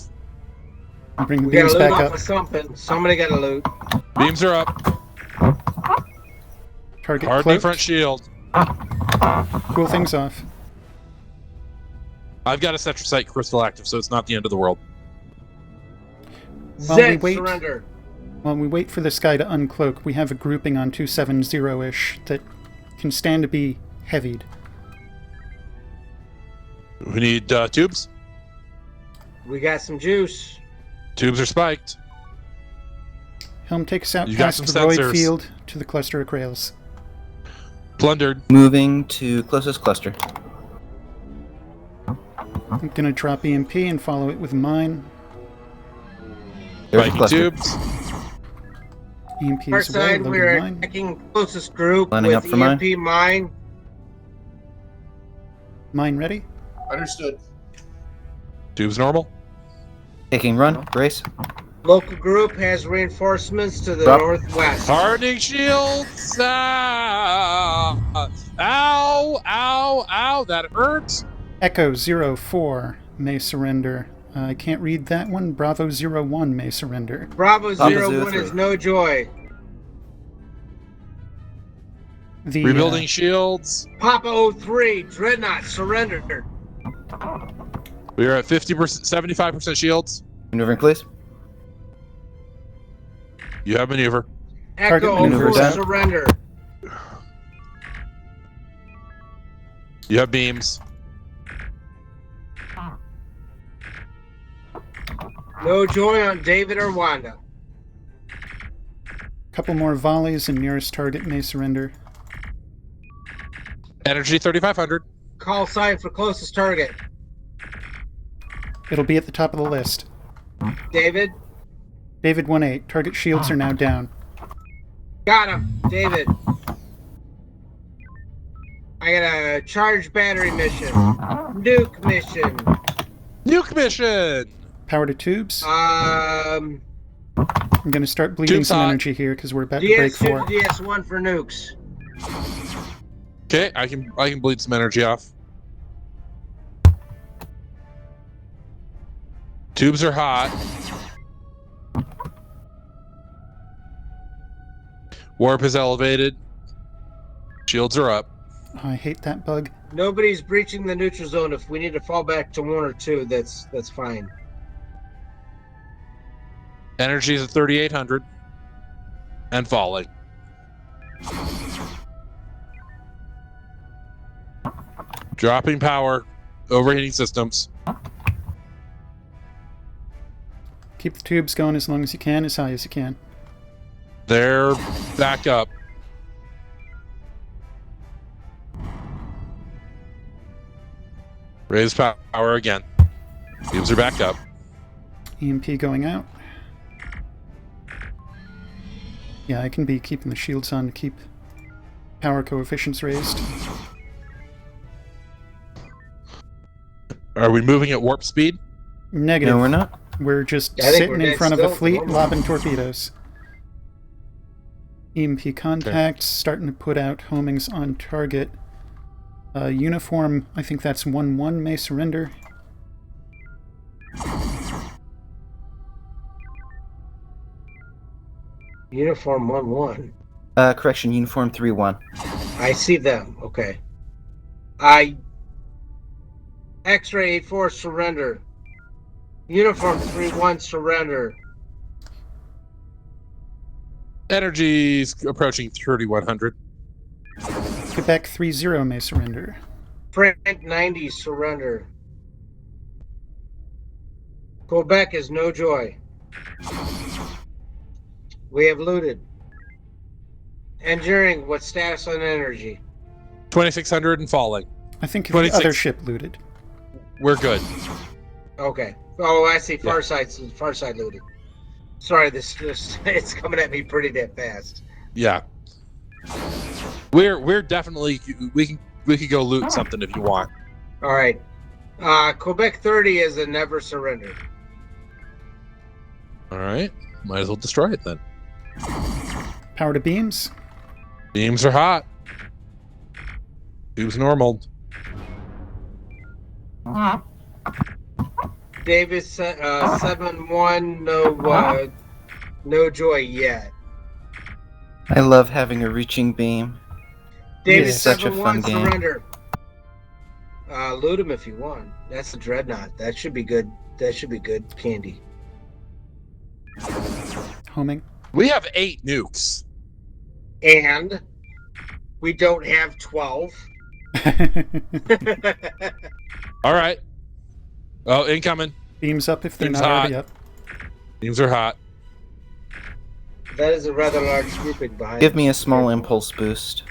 Bring the We gotta beams loot back off up. of something. Somebody gotta loot. Beams are up. Target Hardening cloaked. front shield. Cool things off. I've got a Cetrosite crystal active, so it's not the end of the world. While we Z wait, surrender. while we wait for this guy to uncloak, we have a grouping on 270-ish that can stand to be heavied. We need tubes. We got some juice. Tubes are spiked. Helm takes out You got past some the void sensors. field to the cluster of Krails. Plundered. Moving to closest cluster. I'm gonna drop EMP and follow it with mine. There's a Spiking cluster. tubes. EMP Our is away, side, loading we're mine. attacking closest group Lining with up for mine. EMP mine. Mine ready? Understood. Tubes normal. Taking run, brace. Local group has reinforcements to the Drop. northwest. Hardening shields. Ah! Ow! Ow! Ow! Ow, that hurts. Echo 04 may surrender. I can't read that one. Bravo 01 may surrender. Bravo 01 is no joy. The Rebuilding shields. Papa 03, Dreadnought, surrender. We are at 50%, 75% shields. Maneuvering, please. You have maneuver. Echo 04, surrender. You have beams. No joy on David or Wanda. Couple more volleys and nearest target may surrender. Energy 3,500. Call sign for closest target. It'll be at the top of the list. David? David 1-8. Target shields are now down. Got him, David. I got a charge battery mission. Nuke mission. Nuke mission! Power to tubes. Um, I'm going to start bleeding Tubes some hot. energy here because we're about to break DS2 4. to DS1 for nukes. Okay, I can bleed some energy off. Tubes are hot. Warp is elevated. Shields are up. I hate that bug. Nobody's breaching the neutral zone. If we need to fall back to 1 or 2, that's fine. Energy is at 3,800 and falling. Dropping power. Overheating systems. Keep the tubes going as long as you can, as high as you can. They're back up. Raise power again. Tubes are back up. EMP going out. Yeah, I can be keeping the shields on to keep power coefficients raised. Are we moving at warp speed? Negative. No, we're not. We're just I think sitting we're in dead front of a still. fleet, lobbing torpedoes. EMP contacts, starting to put out homings on target. Uniform, I think that's 1-1, may surrender. Uniform 1-1. Correction, uniform 3-1. I see them. Okay. X-ray 8-4, surrender. Uniform 3-1, surrender. Energy's approaching 3,100. Quebec 3-0 may surrender. Frank 90, surrender. Quebec is no joy. We have looted. Engineering, what status on energy? 2,600 and falling. I think the 26. other ship looted. We're good. Okay. Oh, I see. Far side looted. Sorry, this it's coming at me pretty damn fast. Yeah. We're definitely we can go loot something if you want. All right. Quebec 30 is a never surrender. All right. Might as well destroy it then. Power to beams. Beams are hot. Tubes normal. Davis 7-1, no joy yet. I love having a reaching beam. Davis It's such a fun 7-1, game. surrender. Loot him if you want. That's the dreadnought. That should be good. That should be good candy. Homing. We have 8 nukes. And we don't have 12. All right. Oh, incoming. Beams up if they're Beams not hot. already up. Beams are hot. That is a rather large grouping behind. Give me a small impulse boost.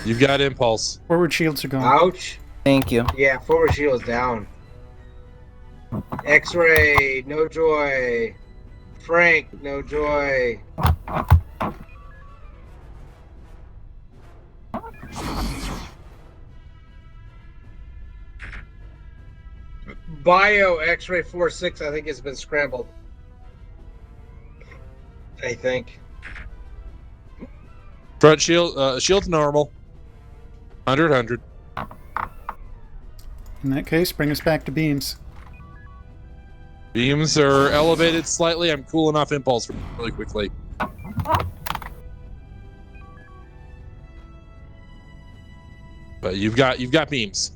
You've got impulse. Forward shields are going. Ouch. Thank you. Yeah, forward shield's down. X-ray, no joy. Frank, no joy. Bio X-ray 4-6, I think, has been scrambled. I think. Front shield, shield's normal. 100. In that case, bring us back to beams. Beams are elevated slightly. I'm cooling off impulse really quickly. But you've got beams.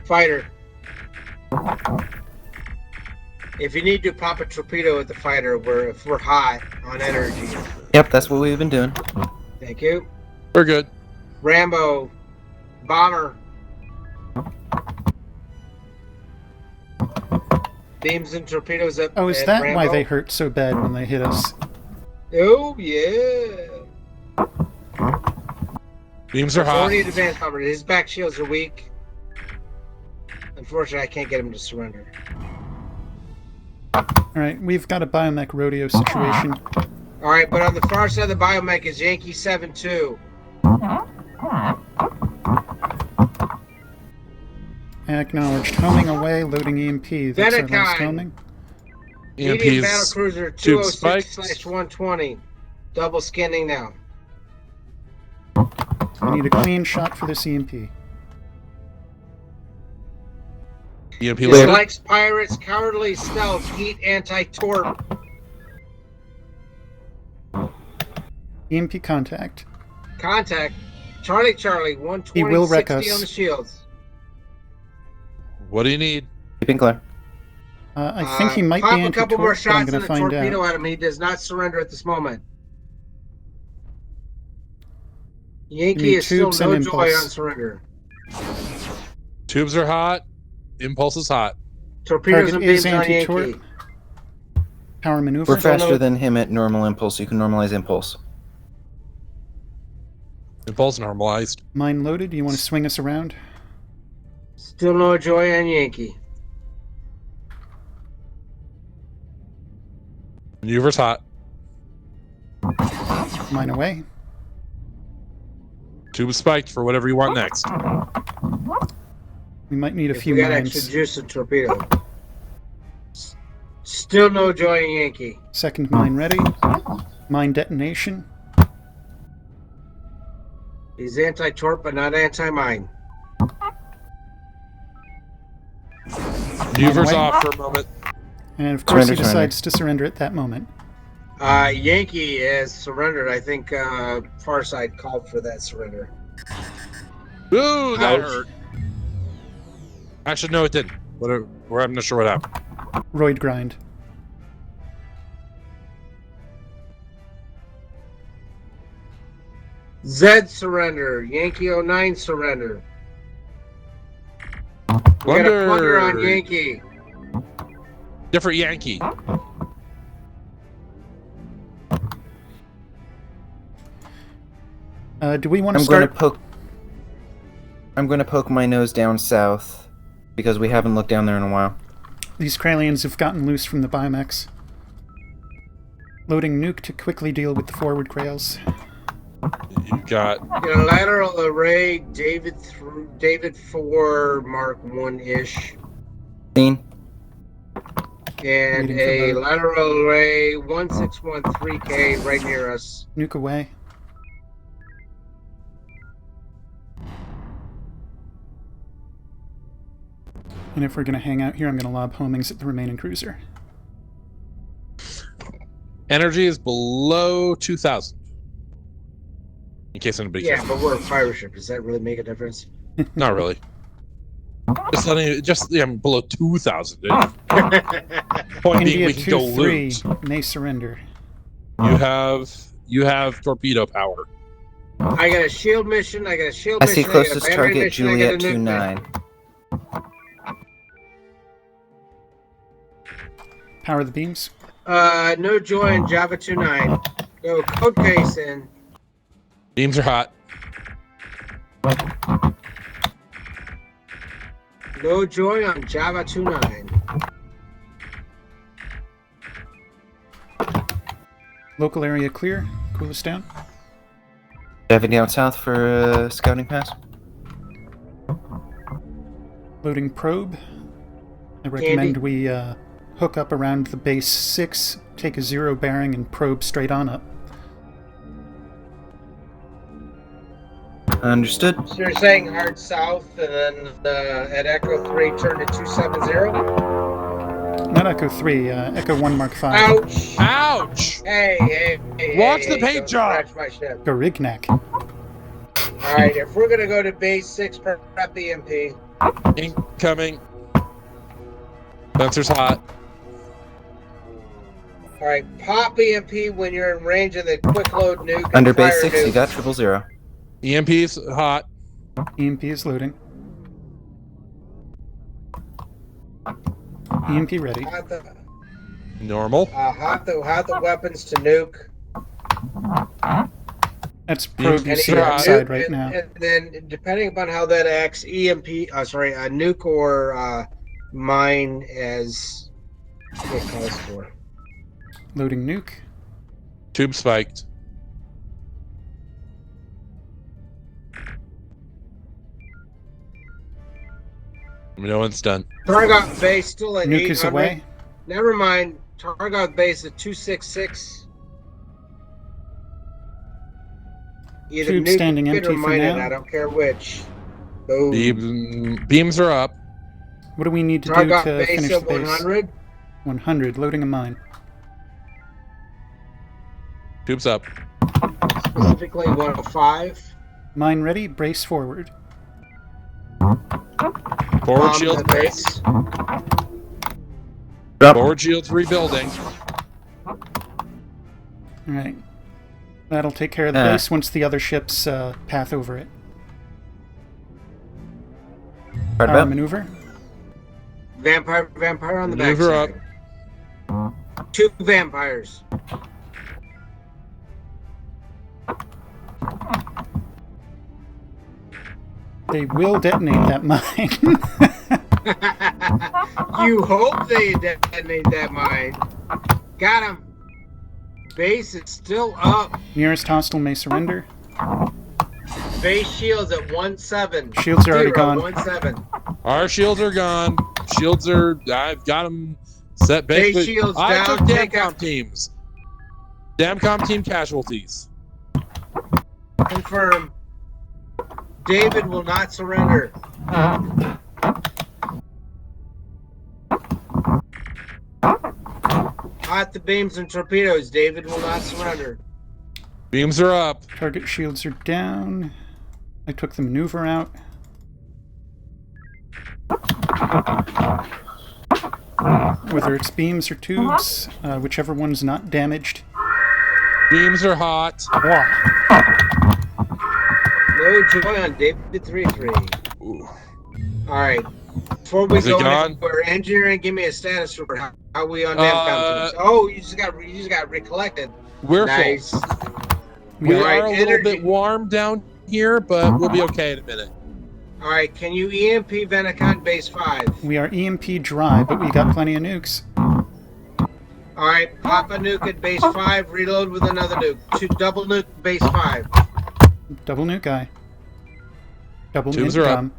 Fighter. If you need to pop a torpedo at the fighter, if we're hot on energy. Yep, that's what we've been doing. Thank you. We're good. Rambo. Bomber. Beams and torpedoes up. Oh, is at that Rambo. why they hurt so bad when they hit us? Oh, yeah. Beams are hot. Already advanced bomber. His back shields are weak. Unfortunately, I can't get him to surrender. Alright, we've got a biomech rodeo situation. Alright, but on the far side of the biomech is Yankee 7-2. Acknowledged. Homing away, loading EMP. That's our last Venekai. homing. Medium battle cruiser tube spikes. 206/120. Double scanning now. We need a clean shot for this EMP. EMP later. Dislikes pirates, cowardly stealth, heat anti-torp. EMP contact. Contact. Charlie, 120, He will wreck 60 us. on the shields. What do you need? Keeping clear. I think he might Pop be a couple more anti-torp, but I'm shots going and to a find torpedo out. at him. He does not surrender at this moment. Yankee is still tubes and no joy impulse. on surrender. Tubes are hot. Impulse is hot. Torpedoes Target and is beams on anti-torp. Yankee. Power maneuver. We're faster than him at normal impulse. You can normalize impulse. Impulse normalized. Mine loaded. Do you want to swing us around? Still no joy on Yankee. Maneuver's hot. Mine away. Tube spiked for whatever you want next. We might need a If few we got mines. extra juice and torpedo. Still no joy in Yankee. Second mine ready. Mine detonation. He's anti-torp, but not anti-mine. Maneuver's Away. off for a moment. And of course Surrender, he decides to surrender at that moment. Yankee has surrendered. I think far side called for that surrender. Ooh, that Ouch. hurt. Actually, no, it didn't. I'm not sure what happened. Roid grind. Zed surrender. Yankee 09 surrender. We got a plunder on Yankee. Different Yankee. Do we want to I'm start? going to poke my nose down south because we haven't looked down there in a while. These Kralians have gotten loose from the biomex. Loading nuke to quickly deal with the forward Krails. You got Got a lateral array, David 4 Mark 1-ish. Seen? And Waiting for a the- lateral array 1613K right near us. Nuke away. And if we're going to hang out here, I'm going to lob homings at the remaining cruiser. energy is below 2,000. In case anybody Yeah, cares. but we're a pirate ship. Does that really make a difference? Not really. Below 2,000. Point being, India we can go 2-3 lose. may surrender. You have torpedo power. I got a shield mission. I got a shield I mission. see closest I got a battery target mission, I got a Juliet nuke 2-9. Power the beams. No joy in Java 2.9. Go code case in. Beams are hot. No joy on Java 2.9. Local area clear. Cool us down. Diving down south for a scouting pass. Loading probe. I recommend we hook up around the base 6, take a 0 bearing, and probe straight on up. Understood. So you're saying hard south, and then at Echo 3 turn to 270? Not Echo 3, Echo 1 Mark 5. Ouch! Ouch! Hey, Watch the hey, paint don't job! scratch my ship. Garignac. Alright, if we're gonna go to base 6 prep EMP. Incoming. Spencer's hot. Alright, pop EMP when you're in range of the quick load nuke. Under and base fire 6, nuke. you got 000. EMP's hot. EMP is loading. EMP ready. Hot the, Normal. hot the weapons to nuke. That's probe you And see either outside nuke, right now. And then, depending upon how that acts, EMP, a nuke or mine as it calls for. Loading nuke. Tube spiked. No one's done. Targoth base still at Nuke 800. is away. Never mind. Targoth base at 266. Either Tube nuke standing it empty or for mine it. now. I don't care which. Boom. Beams are up. What do we need to do Targoth to base finish at the base? 100. 100, loading a mine. Tube's up. Specifically 105. Mine ready, brace forward. Forward Bomb shields the brace. Up. Forward shields rebuilding. Alright. That'll take care of the base once the other ships path over it. Right Power about. maneuver. Vampire on the back Maneuver side. 2 vampires. They will detonate that mine. You hope they detonate that mine. Got him. Base is still up. Nearest hostile may surrender. Base shields at 17. Shields are already gone. 17. Our shields are gone. Shields are. I've got them set. Base Basically, shields I down, took take Damcom teams. Damcom team casualties. Confirm. David will not surrender. Hot the beams and torpedoes. David will not surrender. Beams are up. Target shields are down. I took the maneuver out. Whether it's beams or tubes, whichever one's not damaged. Beams are hot. No joy on David 3-3. Alright. Before we Is it go gone? anywhere, engineering, give me a status report. How are we on Damcom teams? Oh, you just got recollected. We're nice. full. We Alright, are a little bit warm down here, but we'll be okay in a minute. Alright, can you EMP Venacon base 5? We are EMP dry, but we got plenty of nukes. Alright, pop a nuke at base 5, reload with another nuke. Double nuke base 5. Double nuke guy. Double Tubes nuke are up. dumb.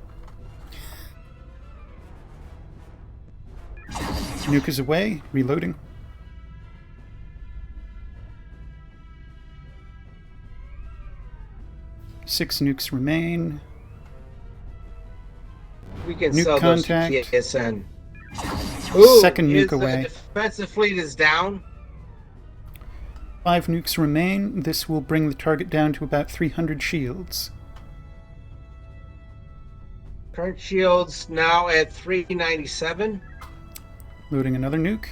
Nuke is away, reloading. Six nukes remain. We can Nuke sell contact. those to TSN. Ooh, Second nuke the away. defensive fleet is down. 5 nukes remain. This will bring the target down to about 300 shields. Current shields now at 397. Loading another nuke.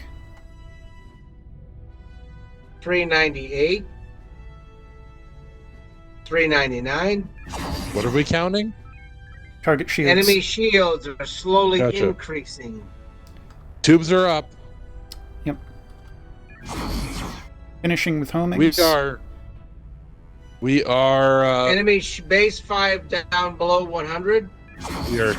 398. 399. What are we counting? Target shields. Enemy shields are slowly Gotcha. increasing. Tubes are up. Yep. Finishing with homings. We are. Enemy base 5 down below 100. We are.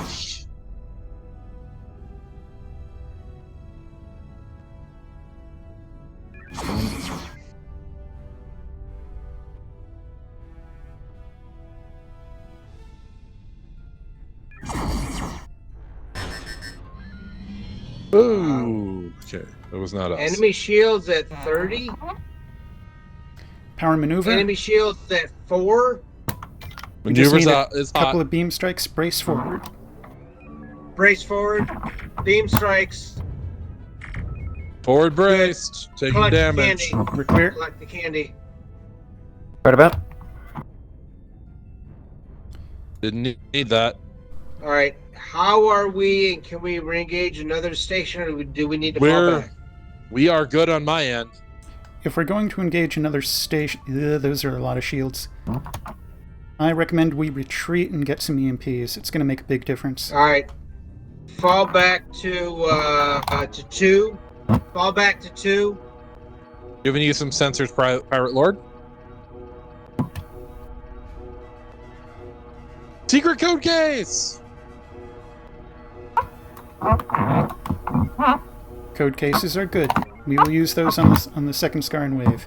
Ooh. Okay, that was not us. Enemy shields at 30. Power maneuver. Enemy shields at 4. We just Maneuvers need a is couple hot. of beam strikes. Brace forward. Brace forward. Beam strikes. Forward braced. Taking Collect the damage. candy. We're clear. Collect the candy. Right about. Didn't need that. All right. How are we, and can we re-engage another station, or do we need to fall back? We are good on my end. If we're going to engage another station... those are a lot of shields. I recommend we retreat and get some EMPs. It's going to make a big difference. All right. Fall back to 2. Fall back to 2. Giving you some sensors, Pirate Lord. Secret code case! Code cases are good. We will use those on the second Scarn wave.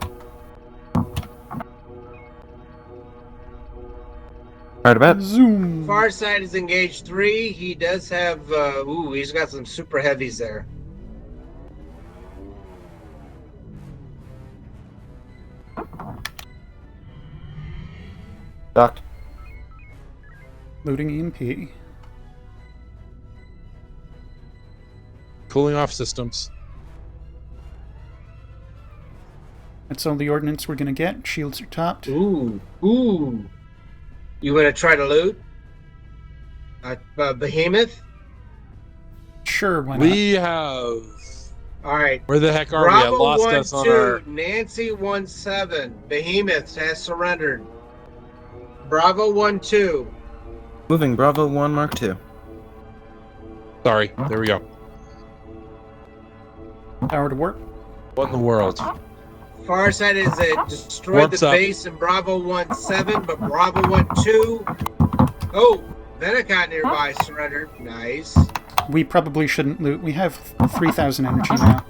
Right about. Zoom. Far side is engaged 3. He does have. He's got some super heavies there. Docked. Loading EMP. Cooling off systems. That's all the ordnance we're going to get. Shields are topped. Ooh. You want to try to loot? Behemoth? Sure, why not? We have... All right. Where the heck are we? I lost us on our... Nancy 1-7. Behemoth has surrendered. Bravo 1-2. Moving Bravo 1 Mark 2. Sorry, there we go. Power to work. What in the world? Far side is destroyed Warps the up. base in Bravo 1-7, but Bravo 1-2. Oh, Venecon nearby surrendered. Nice. We probably shouldn't loot. We have 3,000 energy now.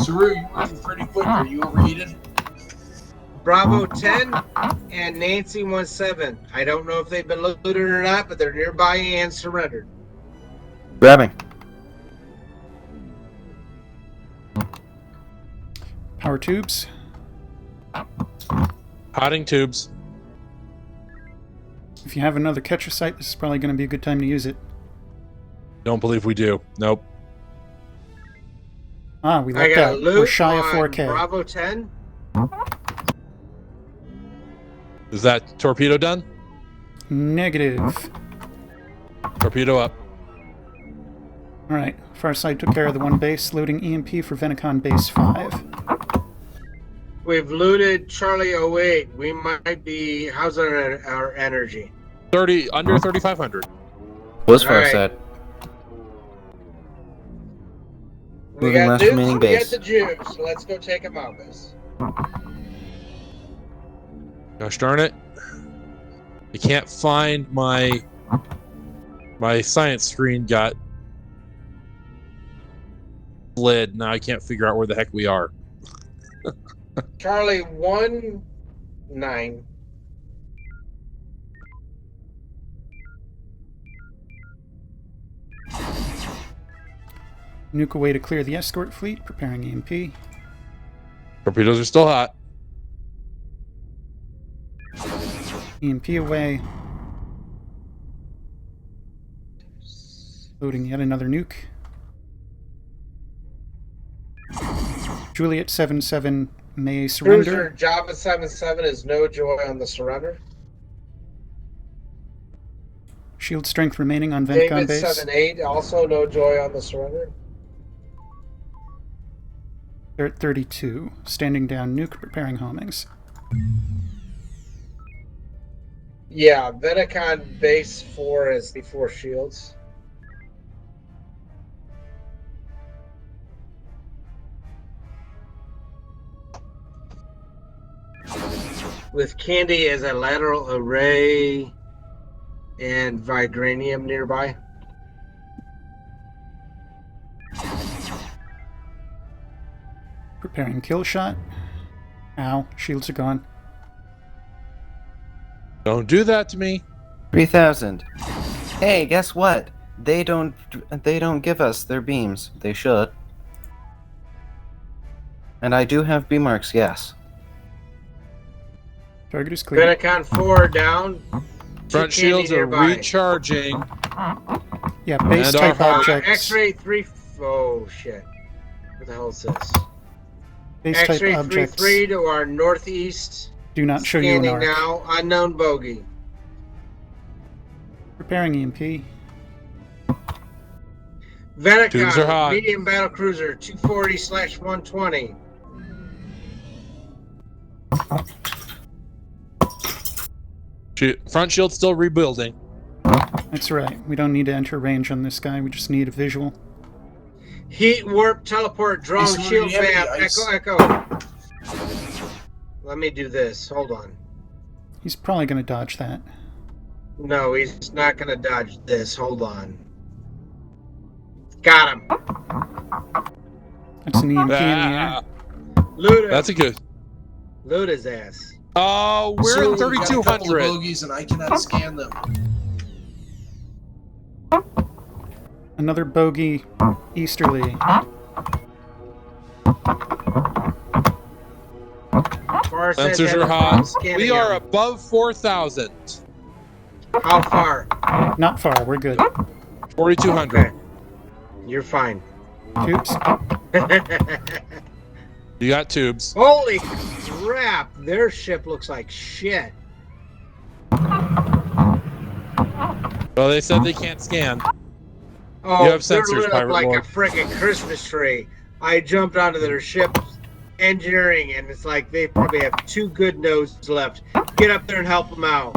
Saru, you moving pretty quick. Are you overheated? Bravo 10 and Nancy 1-7. I don't know if they've been looted or not, but they're nearby and surrendered. Grabbing. Power tubes. Hotting tubes. If you have another catcher site, this is probably going to be a good time to use it. Don't believe we do. Nope. Ah, we I lucked got out. loot We're shy of on 4K. Bravo 10. Is that torpedo done? Negative. Torpedo up. Alright, Farside took care of the one base, loading EMP for Venecon base 5. We've looted Charlie 08. We might be... How's our energy? Under 3,500. Was All right. Farside. We Moving got last nukes, remaining we got base. the Jews, so let's go take them out, guys. Gosh darn it. I can't find my science screen got slid. Now I can't figure out where the heck we are. Charlie 1-9. Nuke away to clear the escort fleet, preparing EMP. Torpedoes are still hot. EMP away. Loading yet another nuke. Juliet 7-7 may surrender. Cruiser Java 7-7 is no joy on the surrender. Shield strength remaining on Vencon David base. 7-8 also no joy on the surrender. They're at 32. Standing down nuke, preparing homings. Yeah, Venecon base 4 is the 4 shields. With Candy as a lateral array and Vibranium nearby. Preparing kill shot. Ow, shields are gone. Don't do that to me. 3,000. Hey, guess what? They don't give us their beams. They should. And I do have B marks, yes. Target is clear. Venecon 4 down. Front shields are recharging. Yeah, base And type our objects. X-ray 3. Oh shit! What the hell is this? Base type X-ray objects 3-3 to our northeast. do not show you an Scanning arc. now. Unknown bogey. Preparing EMP. Tubes are hot. Venicon, medium battle cruiser, 240/120. Front shield still rebuilding. That's right. We don't need to enter range on this guy. We just need a visual. Heat, warp, teleport, drone, He's shield already fab, heavy ice. echo. Let me do this. Hold on. He's probably going to dodge that. No, he's not going to dodge this. Hold on. Got him. That's an EMP in the air. Loot him. That's a good. Loot his ass. Oh, we're So at we've got a couple of 3,200. bogeys, and I cannot scan them. Another bogey easterly. Sensors are hot. We are above 4,000. How far? Not far. We're good. 4,200. You're fine. Tubes. You got tubes. Holy crap! Their ship looks like shit. Well, they said they can't scan. Oh, You have they're sensors, lit up Pirate like Lord. a freaking Christmas tree. I jumped onto their ship engineering, and it's like they probably have 2 good nodes left. Get up there and help them out.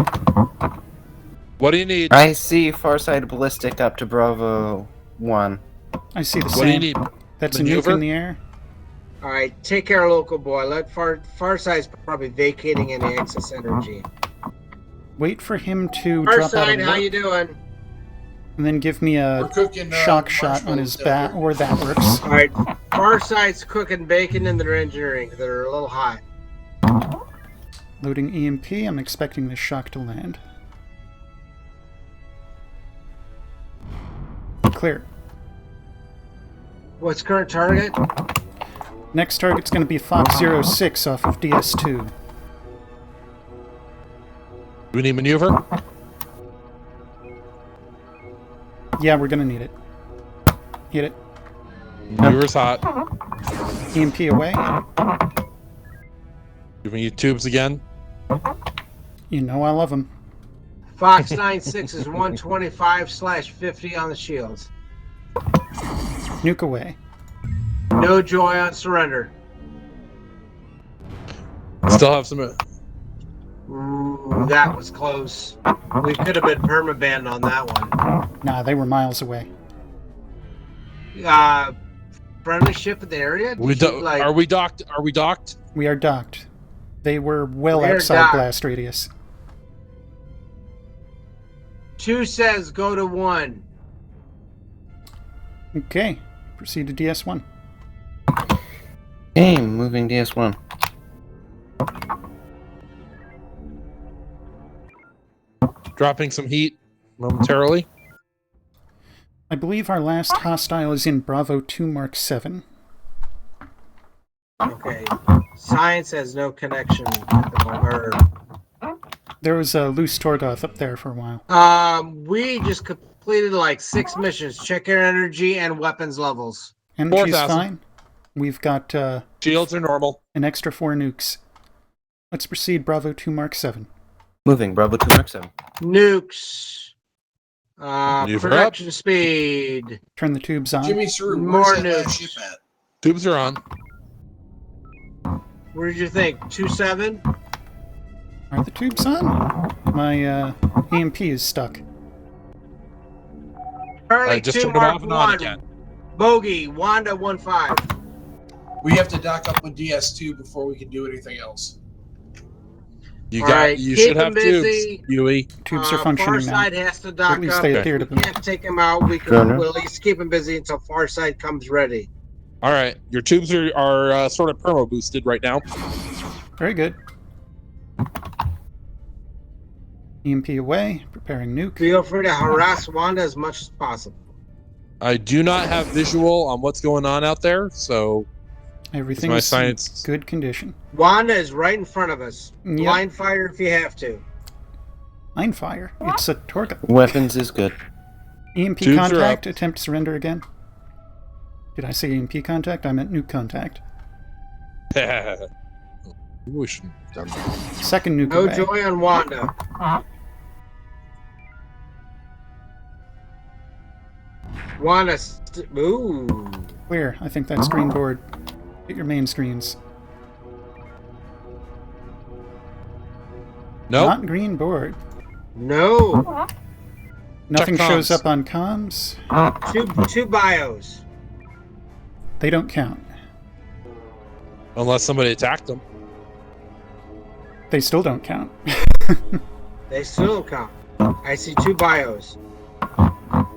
What do you need? I see Farside Ballistic up to Bravo 1. I see the What same. do you need? That's Maneuver? a nuke in the air. All right, take care, local boy. Let Farside's probably vacating any excess energy. Wait for him to drop out Farside, of how warp, you doing? and then give me a We're cooking shock shot on his bat, or that works. All right, Farside's cooking bacon in their engineering. They're a little hot. Loading EMP. I'm expecting this shock to land. Clear. What's current target? Next target's going to be Fox 06 off of DS2. Do we need maneuver? Yeah, we're going to need it. Hit it. Maneuver's hot. EMP away. Giving you tubes again. You know I love them. Fox 96 is 125/50 on the shields. Nuke away. No joy on surrender. Still have some. Ooh, that was close. We could have been permabanned on that one. Nah, they were miles away. Friendly ship in the area? Are we docked? Are we docked? We are docked. They were well We're outside docked. blast radius. 2 says go to 1. Okay, proceed to DS1. Okay, moving DS1. Dropping some heat momentarily. I believe our last hostile is in Bravo 2 Mark 7. Okay. Science has no connection at the moment. There was a loose Torgoth up there for a while. We just completed like 6 missions. Check air energy and weapons levels. Energy's 4,000. fine. We've got Shields are normal. an extra 4 nukes. Let's proceed Bravo 2 Mark 7. Moving, Bravo 2 Mark 7. Nukes. Maneuver Production speed. Turn the tubes on. Jimmy, sir, More where's that last nukes. ship at? Tubes are on. What did you think? 2-7? Are the tubes on? My EMP is stuck. Charlie I just 2 turned it Mark off and on 1. again. Bogey, Wanda 1-5. We have to dock up with DS2 before we can do anything else. You All got. right, You keep should have them busy. tubes, Huey. Tubes are functioning now. Farside has to dock At least up. they If appear to we be. can't take him out, we'll at least keep him busy until Farside comes ready. All right, your tubes are sort of perma boosted right now. Very good. EMP away. Preparing nuke. Feel free to harass Wanda as much as possible. I do not have visual on what's going on out there, so Everything my is in science. good condition. Wanda is right in front of us. Yep. Blind fire if you have to. Line fire. It's a Torga. Weapons is good. EMP Tubes are contact. up. Attempt surrender again. Did I say EMP contact? I meant nuke contact. We shouldn't have done that. Second nuke No away. joy on Wanda. Wanda. Ooh. Clear. I think that's green board. Hit your main screens. Nope. Not green board. No. Nothing Check shows comms. up on comms. Two bios. They don't count. Unless somebody attacked them. They still don't count. They still count. I see two bios.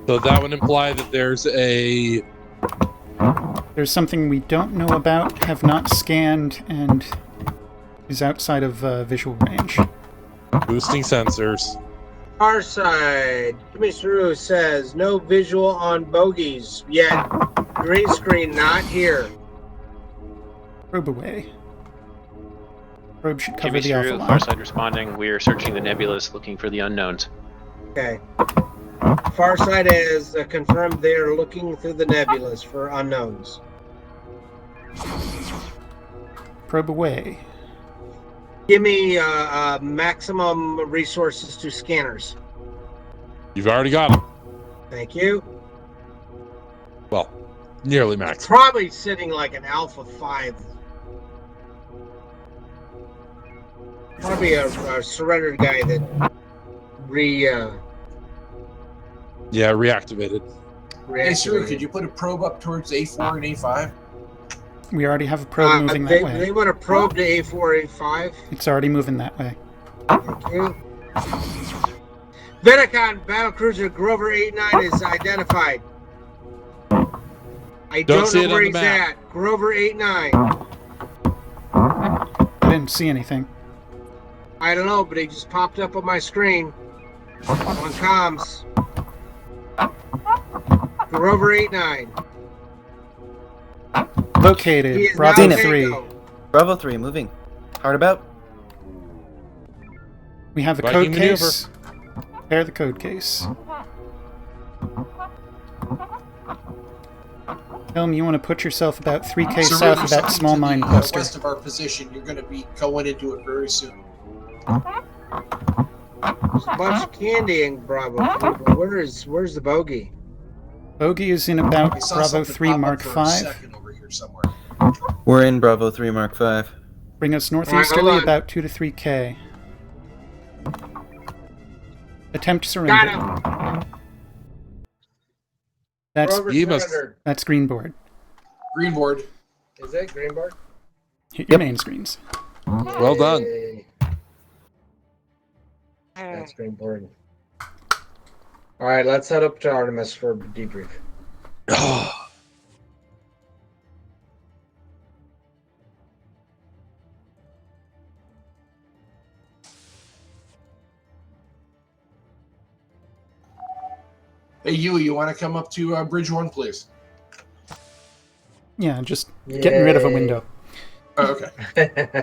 So that would imply that there's a... There's something we don't know about, have not scanned, and is outside of visual range. boosting sensors. Our side. Commissioner says no visual on bogeys yet. Green screen not here. Probe away. Probe should cover Jimmy the alpha Suru, line. Farside responding. We are searching the nebulas looking for the unknowns. Okay. Far side is confirmed they are looking through the nebulas for unknowns. Probe away. Give me maximum resources to scanners. You've already got them. Thank you. Well, nearly max. Probably sitting like an Alpha 5. Probably a surrendered guy that Yeah, reactivated. Hey, sir, could you put a probe up towards A4 and A5? We already have a probe moving that way. They want to probe to A4, A5. It's already moving that way. Thank you. Vinicon battlecruiser Grover 89 is identified. I Don't don't see know it where on the he's map. at. Grover 89. I didn't see anything. I don't know, but he just popped up on my screen. On comms. Grover 89. He Located. is Bravo now 3. Tango. Bravo 3, moving. Hard about. We have the Viking code maneuver. case. Bear the code case. Tell me you want to put yourself about 3K Sir, south there's of that something small to mine the cluster. west of our position. You're going to be going into it very soon. There's a bunch of candy in Bravo 3, but where's the bogey? Bogey is in I about saw Bravo something 3 pop up Mark for a 5. second over here somewhere. We're in Bravo 3 Mark 5. Bring us hold northeasterly on. about 2 to 3K. Attempt Got surrender. him! That's Grover He must- surrendered. that's green board. Green board. Is it green board? Hit your main screens. Well done. Yay. That's green board. Alright, let's head up to Artemis for a debrief. Hey, you want to come up to Bridge 1, please? Yeah, just getting rid of a Yay. window. Oh, okay.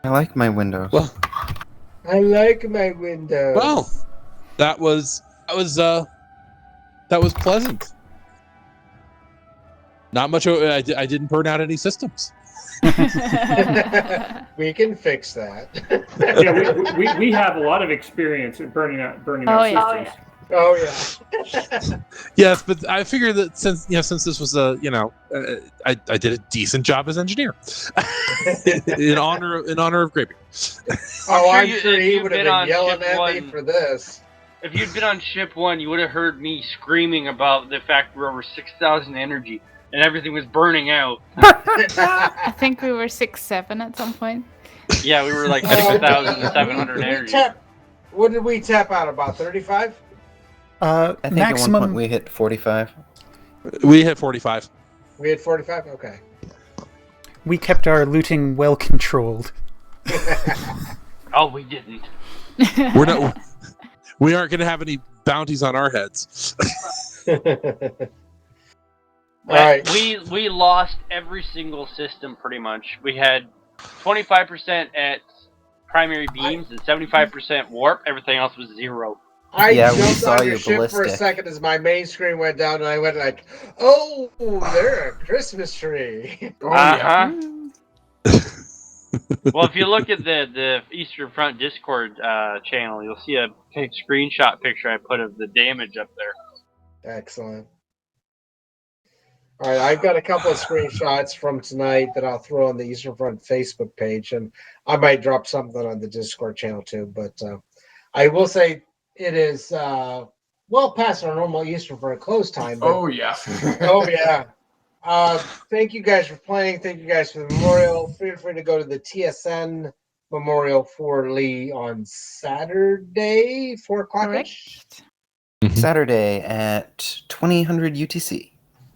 I like my windows. Well, I like my windows. well, that was pleasant. Not much. I didn't burn out any systems. We can fix that. Yeah, we have a lot of experience at burning out Oh, yeah. systems. Oh yeah. Yes, but I figured that since this was I did a decent job as engineer in honor of Graybeard. I'm if sure he you'd would have been been on yelling ship at me one- for this. If you'd been on ship 1, you would have heard me screaming about the fact we were over 6,000 energy and everything was burning out. I think we were 6-7 at some point. Yeah, we were like Oh, 6,700 we energy. what did we tap out? About 35? I think at one Maximum. point we hit 45. We hit 45. We had 45? Okay. We kept our looting well controlled. Oh, we didn't. We're not. We aren't going to have any bounties on our heads. Alright. We lost every single system pretty much. We had 25% at primary beams and 75% warp. Everything else was 0. I Yeah, we jumped saw on your you ship for a ballistic. second as my main screen went down, and I went like, "Oh, they're a Christmas tree." Oh Uh-huh. Well, if you look at the Eastern Front Discord channel, you'll see a screenshot picture I put of the damage up there. Excellent. All right, I've got a couple of screenshots from tonight that I'll throw on the Eastern Front Facebook page, and I might drop something on the Discord channel too. But I will say it is well past our normal Eastern Front close time. But, Oh yeah. oh yeah. Thank you guys for playing. Thank you guys for the memorial. Feel free to go to the TSN memorial for Lee on Saturday, 4 o'clock. Correct. Saturday at 2000 UTC.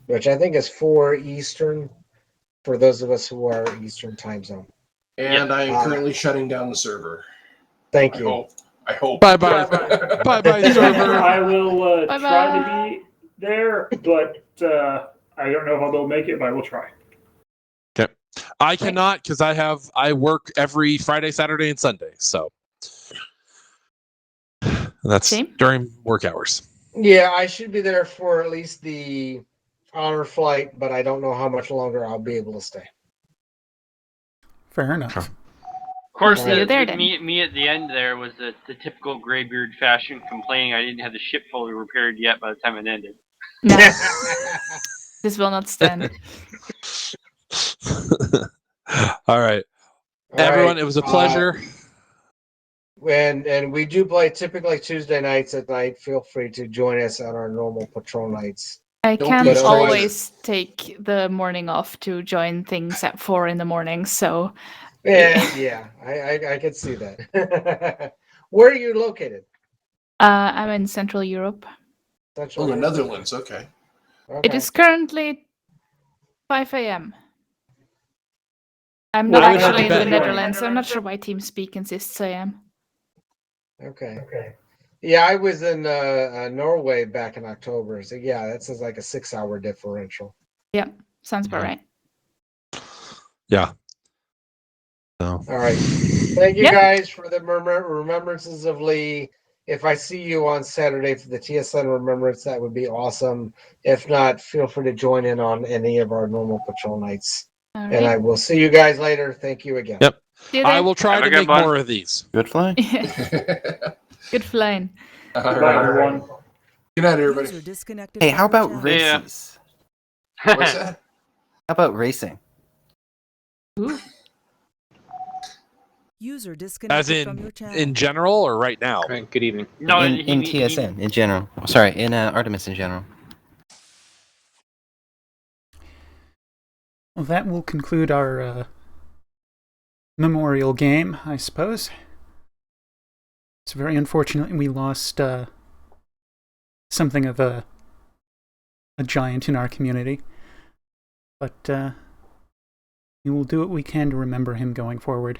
Which I think is 4 Eastern for those of us who are Eastern time zone. And I am currently shutting down the server. Thank you. I hope. Bye-bye. Bye-bye, server. I will Bye-bye. try to be there, but I don't know if I'll be able to make it, but I will try. Okay. I cannot because I work every Friday, Saturday, and Sunday. So that's during work hours. Yeah, I should be there for at least the honor flight, but I don't know how much longer I'll be able to stay. Fair enough. Of course, See you there, then. me at the end there was the typical Graybeard fashion, complaining I didn't have the ship fully repaired yet by the time it ended. No. This will not stand. All right. Everyone, it was a pleasure. And we do play typically Tuesday nights at night. Feel free to join us on our normal patrol nights. I Don't can't be afraid. always take the morning off to join things at 4 in the morning, so Yeah, I could see that. Where are you located? I'm in Central Europe. Central Oh, the Europe? Netherlands. Okay. It is currently 5 a.m. I'm Well, not I would have actually to in the bet- Netherlands. I'm not sure why TeamSpeak insists I am. Okay. Yeah, I was in Norway back in October. So yeah, that sounds like a 6-hour differential. Yeah, sounds about right. Yeah. So. All right. Thank you Yep. guys for the remembrances of Lee. If I see you on Saturday for the TSN remembrance, that would be awesome. If not, feel free to join in on any of our normal patrol nights. All And right. I will see you guys later. Thank you again. Yep. See you I then. will try Have to a good make one. more of these. Good flying. Good flying. All Bye, right. everyone. Good night, everybody. User disconnected Hey, from how your about channel. races? What's that? How about racing? Ooh. User As disconnected from your channel. in general or right now? Good evening. No, in TSN in general. Sorry, in Artemis in general. Well, that will conclude our memorial game, I suppose. It's very unfortunate we lost something of a giant in our community. But we will do what we can to remember him going forward.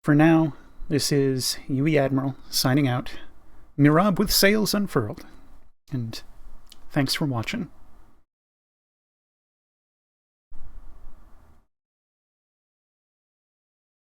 For now, this is Yui Admiral signing out. Mirab with sails unfurled. And thanks for watching.